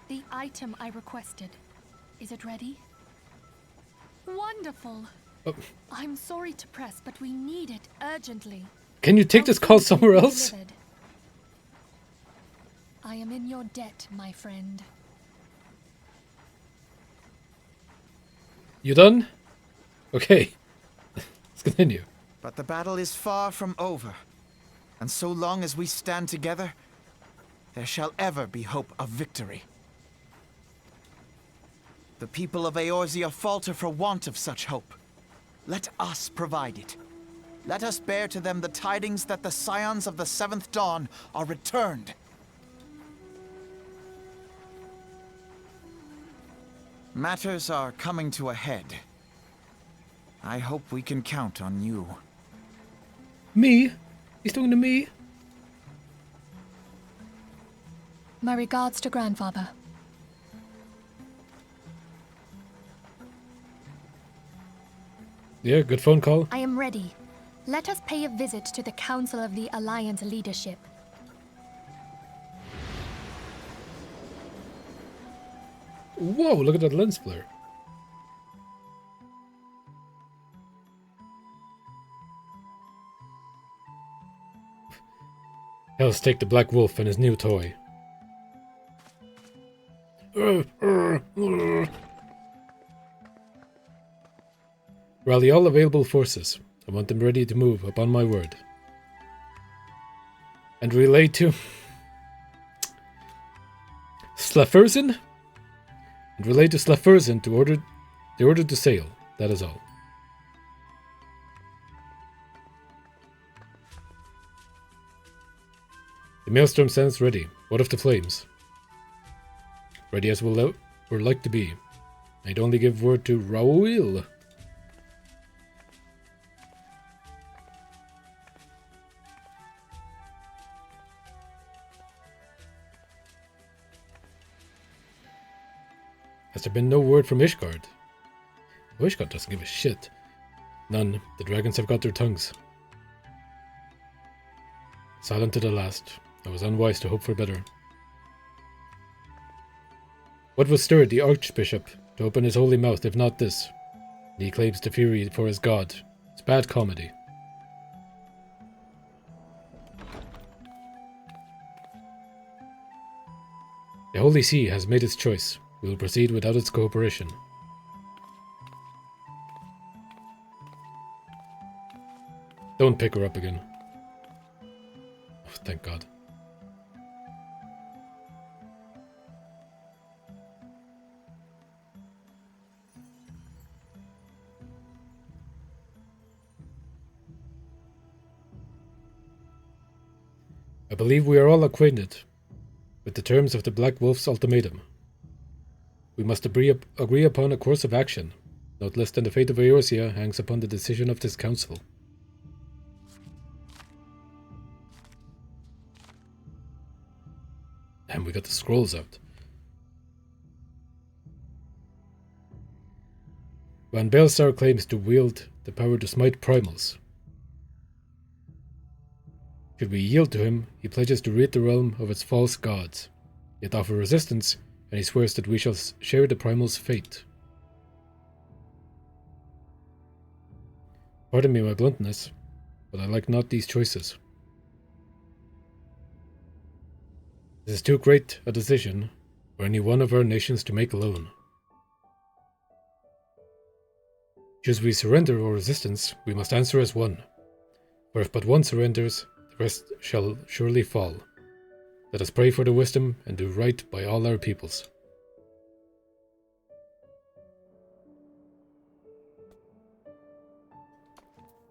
The item I requested, is it ready? Wonderful. Oh. I'm sorry to press, but we need it urgently. Can you take this call somewhere else? Delivered. I am in your debt, my friend. You done? Okay. Let's continue. But the battle is far from over. And so long as we stand together, there shall ever be hope of victory. The people of Eorzea falter for want of such hope. Let us provide it. Let us bear to them the tidings that the Scions of the Seventh Dawn are returned. Matters are coming to a head. I hope we can count on you. Me? He's talking to me? My regards to grandfather. Yeah, good phone call. I am ready. Let us pay a visit to the Council of the Alliance leadership. Whoa, look at that lens flare. Let's take the Black Wolf and his new toy. Rally all available forces. I want them ready to move, upon my word. And relay to Slaferzen? And relay to Slaferzen to order to sail. That is all. The Maelstrom stands ready. What of the flames? Ready as we're like to be. I'd only give word to Raoul. Has there been no word from Ishgard? Oh, Ishgard doesn't give a shit. None. The dragons have got their tongues. Silent to the last. I was unwise to hope for better. What would stir the Archbishop to open his holy mouth if not this? And he claims the fury for his god. It's bad comedy. The Holy See has made its choice. We will proceed without its cooperation. Don't pick her up again. Oh, thank God. I believe we are all acquainted with the terms of the Black Wolf's ultimatum. We must agree upon a course of action, not less than the fate of Eorzea hangs upon the decision of this council. And we got the scrolls out. Van Belsar claims to wield the power to smite primals. Should we yield to him, he pledges to rid the realm of its false gods, yet offer resistance, and he swears that we shall share the primal's fate. Pardon me my bluntness, but I like not these choices. This is too great a decision for any one of our nations to make alone. Should we surrender or resistance, we must answer as one. For if but one surrenders, the rest shall surely fall. Let us pray for the wisdom and do right by all our peoples.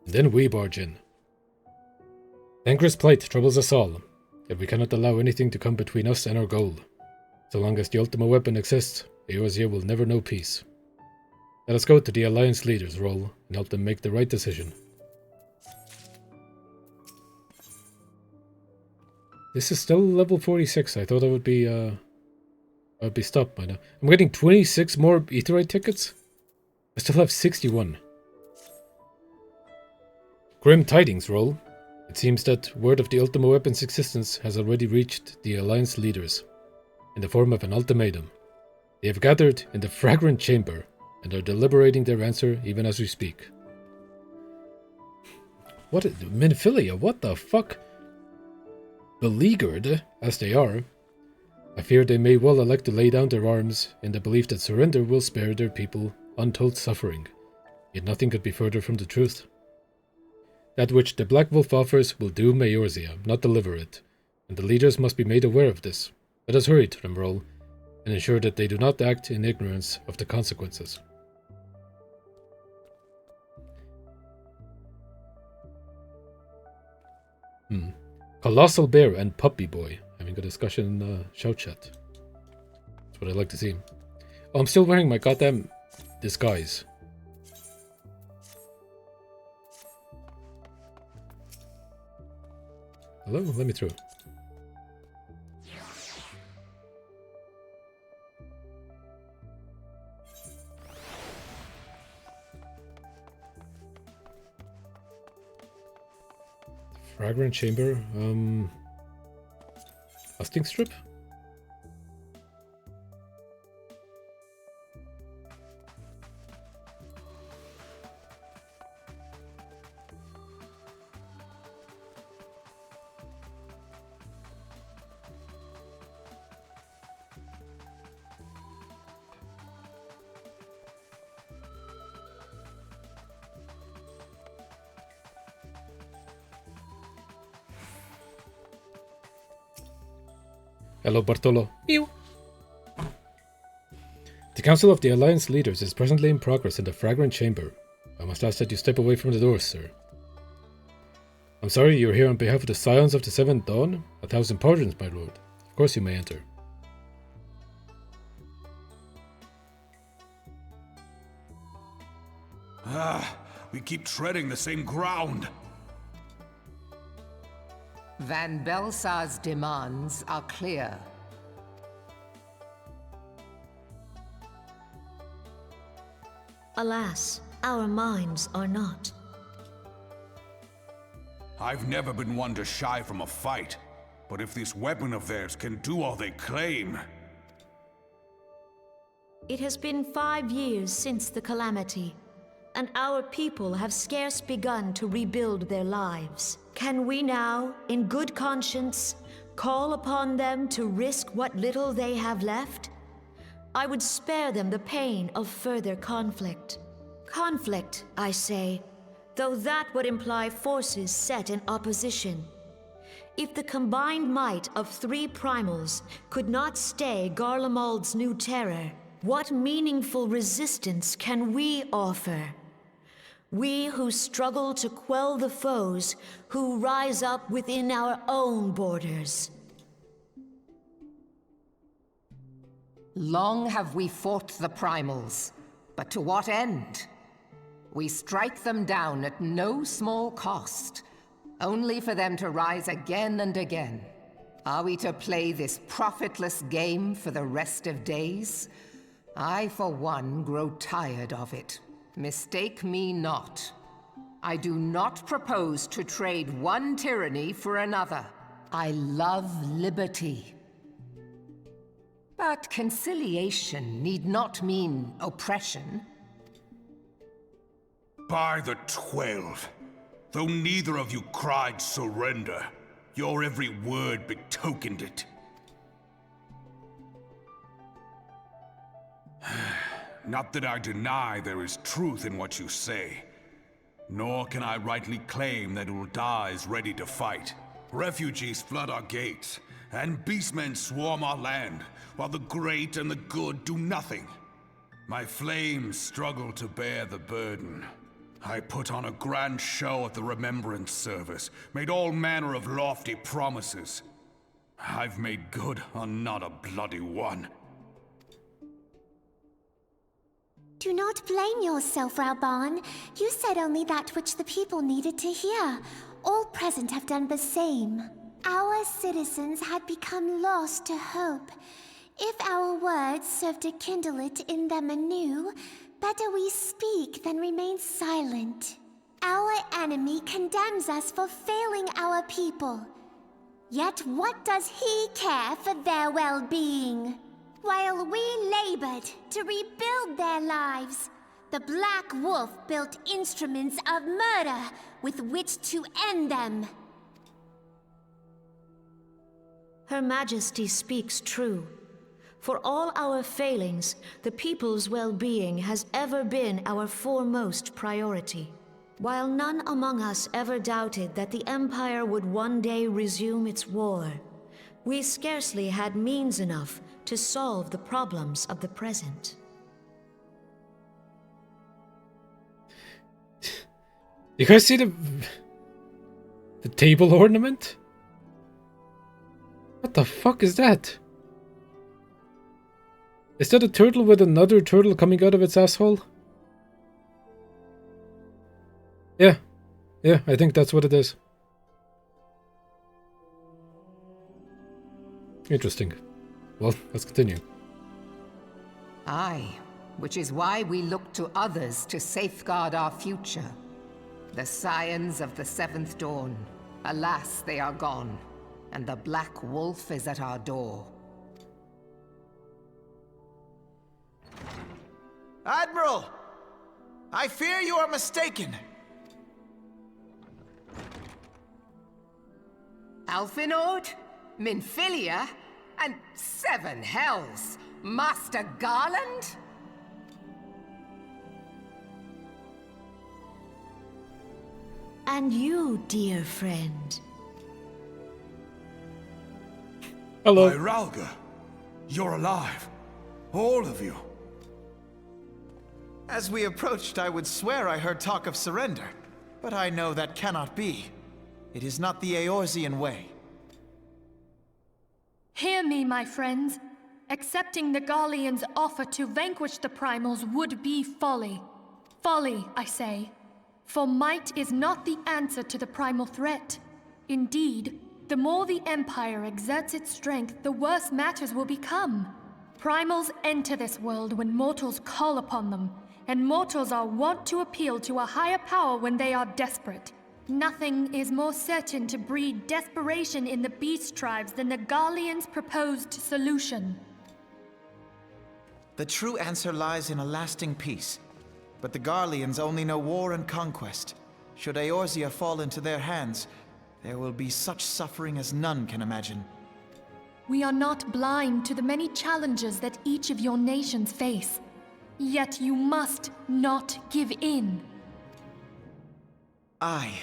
And then we barge in. Thancred's plight troubles us all, yet we cannot allow anything to come between us and our goal. So long as the Ultima Weapon exists, Eorzea will never know peace. Let us go to the Alliance leaders' role and help them make the right decision. This is still level 46. I thought I would be stopped by now. I'm getting 26 more Aetheryte tickets? I still have 61. Grim Tidings roll. It seems that word of the Ultima Weapon's existence has already reached the Alliance leaders, in the form of an ultimatum. They have gathered in the Fragrant Chamber, and are deliberating their answer even as we speak. What is Minfilia? What the fuck? Beleaguered, as they are, I fear they may well elect to lay down their arms in the belief that surrender will spare their people untold suffering. Yet nothing could be further from the truth. That which the Black Wolf offers will doom Eorzea, not deliver it, and the leaders must be made aware of this. Let us hurry to them, Roll, and ensure that they do not act in ignorance of the consequences. Colossal Bear and Puppy Boy having a discussion in Shout Chat. That's what I'd like to see. Oh, I'm still wearing my goddamn disguise. Hello? Let me through. Fragrant Chamber, Husting Strip? Hello, Bartolo. Ew. The Council of the Alliance Leaders is presently in progress in the Fragrant Chamber. I must ask that you step away from the doors, sir. I'm sorry, you're here on behalf of the Scions of the Seventh Dawn? 1,000 pardons, my lord. Of course you may enter. We keep treading the same ground. Van Belsar's demands are clear. Alas, our minds are not. I've never been one to shy from a fight, but if this weapon of theirs can do all they claim... It has been 5 years since the calamity, and our people have scarce begun to rebuild their lives. Can we now, in good conscience, call upon them to risk what little they have left? I would spare them the pain of further conflict. Conflict, I say, though that would imply forces set in opposition. If the combined might of 3 primals could not stay Garlemald's new terror, what meaningful resistance can we offer? We who struggle to quell the foes who rise up within our own borders. Long have we fought the primals, but to what end? We strike them down at no small cost, only for them to rise again and again. Are we to play this profitless game for the rest of days? I, for one, grow tired of it. Mistake me not. I do not propose to trade one tyranny for another. I love liberty. But conciliation need not mean oppression. By the 12, though neither of you cried surrender, your every word betokened it. Not that I deny there is truth in what you say, nor can I rightly claim that Ul'dah is ready to fight. Refugees flood our gates, and beastmen swarm our land, while the great and the good do nothing. My flames struggle to bear the burden. I put on a grand show at the Remembrance Service, made all manner of lofty promises. I've made good on not a bloody one. Do not blame yourself, Raoban. You said only that which the people needed to hear. All present have done the same. Our citizens had become lost to hope. If our words serve to kindle it in them anew, better we speak than remain silent. Our enemy condemns us for failing our people. Yet what does he care for their well-being? While we labored to rebuild their lives, the Black Wolf built instruments of murder with which to end them. Her Majesty speaks true. For all our failings, the people's well-being has ever been our foremost priority. While none among us ever doubted that the Empire would one day resume its war, we scarcely had means enough to solve the problems of the present. You guys see the table ornament? What the fuck is that? Is that a turtle with another turtle coming out of its asshole? Yeah, I think that's what it is. Interesting. Well, let's continue. Aye, which is why we look to others to safeguard our future. The Scions of the Seventh Dawn. Alas, they are gone, and the Black Wolf is at our door. Admiral! I fear you are mistaken. Alfinord? Minfilia? And 7 hells! Master Garland? And you, dear friend. Hello. Ralga, you're alive. All of you. As we approached, I would swear I heard talk of surrender. But I know that cannot be. It is not the Eorzean way. Hear me, my friends. Accepting the Garleans' offer to vanquish the Primals would be folly. Folly, I say. For might is not the answer to the primal threat. Indeed, the more the Empire exerts its strength, the worse matters will become. Primals enter this world when mortals call upon them, and mortals are wont to appeal to a higher power when they are desperate. Nothing is more certain to breed desperation in the beast tribes than the Garleans' proposed solution. The true answer lies in a lasting peace. But the Garleans only know war and conquest. Should Eorzea fall into their hands, there will be such suffering as none can imagine. We are not blind to the many challenges that each of your nations face. Yet you must not give in. Aye.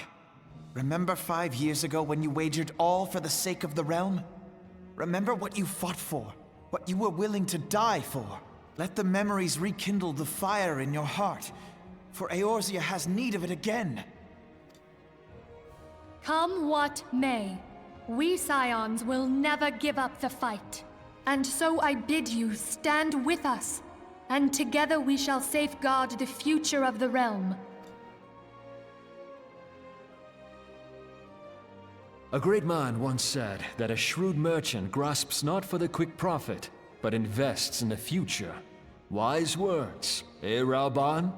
Remember 5 years ago when you wagered all for the sake of the realm? Remember what you fought for, what you were willing to die for. Let the memories rekindle the fire in your heart. for Eorzea has need of it again. Come what may, we Scions will never give up the fight. And so I bid you stand with us, and together we shall safeguard the future of the realm. A great man once said that a shrewd merchant grasps not for the quick profit, but invests in the future. Wise words, eh, Raoban?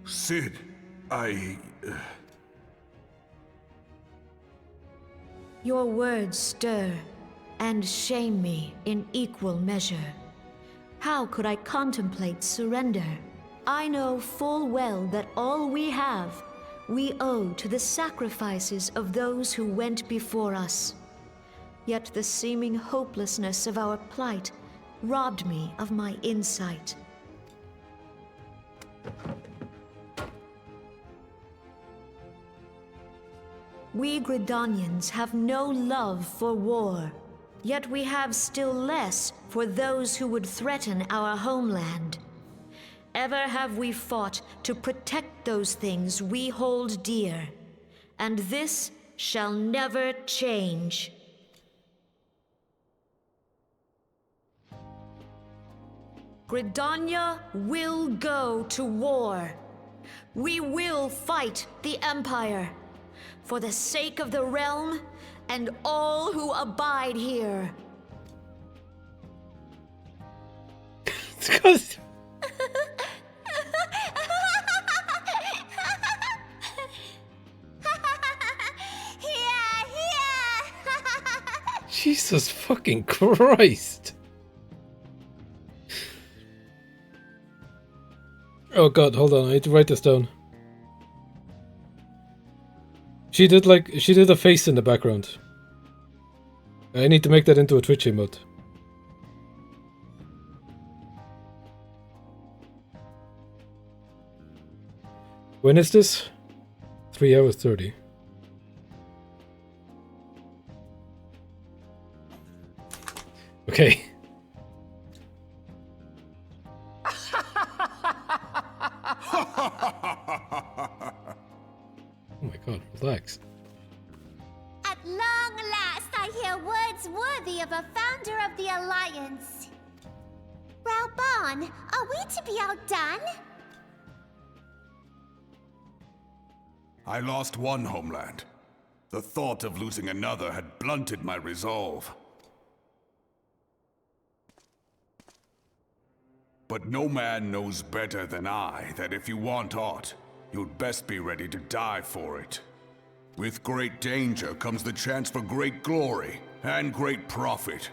Cid, Your words stir and shame me in equal measure. How could I contemplate surrender? I know full well that all we have, we owe to the sacrifices of those who went before us. Yet the seeming hopelessness of our plight robbed me of my insight. We Gridanians have no love for war, yet we have still less for those who would threaten our homeland. Ever have we fought to protect those things we hold dear, and this shall never change. Gridania will go to war. We will fight the Empire, for the sake of the realm and all who abide here. Because Jesus fucking Christ. Oh god, hold on, I need to write this down. She did a face in the background. I need to make that into a Twitch emote. When is this? 3 hours 30. Okay. Oh my god, relax. At long last, I hear words worthy of a founder of the Alliance. Raoban, are we to be outdone? I lost one homeland. The thought of losing another had blunted my resolve. But no man knows better than I that if you want aught, you'd best be ready to die for it. With great danger comes the chance for great glory and great profit.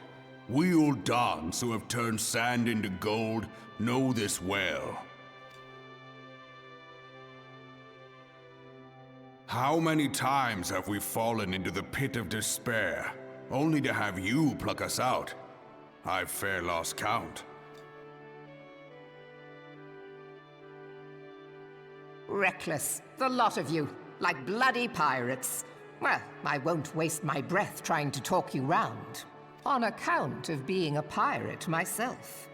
We Uldans who have turned sand into gold know this well. How many times have we fallen into the pit of despair, only to have you pluck us out? I've fair lost count. Reckless, the lot of you, like bloody pirates. Well, I won't waste my breath trying to talk you round, on account of being a pirate myself.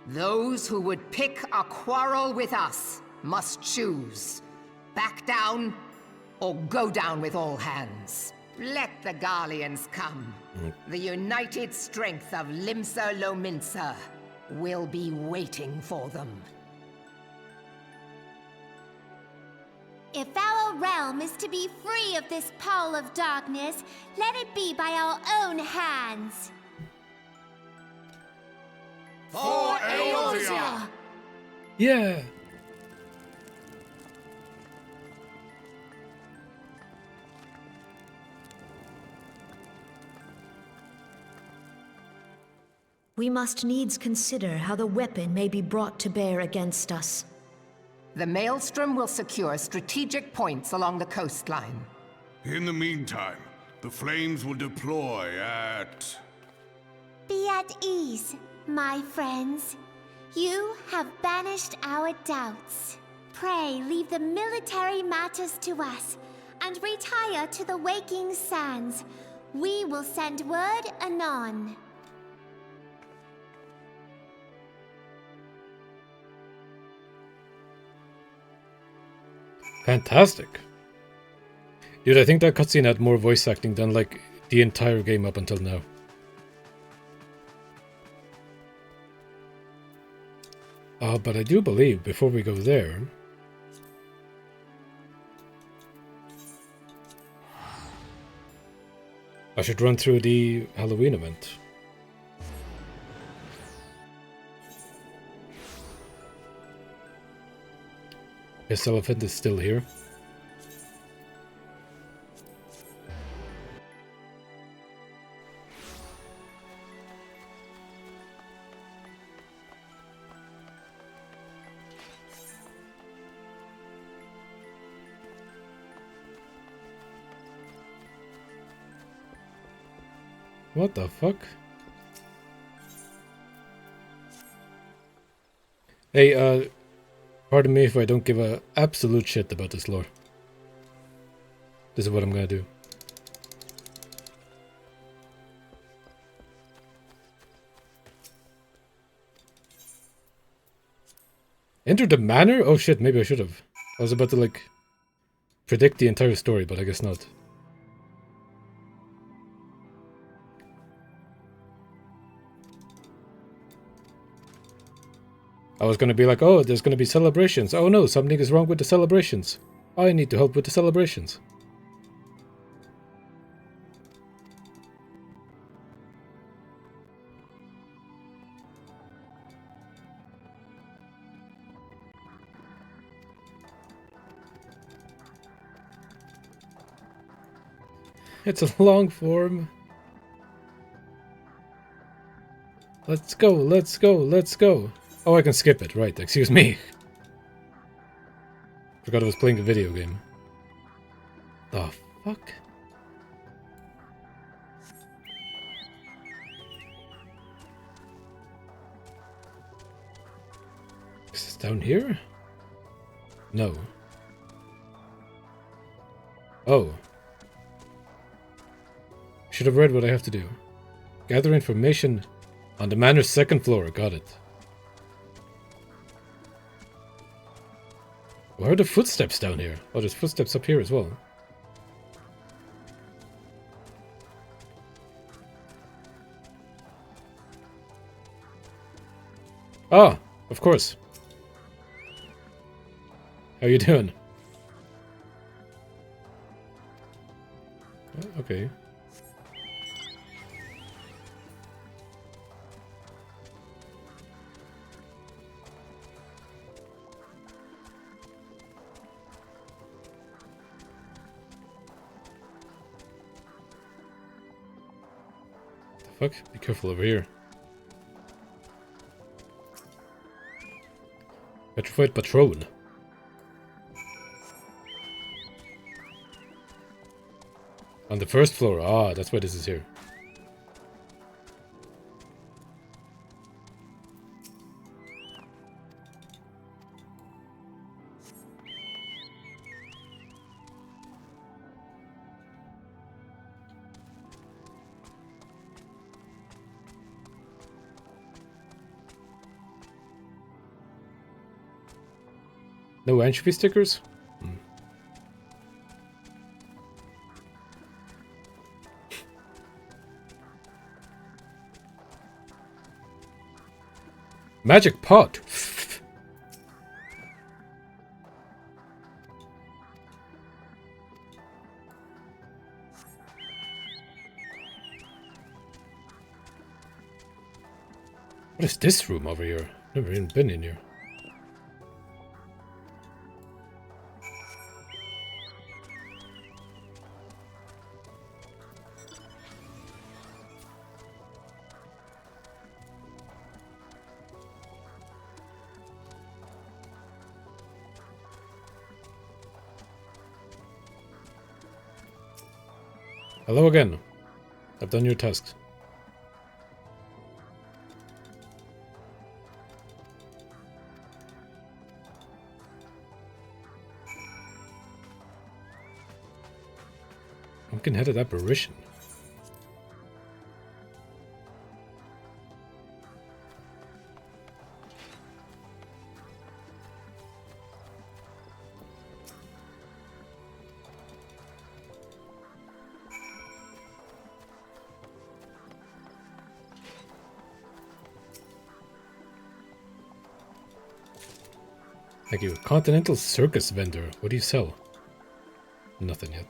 Those who would pick a quarrel with us must choose. Back down, or go down with all hands. Let the Garleans come. The united strength of Limsa Lominsa will be waiting for them. If our realm is to be free of this pall of darkness, let it be by our own hands. For Eorzea! Yeah. We must needs consider how the weapon may be brought to bear against us. The Maelstrom will secure strategic points along the coastline. In the meantime, the flames will deploy at... Be at ease, my friends. You have banished our doubts. Pray leave the military matters to us, and retire to the waking sands. We will send word anon. Fantastic. Dude, I think that cutscene had more voice acting than, like, the entire game up until now. But I do believe, before we go there... I should run through the Halloween event. This elephant is still here. What the fuck? Hey, pardon me if I don't give a absolute shit about this lore. This is what I'm gonna do. Enter the manor? Oh shit, maybe I should have. I was about to, like, predict the entire story, but I guess not. I was gonna be like, oh, there's gonna be celebrations. Oh no, something is wrong with the celebrations. I need to help with the celebrations. It's a long form. Let's go, let's go, let's go. Oh, I can skip it, right, excuse me. Forgot I was playing a video game. The fuck? Is this down here? No. Oh. Should have read what I have to do. Gather information on the manor's second floor. Got it. Why are the footsteps down here? Oh, there's footsteps up here as well. Ah, of course. How you doing? Okay. Fuck, be careful over here. Petrified patron. On the first floor. Ah, that's why this is here. No anchovy stickers? Magic pot! What is this room over here? Never even been in here. Hello again. I've done your tasks. Pumpkin-headed apparition. Thank you. Continental circus vendor. What do you sell? Nothing yet.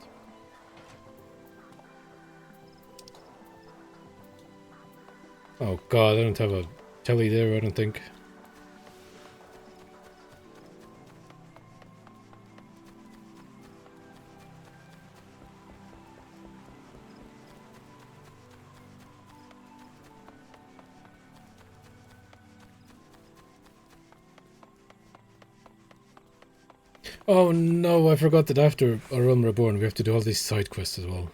Oh god, I don't have a telly there, I don't think. Oh no, I forgot that after A Realm Reborn we have to do all these side quests as well.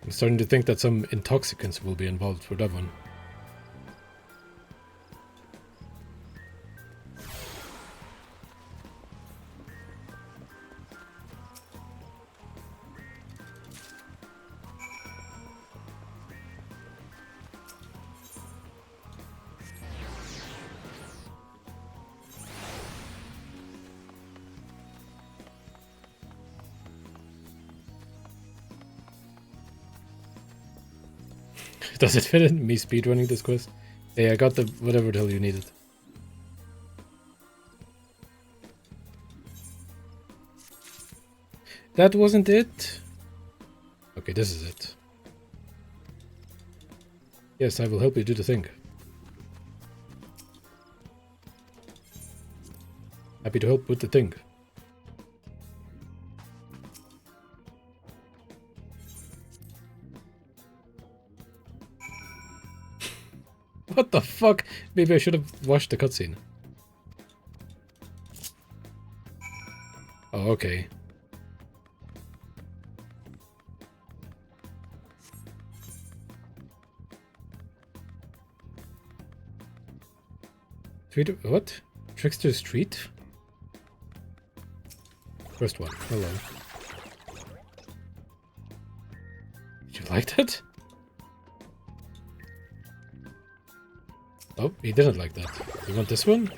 I'm starting to think that some intoxicants will be involved for that one. Does it fit in me speedrunning this quest? Hey, I got the whatever the hell you needed. That wasn't it? Okay, this is it. Yes, I will help you do the thing. Happy to help with the thing. What the fuck? Maybe I should have watched the cutscene. Oh, okay. Street? What? Trickster Street? First one. Hello. Did you like that? Oh, he didn't like that. You want this one?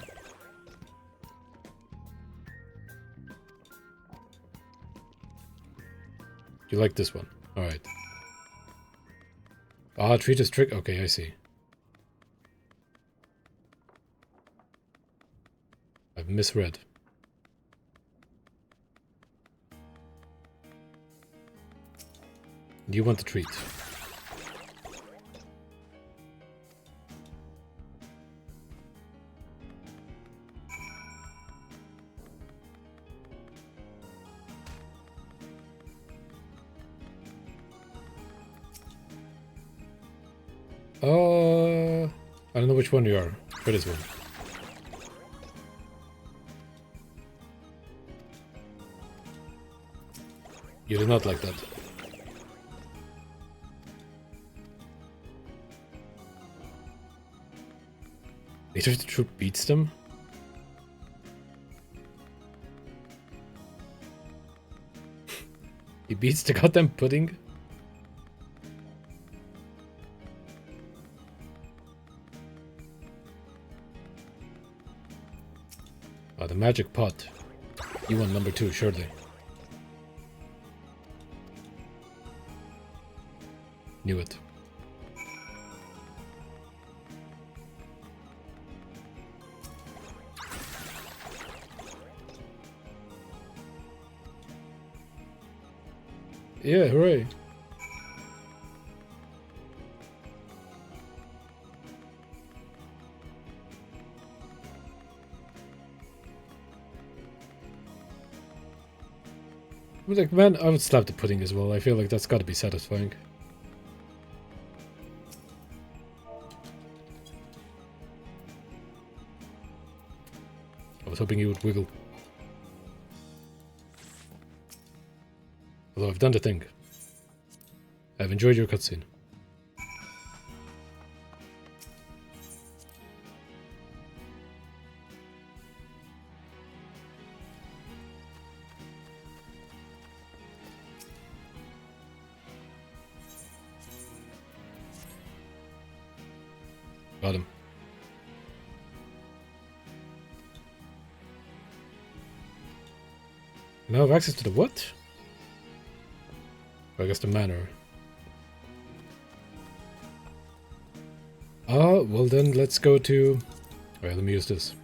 You like this one? Alright. Ah, treat is trick. Okay, I see. I've misread. You want the treat. I don't know which one you are. For this one. You did not like that. Later the troop beats them? He beats the goddamn pudding? Oh, the magic pot. You want number 2, surely. Knew it. Yeah, hooray. Like, man, I would slap the pudding as well. I feel like that's gotta be satisfying. I was hoping you would wiggle. Although I've done the thing. I've enjoyed your cutscene. Got him. Now I have access to the what? I guess the manor. Well then, let's go to... Alright, let me use this.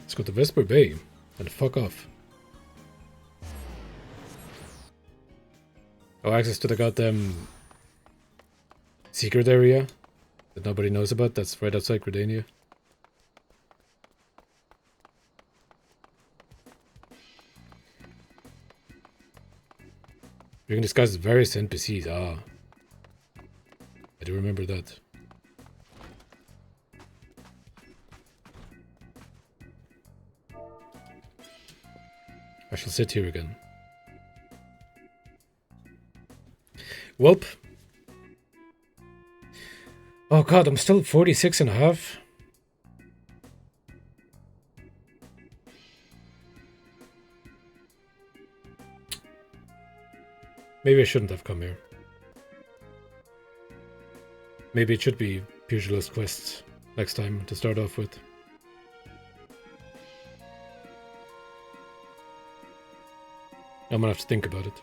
Let's go to Vesper Bay and fuck off. Oh, access to the goddamn secret area that nobody knows about. That's right outside Gridania. You can discuss various NPCs. I do remember that. I shall sit here again. Welp. Oh god, I'm still 46 and a half. Maybe I shouldn't have come here. Maybe it should be Pugilist quests next time to start off with. I'm gonna have to think about it.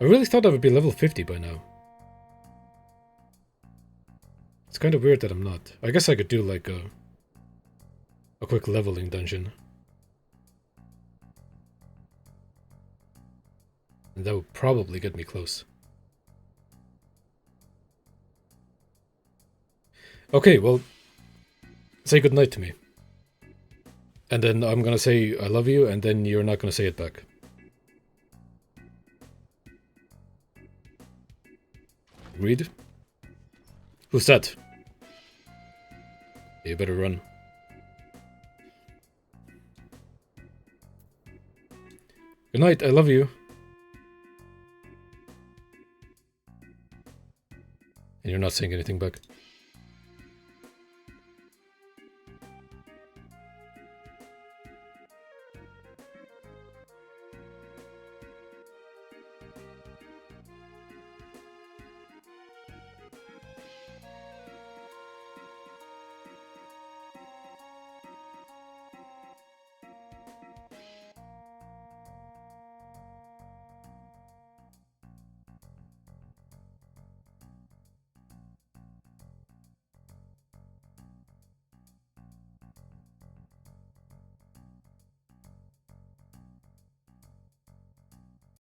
I really thought I would be level 50 by now. It's kind of weird that I'm not. I guess I could do like a quick leveling dungeon. And that would probably get me close. Okay, well, say goodnight to me. And then I'm gonna say I love you, and then you're not gonna say it back. Agreed? Who's that? You better run. Good night, I love you. And you're not saying anything back.